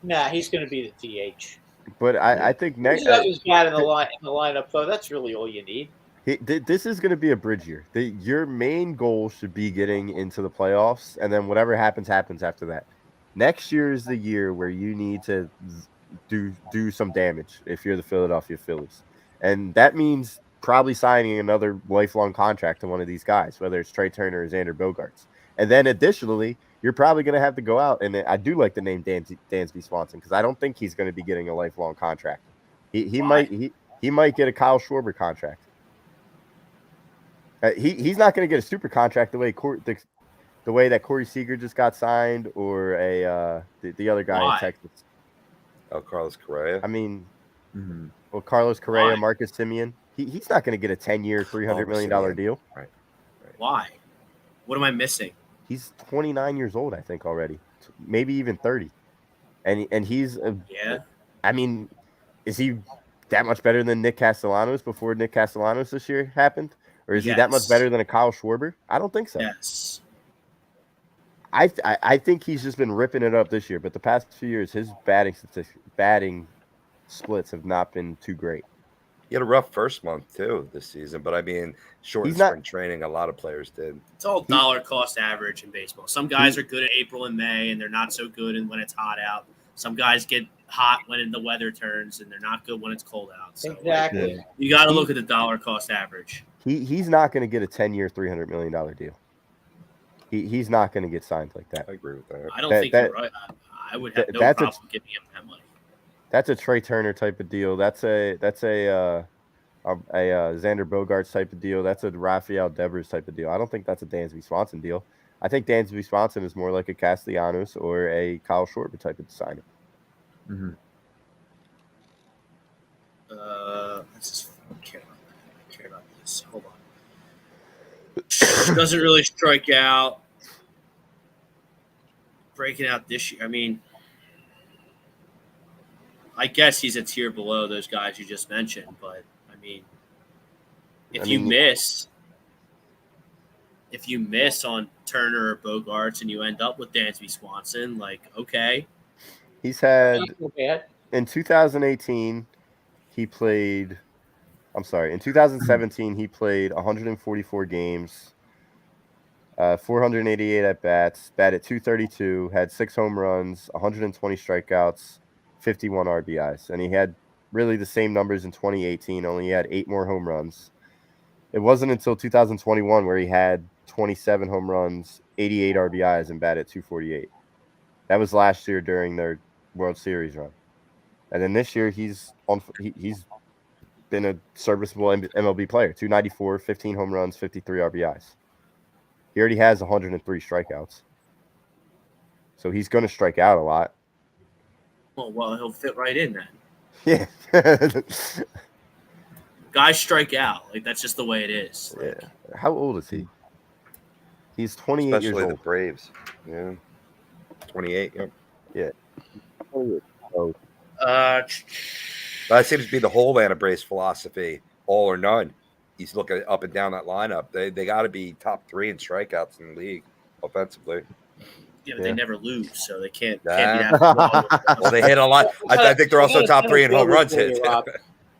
Nah, he's going to be the DH. But I think next That was bad in the lineup, though. That's really all you need. this is going to be a bridge year. Your main goal should be getting into the playoffs, and then whatever happens after that. Next year is the year where you need to do some damage if you're the Philadelphia Phillies. And that means probably signing another lifelong contract to one of these guys, whether it's Trey Turner or Xander Bogaerts. And then additionally, you're probably going to have to go out, and I do like the name Dansby Swanson because I don't think he's going to be getting a lifelong contract. He might get a Kyle Schwarber contract. He's not going to get a super contract the way that Corey Seager just got signed, or the other guy in Texas. Oh, Carlos Correa. I mean, well, Carlos Correa, Marcus Semien. He's not going to get a 10-year, $300 million deal. Right. Why? What am I missing? He's 29 years old, I think, already. Maybe even 30. And he's I mean, is he that much better than Nick Castellanos before Nick Castellanos this year happened? Or is he that much better than a Kyle Schwarber? I don't think so. Yes. I think he's just been ripping it up this year, but the past few years, his batting splits have not been too great. He had a rough first month too this season, but I mean, short spring training, a lot of players did. It's all dollar cost average in baseball. Some guys are good at April and May, and they're not so good when it's hot out. Some guys get hot when the weather turns, and they're not good when it's cold out. So Exactly. You got to look at the dollar cost average. He's not going to get a 10-year, $300 million deal. He's not going to get signed like that. I agree with that. I don't think you're right. I would have no problem giving him that money. That's a Trey Turner type of deal. That's a Xander Bogaerts type of deal. That's a Rafael Devers type of deal. I don't think that's a Dansby Swanson deal. I think Dansby Swanson is more like a Castellanos or a Kyle Schwarber type of signing. Mm-hmm. Let's just care about that. I care about this. Hold on. Doesn't really strike out. Breaking out this year. I mean, I guess he's a tier below those guys you just mentioned, but I mean, if you miss on Turner or Bogaerts and you end up with Dansby Swanson, like, okay. He's had in 2017 in 2017 he played 144 games, 488 at bats, batted .232, had 6 home runs, 120 strikeouts, 51 RBIs, and he had really the same numbers in 2018, only he had 8 more home runs. It wasn't until 2021 where he had 27 home runs, 88 RBIs, and batted .248. That was last year during their World Series run. And then this year he's been a serviceable MLB player, 294, 15 home runs, 53 RBIs. He already has 103 strikeouts. So he's going to strike out a lot. Well, he'll fit right in then. Yeah. Guys strike out. Like that's just the way it is. Yeah. Like, How old is he? He's 28 years Especially the old. Braves. Yeah. 28. Yep. Yeah. Oh, That seems to be the whole Atlanta Braves philosophy, all or none. He's looking up and down that lineup. They got to be top 3 in strikeouts in the league offensively. yeah, but they never lose, so they can't be Nah. that. Well, they hit a lot. I think they're also top 3 in home runs hit.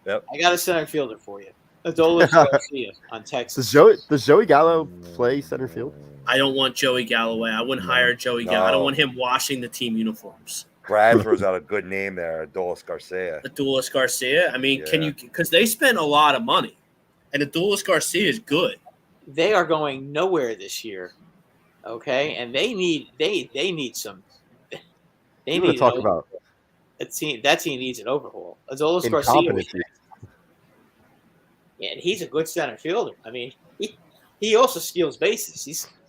Yep. I got a center fielder for you. Adolis Garcia on Texas. Does Joey Gallo play center field? I don't want Joey Galloway. I wouldn't hire Joey Gallo. I don't want him washing the team uniforms. Brad throws out a good name there, Adolis Garcia. Adolis Garcia. I mean, Yeah. can you? Because they spent a lot of money, and Adolis Garcia is good. They are going nowhere this year. Okay, and they need some. They You want need to talk about that team needs an overhaul. Adolis Garcia. incompetency. Yeah, and he's a good center fielder. I mean, he also steals bases.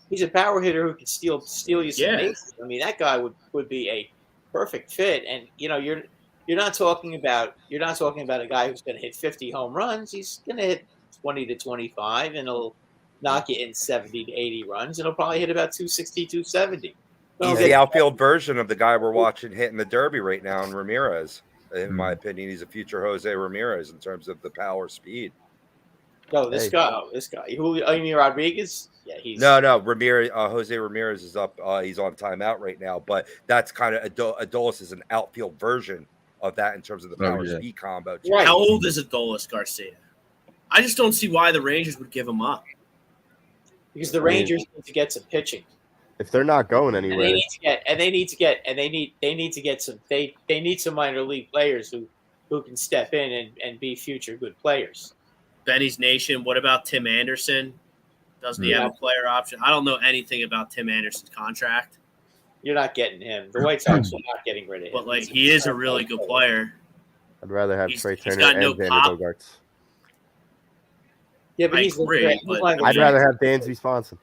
He's a power hitter who can steal you some bases. I mean, that guy would be a perfect fit. And you know, you're not talking about a guy who's going to hit 50 home runs. He's going to hit 20 to 25, and he'll knock you in 70 to 80 runs, and he'll probably hit about 260, 270. He's the outfield version of the guy we're watching hitting the Derby right now in Ramirez. In my opinion, he's a future Jose Ramirez in terms of the power speed. No, this guy. Julio, you mean Rodriguez? Yeah, he's no. Ramirez, Jose Ramirez is up. He's on timeout right now, but that's kind of Adolis is an outfield version of that in terms of the power speed combo. Right. How old is Adolis Garcia? I just don't see why the Rangers would give him up. Because the Rangers need to get some pitching. If they're not going anywhere, They need some minor league players who can step in and be future good players. Benny's Nation. What about Tim Anderson? Doesn't he have a player option? I don't know anything about Tim Anderson's contract. You're not getting him. The White Sox are not getting rid of him. But like, he is a really good player. I'd rather have He's Trey Turner got and no Xander pop. Bogaerts. Yeah, but I he's agree, but- I'd rather have Dansby Swanson.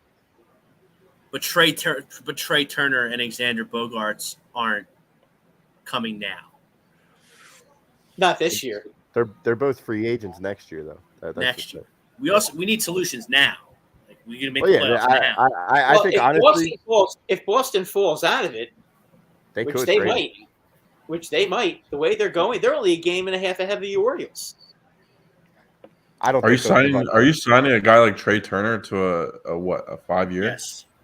But Trey Turner and Xander Bogaerts aren't coming now. not this year. They're both free agents next year, though. That's Next the year. thing. We need solutions now. Like, we can make Well, the yeah, playoffs now. I think honestly If Boston falls out of it, they which could they trade him. might, the way they're going, they're only a game and a half ahead of the Orioles. I don't. Are you think they'll give up. signing? Are you signing a guy like Trey Turner to a 5-year?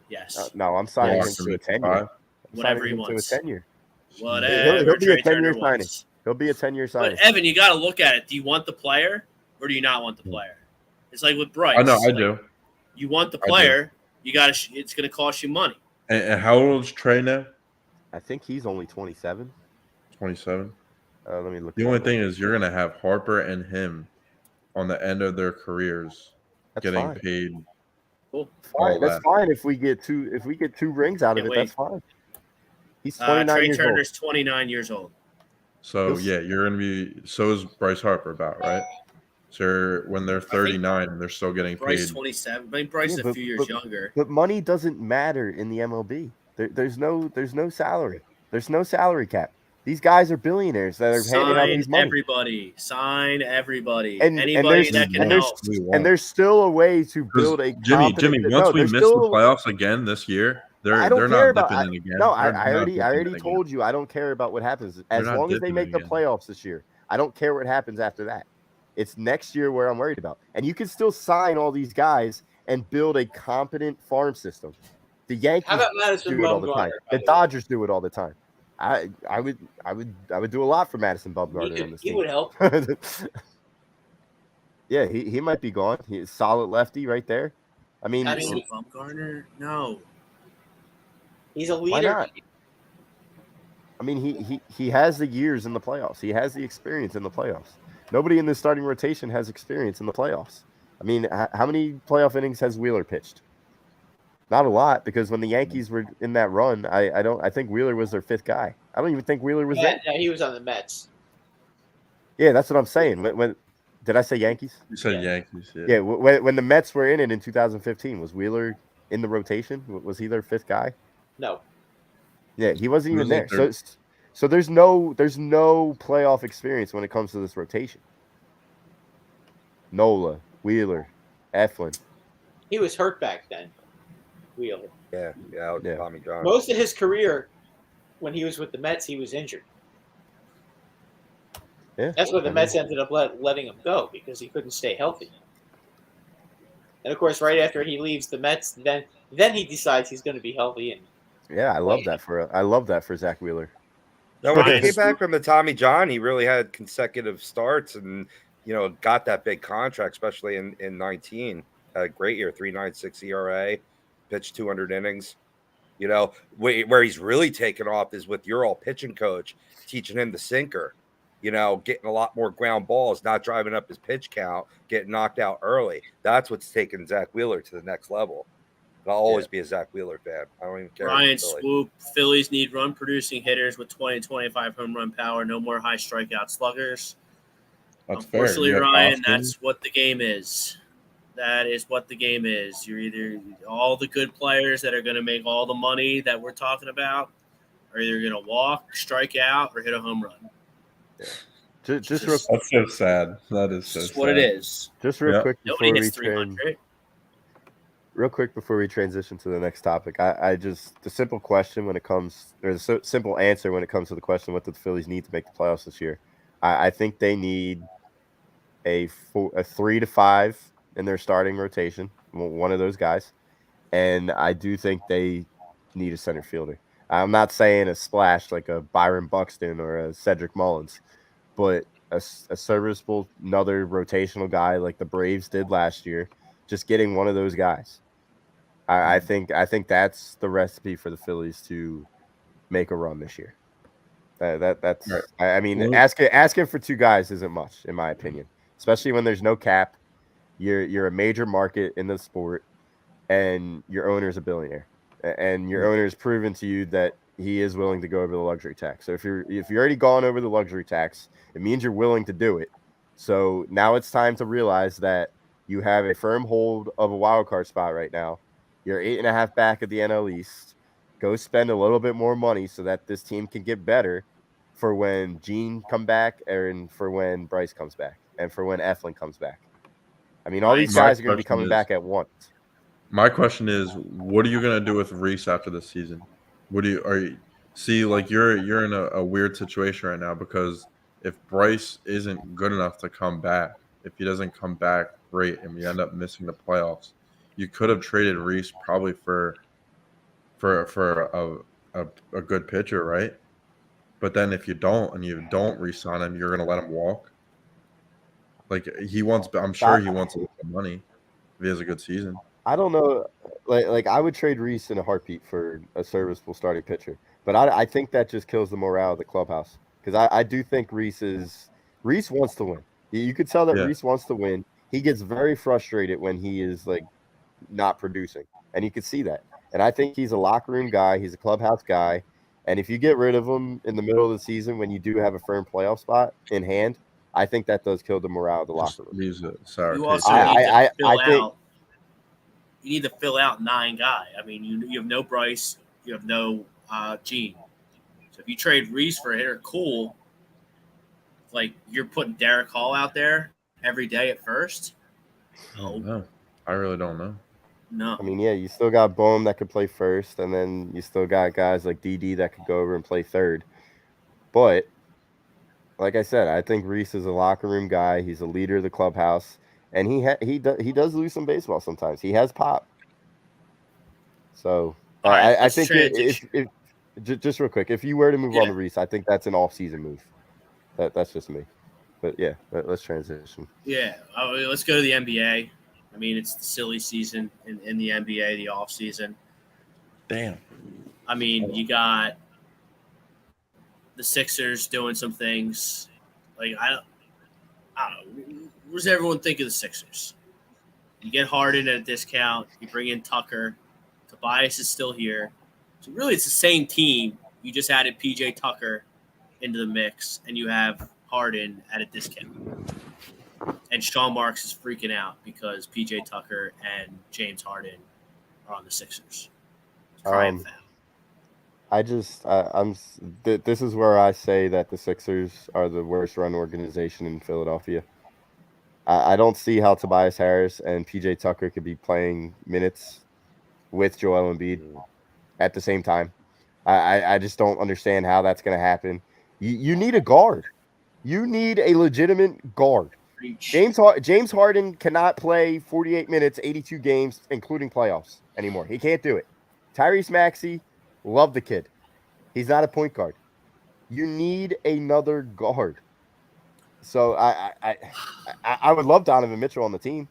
Yes. No, I'm signing Yeah, him to a 10-year. Whatever he wants. To a 10-year. Whatever. He'll be a Trey 10-year Turner signing. wants. He'll be a 10-year signing. But Evan, you got to look at it. Do you want the player or do you not want the player? It's like with Bryce. I know, I Like, do. You want the I do. player. You got to. It's going to cost you money. And how old is Trey now? I think he's only 27. 27. Let me look. The only thing is you're gonna have Harper and him on the end of their careers That's getting fine. paid. Cool. Fine. all That's that. fine if we get two rings out of Can't it. That's fine. He's Trey 29 years Turner's 29 years old. So Yes. yeah, you're gonna be. So is Bryce Harper about right? So when they're 39, they're still getting Bryce paid. 27. I mean, Bryce Yeah, is a few years younger. old. But money doesn't matter in the MLB. There's no salary. There's no salary cap. These guys are billionaires that are handing out these money. Sign everybody. And Anybody that can help. And there's still a way to build a Jimmy. competent- Once no, we there's miss the still a- playoffs again this year, I they're don't care not about. dipping in again. No, They're I not dipping already in again. told you I don't care about what happens as not long as they dipping make the again. playoffs this year. I don't care what happens after that. It's next year where I'm worried about. And you can still sign all these guys and build a competent farm system. The Yankees How about Madison do it all the time. Bumgarner? The Dodgers do it all the time. I would do a lot for Madison Bumgarner on this He team. would help. Yeah, he might be gone. He's a solid lefty right there. I mean, Bumgarner? No. He's a why leader. not? I mean, he has the years in the playoffs. He has the experience in the playoffs. Nobody in the starting rotation has experience in the playoffs. I mean, how many playoff innings has Wheeler pitched? Not a lot, because when the Yankees were in that run, I think Wheeler was their fifth guy. I don't even think Wheeler was there. Yeah, he was on the Mets. Yeah, that's what I'm saying. When did I say Yankees? You said Yeah. Yankees. Yeah. Yeah, when the Mets were in it in 2015, was Wheeler in the rotation? Was he their fifth guy? No. Yeah, he wasn't even there. Wasn't So there's no playoff experience when it comes to this rotation. Nola, Wheeler, Eflin. He was hurt back then, Wheeler. Yeah, Yeah. Tommy John. Most of his career, when he was with the Mets, he was injured. Yeah. That's why the Mets ended up letting him go, because he couldn't stay healthy. And of course, right after he leaves the Mets, then he decides he's going to be healthy. And Yeah, I love that for Zach Wheeler. No, when he Ryan came back from the Tommy John, he really had consecutive starts and, got that big contract, especially in 19. Had a great year, 3.96 ERA, pitched 200 innings. Where he's really taken off is with your all pitching coach teaching him the sinker, getting a lot more ground balls, not driving up his pitch count, getting knocked out early. That's what's taken Zach Wheeler to the next level. I'll always be a Zach Wheeler fan. I don't even care. Ryan Swoop, Phillies need run-producing hitters with 20-25 home run power. No more high strikeout sluggers. That's Unfortunately, fair. Ryan, that's what the game is. That is what the game is. You're either all the good players that are going to make all the money that we're talking about are either going to walk, strike out, or hit a home run. Just That's so sad. That is so sad. That's what it is. Just real quick Nobody before hits 300. Real quick before we transition to the next topic, I just the simple question when it comes, or the simple answer when it comes to the question, what do the Phillies need to make the playoffs this year? I think they need a 3 to 5 in their starting rotation, one of those guys, and I do think they need a center fielder. I'm not saying a splash like a Byron Buxton or a Cedric Mullins, but a serviceable, another rotational guy like the Braves did last year. Just getting one of those guys. I think that's the recipe for the Phillies to make a run this year. That's right. I mean, asking for two guys isn't much in my opinion, especially when there's no cap. You're a major market in the sport, and your owner is a billionaire, and your owner has proven to you that he is willing to go over the luxury tax. So if you're already gone over the luxury tax, it means you're willing to do it. So now it's time to realize that you have a firm hold of a wild card spot right now. You're 8.5 back of the NL East. Go spend a little bit more money so that this team can get better for when Gene come back, and for when Bryce comes back, and for when Eflin comes back. I mean, all these guys are going to be coming back at once. My question is, what are you going to do with Reese after this season? You're in a weird situation right now, because if Bryce isn't good enough to come back, if he doesn't come back great and we end up missing the playoffs, you could have traded Reese probably for a good pitcher, right? But then if you don't re-sign him, you're going to let him walk. Like I'm sure he wants a lot of money if he has a good season. I don't know. Like I would trade Reese in a heartbeat for a serviceable starting pitcher, but I think that just kills the morale of the clubhouse, because I do think Reese wants to win. You could tell that Reese wants to win. He gets very frustrated when he is like not producing, and you can see that. And I think he's a locker room guy. He's a clubhouse guy. And if you get rid of him in the middle of the season when you do have a firm playoff spot in hand, I think that does kill the morale of the locker room. You also need to fill out 9 guy. I mean, you have no Bryce, you have no Gene. So if you trade Reese for a hitter, cool. Like you're putting Derek Hall out there every day at first. No, I really don't know. No. I mean, yeah, you still got Bohm that could play first, and then you still got guys like DD that could go over and play third. But like I said, I think Reese is a locker room guy. He's a leader of the clubhouse, and he does lose some baseball sometimes. He has pop. So I think if just real quick, if you were to move on to Reese, I think that's an off-season move. That's just me. But yeah, let's transition. Yeah, let's go to the NBA. I mean, it's the silly season in the NBA, the off season. Damn. I mean, you got the Sixers doing some things. Like I don't know. What does everyone think of the Sixers? You get Harden at a discount. You bring in Tucker. Tobias is still here. So really, it's the same team. You just added PJ Tucker into the mix, and you have Harden at a discount. And Sean Marks is freaking out because PJ Tucker and James Harden are on the Sixers. Crying foul. This is where I say that the Sixers are the worst run organization in Philadelphia. I don't see how Tobias Harris and PJ Tucker could be playing minutes with Joel Embiid at the same time. I just don't understand how that's going to happen. You need a guard. You need a legitimate guard. James Harden cannot play 48 minutes, 82 games, including playoffs anymore. He can't do it. Tyrese Maxey, love the kid. He's not a point guard. You need another guard. So I would love Donovan Mitchell on the team.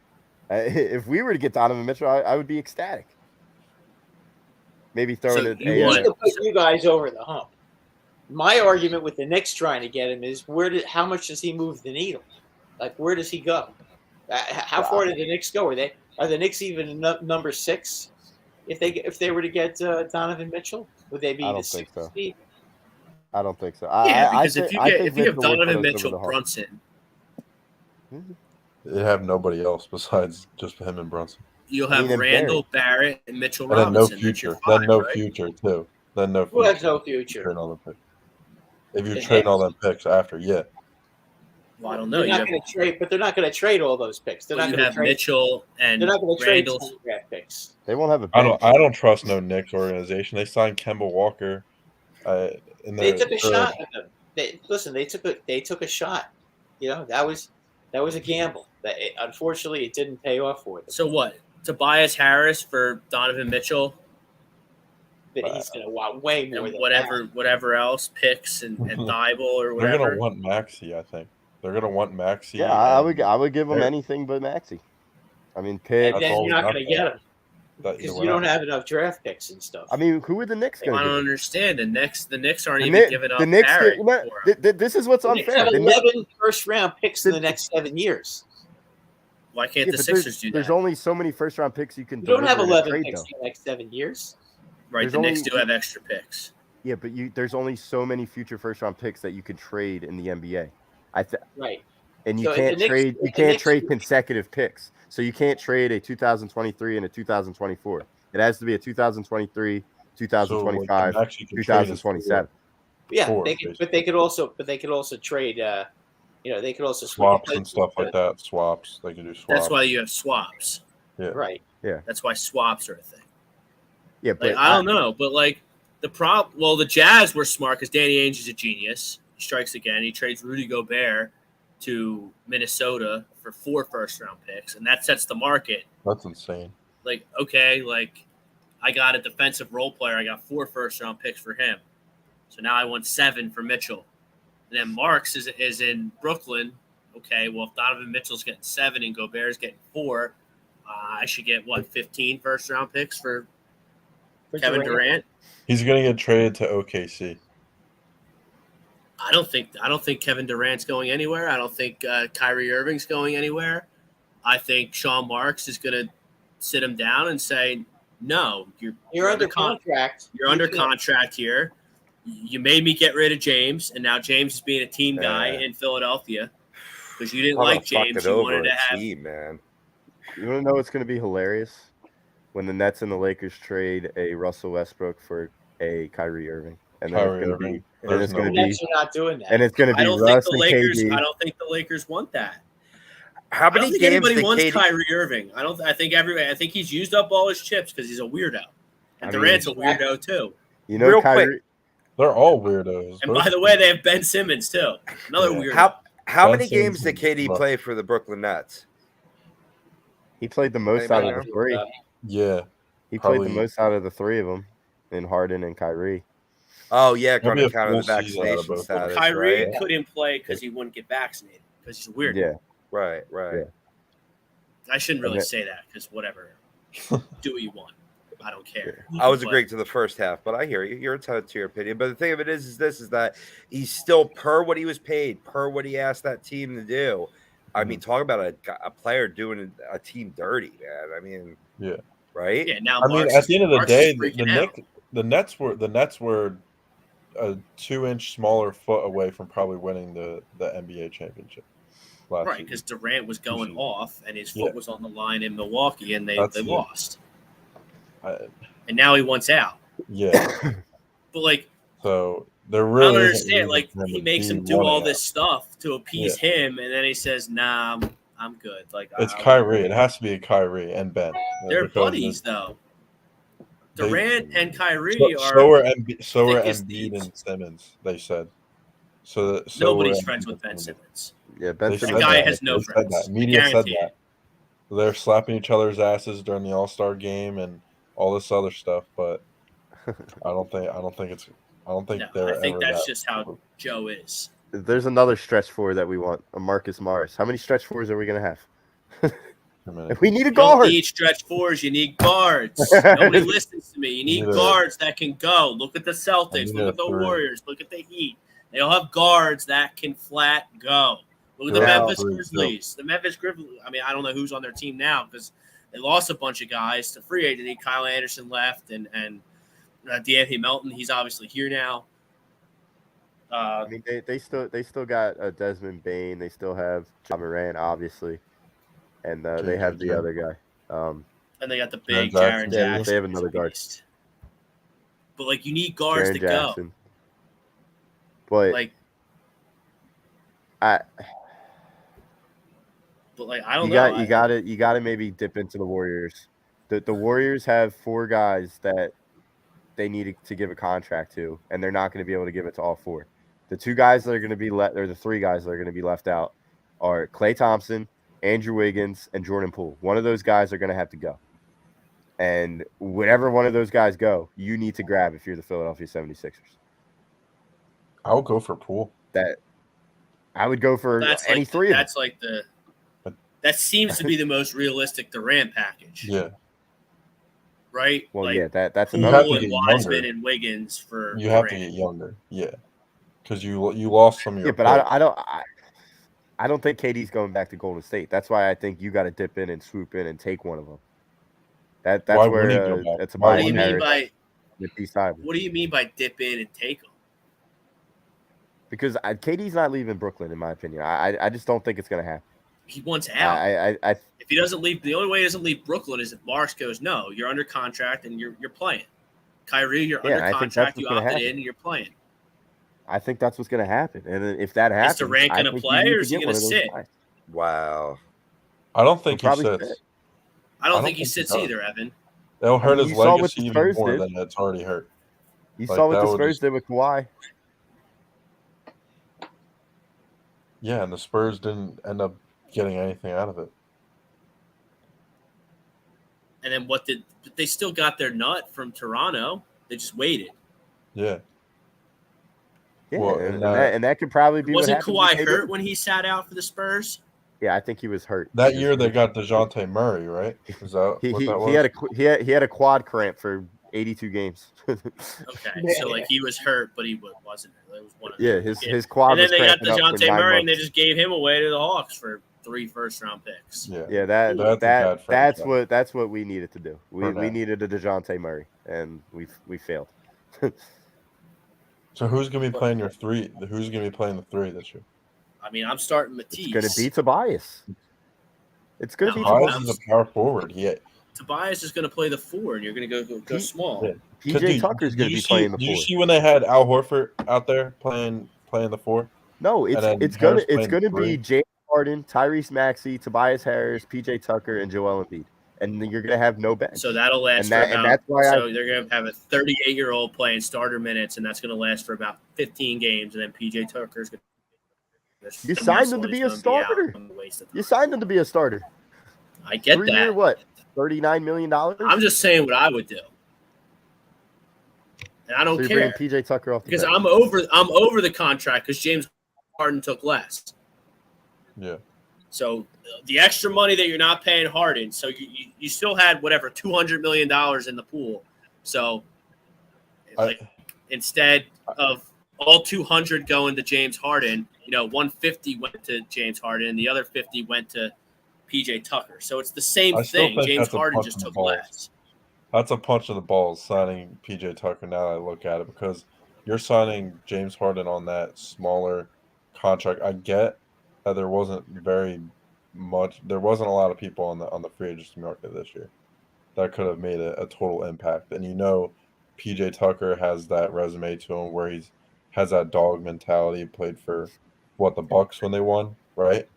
If we were to get Donovan Mitchell, I would be ecstatic. Maybe throwing So it. You need to put you guys over the hump. My argument with the Knicks trying to get him is how much does he move the needle? Like, where does he go? How far did the Knicks go? Are the Knicks even number 6? If they were to get Donovan Mitchell, would they be I the don't think 6th so. seed? I don't think so. Because if you have Donovan Mitchell, Brunson, They have nobody else besides just him and Brunson. you'll have Randall, Barrett, and Mitchell And then no Robinson. future. Five, Then no right? future too. Then no Who future. has no future? Trade all the picks. If you The trade all Knicks? them picks after, yeah. Well, I don't know. They're not going to trade, but they're not going to trade all those picks. They're not You going to have trade. Mitchell and They're not going to trade Randall. 20 draft picks. They won't have a I bench. don't trust no Knicks organization. They signed Kemba Walker. They took a shot at them. They took a shot. You know, that was a gamble. Unfortunately, it didn't pay off for them. So what? Tobias Harris for Donovan Mitchell But he's going to want way more and than whatever else, picks and Thibault or They're whatever. gonna want Maxey, I think. They're gonna want Maxey. Yeah, I would give them anything but Maxey. I mean, pick. And then you're not going to get him because you don't have enough draft picks and stuff. I mean, who are the Knicks going I to don't give? understand. The Knicks aren't even giving up Knicks Barrett. this is what's The Knicks unfair. have The Knicks- 11 first-round picks in the next 7 years. Why can't yeah, the but Sixers do that? There's only so many first-round picks you can. You don't have deliver in a 11 trade, picks though. in the next 7 years. Right, there's the Knicks only- do have extra picks. Yeah, but there's only so many future first-round picks that you could trade in the NBA. Right. And you So can't the Knicks- trade. You the can't Knicks- trade consecutive picks. So you can't trade a 2023 and a 2024. It has to be a 2023, 2025, So, actually, 2027. Yeah, Four, but they could also trade. They could also swaps and stuff like that. Swaps. They can do swaps. That's why you have swaps. Yeah. Right. That's why swaps are a thing. Yeah, but Like, I don't know, but like the Jazz were smart because Danny Ainge is a genius. He strikes again. He trades Rudy Gobert to Minnesota for 4 first-round picks, and that sets the market. That's insane. Like, okay, like I got a defensive role player. I got 4 first-round picks for him. So now I want 7 for Mitchell. And then Marks is in Brooklyn. Okay, well, if Donovan Mitchell's getting 7 and Gobert's getting 4, I should get, 15 first-round picks for Kevin Durant? He's gonna get traded to OKC. I don't think Kevin Durant's going anywhere. I don't think Kyrie Irving's going anywhere. I think Sean Marks is going to sit him down and say, "No, You're under contract. You're under contract here. You made me get rid of James, and now James is being a team guy in Philadelphia because you didn't like James. You wanted to have team, man. You want to know what's going to be hilarious? When the Nets and the Lakers trade a Russell Westbrook for a Kyrie Irving. And then Kyrie it's Irving. going to The be Nets are not doing that. and it's going to I be don't think Russ the and Lakers. KD. I don't think the Lakers want that. How I don't many think games anybody did wants KD? Kyrie Irving. I think he's used up all his chips because he's a weirdo, and I Durant's mean, a weirdo too. You know, Real Kyrie. quick. They're all weirdos. And by the way, they have Ben Simmons too, another Yeah. weirdo. How Ben many Simmons games did is KD rough. play for the Brooklyn Nets? He played the most out Anybody of the know? three. Yeah. He played Probably- the most out of the 3 of them, in Harden and Kyrie. Oh yeah, Maybe on a account of the full season out of vaccination both. status, Kyrie right? couldn't play because he wouldn't get vaccinated because he's a weirdo. Yeah. Right. Yeah. I shouldn't really Okay. say that because whatever, do what you want. I don't care. I was But- agreeing to the first half, but I hear you. You're entitled to your opinion. But the thing of it is that he's still per what he was paid, per what he asked that team to do. I mean, talk about a player doing a team dirty, man. I mean, Yeah. right? Yeah, now I mean, Marks at the end of the Marks is day, freaking out. the Nets were a 2-inch smaller foot away from probably winning the NBA championship last Right, season. because Durant was going off and his foot Yeah. was on the line in Milwaukee, and they That's it. lost. I- And now he wants out. Yeah. But like, So there I really don't isn't a understand. reason Like, for him he to makes be him do all wanting this out. stuff to appease him, and then he says, "Nah, I'm good." Like, It's I Kyrie. It has to be Kyrie and Ben. they're because buddies though. they Durant and so, Kyrie so are are thick as Embiid thieves. and Simmons. They said so. Nobody's Were friends Embiid with Ben and Simmons. Simmons. Yeah, Ben They That said Simmons. guy that. has no They said that. friends. I Media said guarantee that. it. They're slapping each other's asses during the All-Star game and all this other stuff, but I don't think No, I they're think ever that's that. just how Joe is. There's another stretch four that we want, a Marcus Morris. How many stretch fours are we gonna have? We need a You don't guard. need stretch fours. You need guards. Nobody listens to me. You need Need a- guards that can go. Look at the Celtics. need Look a at the three. Warriors. Look at the Heat. They all have guards that can flat go. Look at the Now- Memphis Grizzlies. The Memphis Grizzlies. I mean, I don't know who's on their team now because they lost a bunch of guys to free agency. Kyle Anderson left, and D'Anthony Melton. He's obviously here now. I mean, they still got Desmond Bain. They still have John Morant, obviously, and they have the JJJ. other guy. And they got the Jaren big Jaren Jackson. Jackson. They have another guard. Beast. But like, you need guards Jaren to Jackson. go. But Like, I, I don't know. you got to maybe dip into the Warriors. The Warriors have 4 guys that they need to give a contract to, and they're not going to be able to give it to all 4. The 2 guys that are going to be or the 3 guys that are going to be left out are Klay Thompson, Andrew Wiggins, and Jordan Poole. One of those guys are going to have to go. And whenever one of those guys go, you need to grab if you're the Philadelphia 76ers. I would go for Poole. I would go for any 3 of them. That's like that seems to be the most realistic Durant package. Yeah, Right? Well, like, yeah, that's You have another Poole to and get Wiseman younger. and Wiggins for you have to Durant. get younger. Yeah, because you lost some of your. Yeah, but I don't think KD's going back to Golden State. That's why I think you got to dip in and swoop in and take one of them. That's Why wouldn't he where go back? it's Why What do you Tobias mean Harris by with these times. what do you mean by dip in and take them? Because KD's not leaving Brooklyn, in my opinion. I just don't think it's going to happen. He wants out. I If he doesn't leave, the only way he doesn't leave Brooklyn is if Morris goes, no, you're under contract and you're playing. Kyrie, you're Yeah, under I think contract, that's you what's gonna opted happen. in and you're playing. I think that's what's going to happen. And then if that happens, Durant I gonna think play you need or to is he get gonna one of those sit? guys. Wow. I don't think he He'll probably sits. sit. I don't I think he don't think sits he does. either, Evan. It'll hurt mean, his you saw what legacy the even Spurs more did. than it's already hurt. You Like, saw what that the would Spurs just- did with Kawhi. Yeah, and the Spurs didn't end up getting anything out of it. And then but they still got their nut from Toronto. They just waited. Yeah. Yeah, Well, and that could probably be Wasn't what happens Kawhi with hurt KD. when he sat out for the Spurs? Yeah, I think he was hurt. that year they got DeJounte Murray, right? Is that He what that was? he had a quad cramp for 82 games. Okay, so like he was hurt, but he wasn't. It was one of Yeah, his quad. And then was they got cramping up for DeJounte 9 Murray, and they months. just gave him away to the Hawks for 3 first-round picks. Yeah. Yeah, That's a bad franchise. that's what we needed to do. We that. needed a DeJounte Murray, and we failed. So who's gonna be playing your 3? Who's gonna be playing the 3 this year? I mean, I'm starting Matisse. It's gonna be Tobias. It's gonna be No, Tobias Tobias. is a power forward. Tobias is going to play the 4, and you're going to go small. Yeah. PJ Tucker's gonna be playing the Did 4. you see when they had Al Horford out there playing the 4? No, And then it's Harris gonna playing the be 3? James Harden, Tyrese Maxey, Tobias Harris, PJ Tucker, and Joel Embiid, and then you're gonna have no bench. So that'll last And for about. that's why so they're going to have a 38-year-old playing starter minutes, and that's going to last for about 15 games, and then PJ Tucker's going to. You signed him to be a starter. You signed him to be a starter. I get 3-year, that. what? $39 million. I'm just saying what I would do, and I don't so you're care bringing PJ Tucker off the because bench. I'm over the contract because James Harden took less. Yeah. So the extra money that you're not paying Harden, so you still had whatever $200 million in the pool. So instead of all 200 going to James Harden, 150 went to James Harden, and the other 50 went to PJ Tucker. So it's the same I still thing. think James that's a Harden punch just in the took balls. less. That's a punch in the balls signing PJ Tucker now that I look at it because you're signing James Harden on that smaller contract. I get that there wasn't a lot of people on the free agency market this year that could have made a total impact. And PJ Tucker has that resume to him where he's has that dog mentality. He played for the Bucks when they won, right?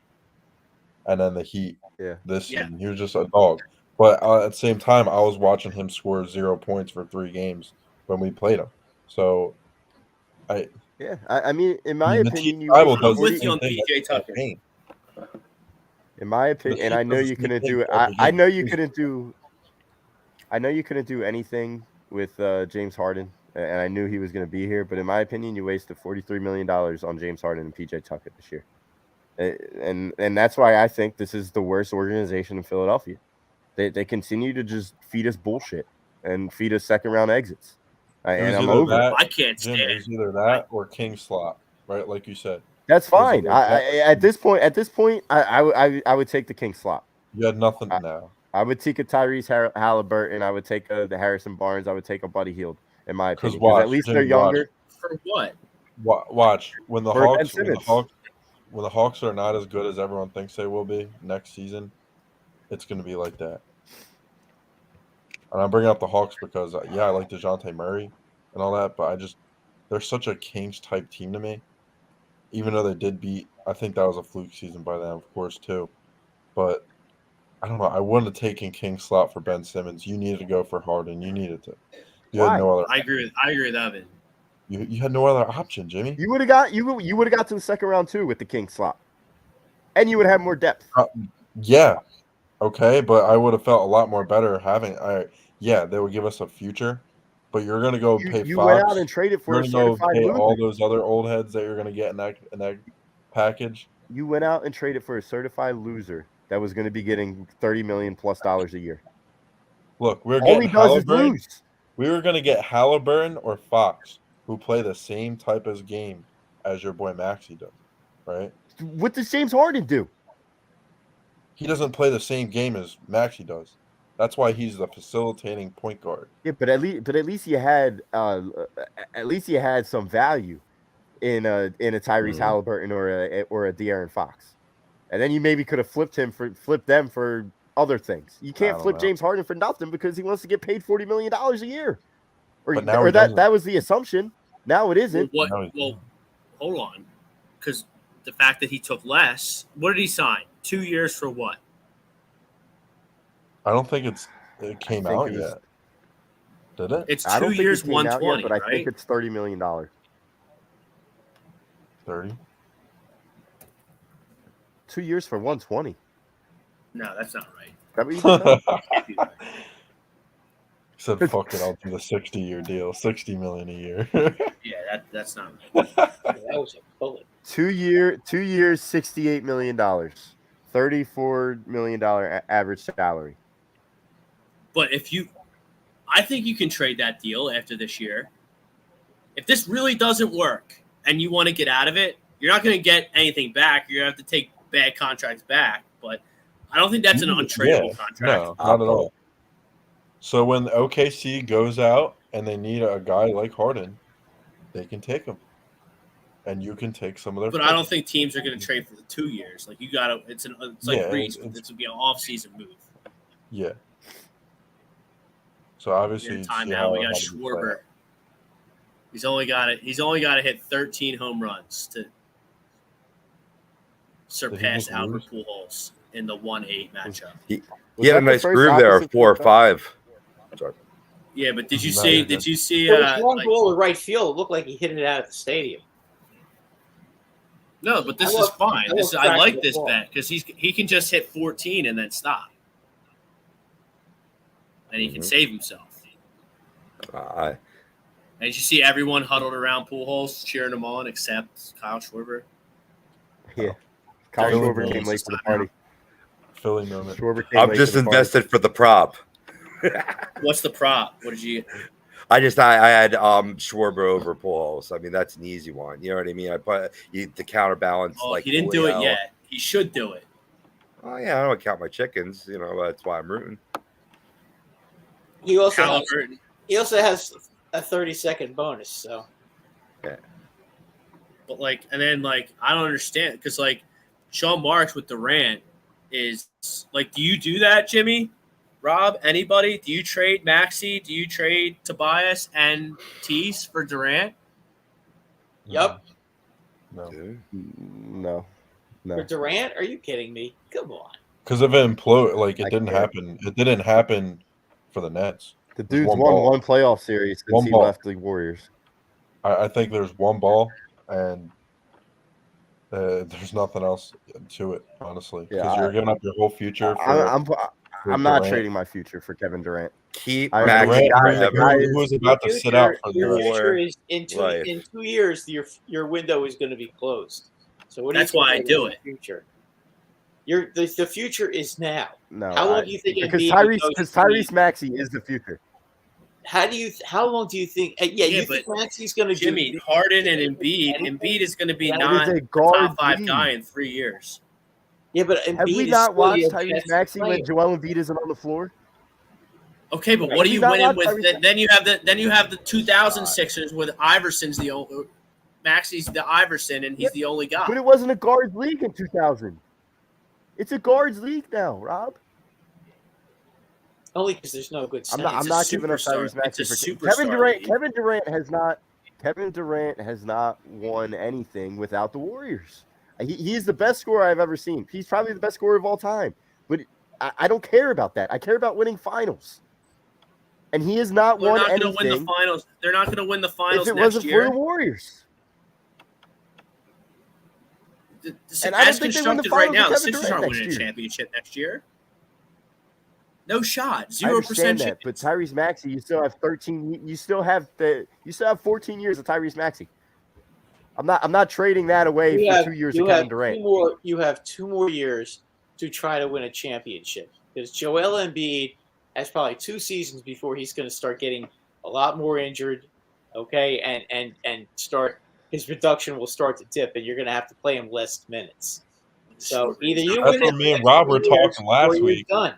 And then the Heat Yeah. this Yeah. season. He was just a dog. But at the same time, I was watching him score 0 points for 3 games when we played him. So I mean, in my mean, the opinion, team you Bible wasted does the with you same on thing PJ against that Tucker. paint. In my The opinion, and Heat I know does the you same couldn't thing do it. every I game. know you couldn't do. I know you couldn't do anything with James Harden, and I knew he was going to be here. But in my opinion, you wasted $43 million on James Harden and PJ Tucker this year, and that's why I think this is the worst organization in Philadelphia. They continue to just feed us bullshit and feed us second round exits, It and was I'm either over it. that, I can't Jim. stand. It was either that or King slot, right? Like you said, That's Was it fine. like that? At this point, I would take the King slot. you had nothing now. I would take a Tyrese Halliburton. I would take the Harrison Barnes. I would take a Buddy Hield, in my Because opinion, because at watch, least they're Jimmy, watch. younger. For what? Watch when the Or Ben Hawks Simmons. when the Hawks are not as good as everyone thinks they will be next season, it's going to be like that. And I'm bringing up the Hawks because I like DeJounte Murray and all that, but they're such a Kings type team to me. Even though they did beat, I think that was a fluke season by them, of course, too. But I don't know. I wouldn't have taken King slot for Ben Simmons. You needed to go for Harden. You needed to. You Why? had no other. I agree with Evan. You had no other option, Jimmy. You would have got to the second round too with the King slot, and you would have more depth. Yeah, okay, but I would have felt a lot more better having. Yeah, they would give us a future, but you're gonna go pay You Fox. went out and traded for You're a gonna go certified pay loser. all those other old heads that you're gonna get in that package. You went out and traded for a certified loser that was going to be getting $30 million plus a year. Look, we're All getting he does is Halliburton. lose. We were gonna get Halliburton or Fox, who play the same type of game as your boy Maxey does, right? What does James Harden do? He doesn't play the same game as Maxey does. That's why he's the facilitating point guard. Yeah, but at least you had some value in a Tyrese Halliburton or a De'Aaron Fox, and then you maybe could have flipped them for other things. You can't flip James Harden for nothing because he wants to get paid $40 million a year, But now he doesn't. that was the assumption. Now it isn't. Well, hold on, because the fact that he took less. What did he sign? 2 years for what? I don't think it came out yet. Did it? It's I don't 2 think years, it came out 120, yet, but I right? think it's $30 million. 30? 2 years for 120. No, that's not right. That what you just said? Can't be right. Said fuck it, I'll do the 60-year deal, $60 million a year. Yeah, that's not right. That was a bullet. 2 years, $68 million, $34 million average salary. But I think you can trade that deal after this year. If this really doesn't work and you want to get out of it, you're not going to get anything back. You're going to have to take bad contracts back. But I don't think that's an untradeable contract. No, not at all. So when OKC goes out and they need a guy like Harden, they can take him. And you can take some of their. But I don't think teams are going to trade for the 2 years. Like you got to. It's like Reese. This would be an off-season move. Yeah. So obviously, timeout. We got Schwarber. He's only got to hit 13 home runs to surpass Albert Pujols in the 1-8 matchup. He had a nice groove there, 4 or 5. Sorry. Yeah, but did you see? It was one ball to right field. It looked like he hit it out of the stadium. No, but this is fine. I like this bet because he can just hit 14 and then stop, and he can save himself. And you see everyone huddled around Pujols cheering him on, except Kyle Schwarber. Yeah, Kyle Schwarber came late to the party. Philly moment. I'm just invested for the prop. What's the prop? What did you? I had Schwarber over Pujols. I mean, that's an easy one. You know what I mean? I put the counterbalance. Oh, like he didn't do it yet. He should do it. Oh yeah, I don't count my chickens. You know, that's why I'm rooting. He also has a 30-second bonus. So. Yeah. But and then I don't understand because Sean Marks with Durant is do you do that, Jimmy? Rob, anybody? Do you trade Maxey? Do you trade Tobias and Tease for Durant? Yep. No, No, For no. Durant? Are you kidding me? Come on. because if it imploded, like it I didn't can't. happen. It didn't happen for the Nets. The There's dude's one won ball. one playoff series since One he ball. left the Warriors. I think there's one ball, and there's nothing else to it, honestly. Because Yeah, you're giving up your whole future for. I'm not Durant. trading my future for Kevin Durant. Keep I- Maxey Durant, forever. who is about to sit out for the Your rest. future is in life. 2 years. Your window is going to be closed. So what? That's do you why I think do about it. the future. The future is now. No, How long do you think because Embiid goes to Tyrese Maxey is the future. How long do you think? You think Maxey's going to Jimmy, Harden and Embiid. Embiid is going to be It is not a the guard top 5 league. guy in 3 years. Yeah, but Embiid Have we is not still watched your Tyrese best Maxey player. when Joel Embiid isn't on the floor? Okay, but Right. what are Have you we not winning watched with? Tyrese Then you have the 2000 Sixers with Iverson's the only. Maxey's the Iverson, and he's the only guy. But it wasn't a guards league in 2000. It's a guards league now, Rob. Only because there's no good. I'm center. not giving up superstar. Tyrese Maxey It's a for superstar Kevin Durant. league. Kevin Durant has not won anything without the Warriors. He's the best scorer I've ever seen. He's probably the best scorer of all time. But I don't care about that. I care about winning finals. And he has not They're won not going anything. to win the finals. They're not going to win the finals if it next wasn't year. for the Warriors. And I don't As think they win the constructed right finals now, the with Kevin Sixers Durant aren't next winning a year. championship next year. No shot. I 0% understand that, chance. but Tyrese Maxey, you still have 13. You still have 14 years of Tyrese Maxey. I'm not trading that away for 2 years of Kevin Durant. You have 2 more years to try to win a championship because Joel Embiid has probably 2 seasons before he's going to start getting a lot more injured. Okay, and start his production will start to dip, and you're going to have to play him less minutes. So either you That's win what it me and next Rob were 2 years talking last or you're week. done.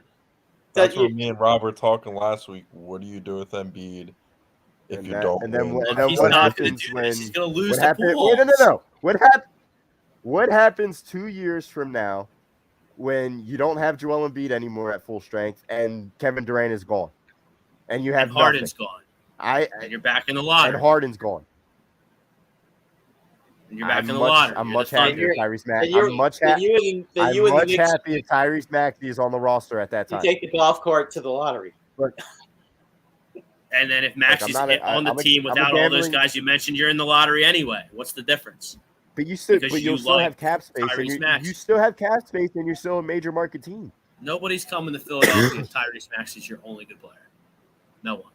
That's what me and Rob were talking last week. What do you do with Embiid if you don't? And then win? He's what not going happens to do when this. He's going to lose what the happens? Bulls. No. What happens 2 years from now when you don't have Joel Embiid anymore at full strength and Kevin Durant is gone, and you have And Harden's nothing? gone. And you're back in the And lottery. Harden's gone. And you're back in the lottery. I'm You're much the Thunder. happier if Tyrese Maxey. Then I'm much you and the Knicks, happy if Tyrese Maxey is on the roster at that you time. take the golf cart to the lottery. And then if Maxey's I'm on the team a without all those gambling- guys you mentioned, you're in the lottery anyway. What's the difference? But you'll still like have cap space. Tyrese And Maxey. you still have cap space, and you're still a major market team. Nobody's coming to Philadelphia if Tyrese Maxey's your only good player. No one.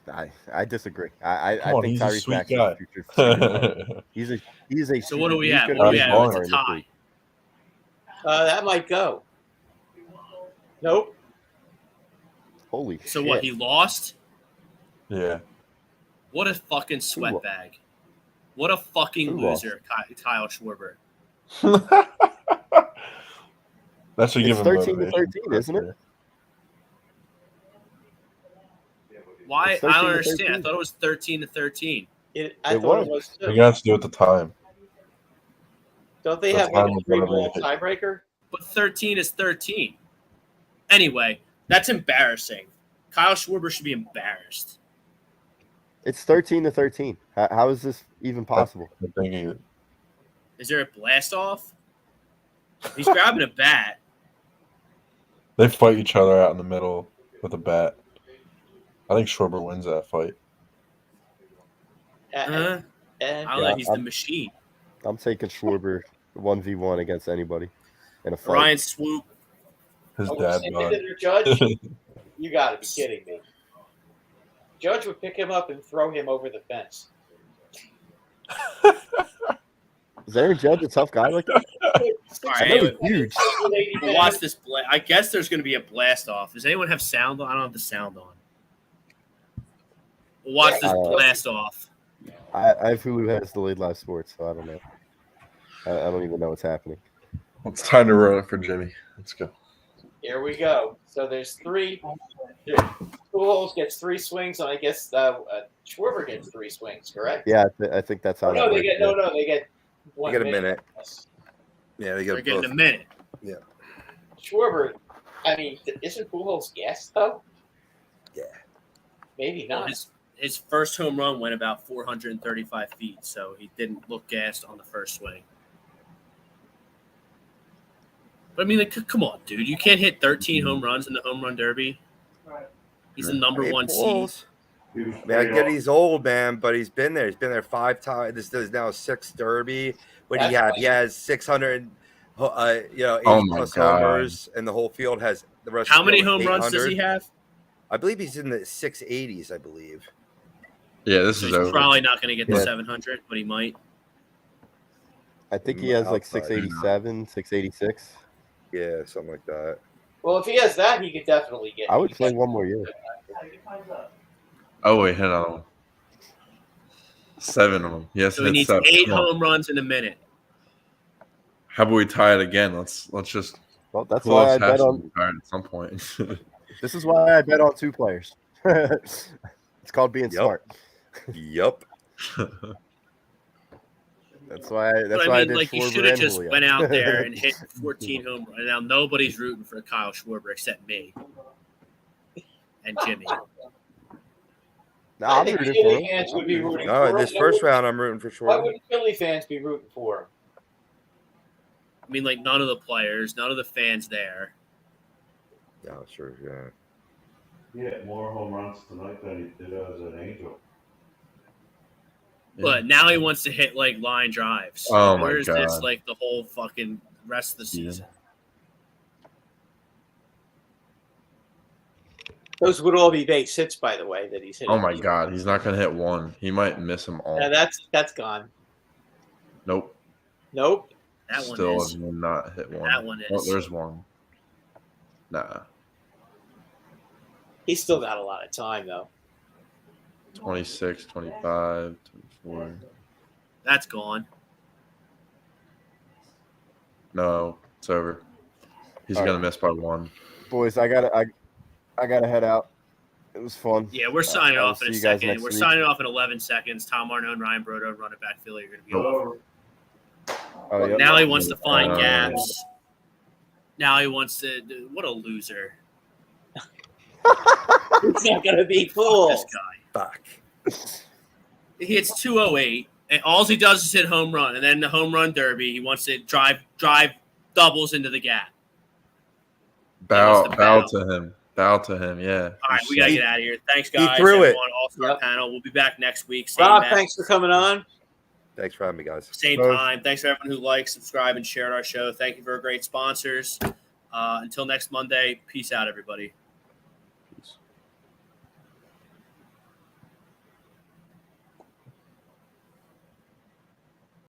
I disagree. I Come on, think he's a Tyrese sweet Maxey guy. is the future. He's a. So what do we he's have? gonna What do be we a have? star It's in a this tie. league. That might go. Nope. Holy So shit! what? He lost? Yeah. What a fucking sweatbag. What a fucking Who lost? loser, Kyle Schwarber. That should give It's him 13 to motivation 13, isn't it? Why? It's I 13 don't to understand. I 13. thought it was 13 to 13. I It thought was. it was You too. got to do it the time. Don't they The have like time a was 3-ball motivated. tiebreaker? But 13 is 13. Anyway, that's embarrassing. Kyle Schwarber should be embarrassed. It's 13 to 13. How is this even possible? I think he, Is there a blast off? He's grabbing a bat. they fight each other out in the middle with a bat. I think Schwarber wins that fight. I don't know. He's the machine. I'm taking Schwarber 1v1 against anybody in a fight. Ryan Swoop. His Oh, dad send bod. it to the judge? You got to be kidding me. Judge would pick him up and throw him over the fence. Is Aaron Judge a tough guy like that? All right, I know anyway, he's huge. we'll watch this. I guess there's going to be a blast off. Does anyone have sound on? I don't have the sound on. We'll watch this blast off. I have Hulu has delayed live sports, so I don't know. I don't even know what's happening. It's time to run it for Jimmy. Let's go. Here we go. So there's 3. Pujols gets 3 swings, and I guess Schwarber gets 3 swings. Correct? Yeah, I think that's how. Oh, no, they get they get 1 They get a minute. Yeah, they They're get getting both. a minute. Schwarber I mean, isn't Pujols gas though? Yeah. Maybe Well, not. his first home run went about 435 feet, so he didn't look gassed on the first swing. But I mean, like, come on, dude. You can't hit 13 home runs in the home run derby. He's the number one seed. Pujols. Man, I get he's old, man, but he's been there. He's been there 5 times. This is now 6th derby. What do you have? He has 600, 80 plus homers, and the whole field has the rest. How of the many field home runs does he have? I believe he's in the 680s. I believe. Yeah, this So is he's over. probably not going to get the Yeah. 700, but he might. I think he has like Outside. 687, 686. Yeah, something like that. Well, if he has that, he could definitely get. I would play one more year. Oh wait, hit on him. 7 of them. Yes, So he needs 8 home runs in a minute. How about we tie it again? Let's just. Well, that's Who why I else has bet to on. be tied at some point? This is why I bet on 2 players. It's called being Yep. smart. Yep. That's why. But That's I why I mean, did like, you Schwarber should have and just Julio. went out there and hit 14 home runs. Now nobody's rooting for Kyle Schwarber except me and Jimmy. No, I I'm think rooting for Philly him. fans would be rooting No, for him. this first round, I'm rooting for Why sure. wouldn't Philly fans be rooting for him? I mean, like, none of the players, none of the fans there. Yeah, sure. Yeah. He hit more home runs tonight than he did as an Angel. But now he wants to hit, like, line drives. Oh, my Where's this, God. like, the whole fucking rest of the season? Those would all be base hits, by the way, that he's hitting. Oh my God, he's not gonna hit one. He might miss them all. Yeah, that's gone. Nope. Nope. That one Still is. have not hit one. That one Oh, is. there's one. Nah. He's still got a lot of time, though. 26, 25, 24. That's gone. No, it's over. He's All gonna right. miss by 1. Boys, I gotta head out. It was fun. Yeah, we're signing I'll off in a see you guys second. next We're week. signing off in 11 seconds. Tom Arno and Ryan Brodo, running back Philly, are going to be off. Oh, yep. Now he wants to find Uh, gaps. Now he wants to. What a loser. It's not going to be cool. This guy. Fuck. He hits 208, and all he does is hit home run. And then the home run derby, he wants to drive doubles into the gap. Bow bow. to him. Bow to him, yeah. All right, we got to get out of here. Thanks, He guys. threw it. Everyone, All-Star Yep. panel. We'll be back next week. Same Rob, bat, thanks for coming on. Thanks for having me, guys. same Both. time. Thanks for everyone who liked, subscribed, and shared our show. Thank you for our great sponsors. Until next Monday, peace out, everybody.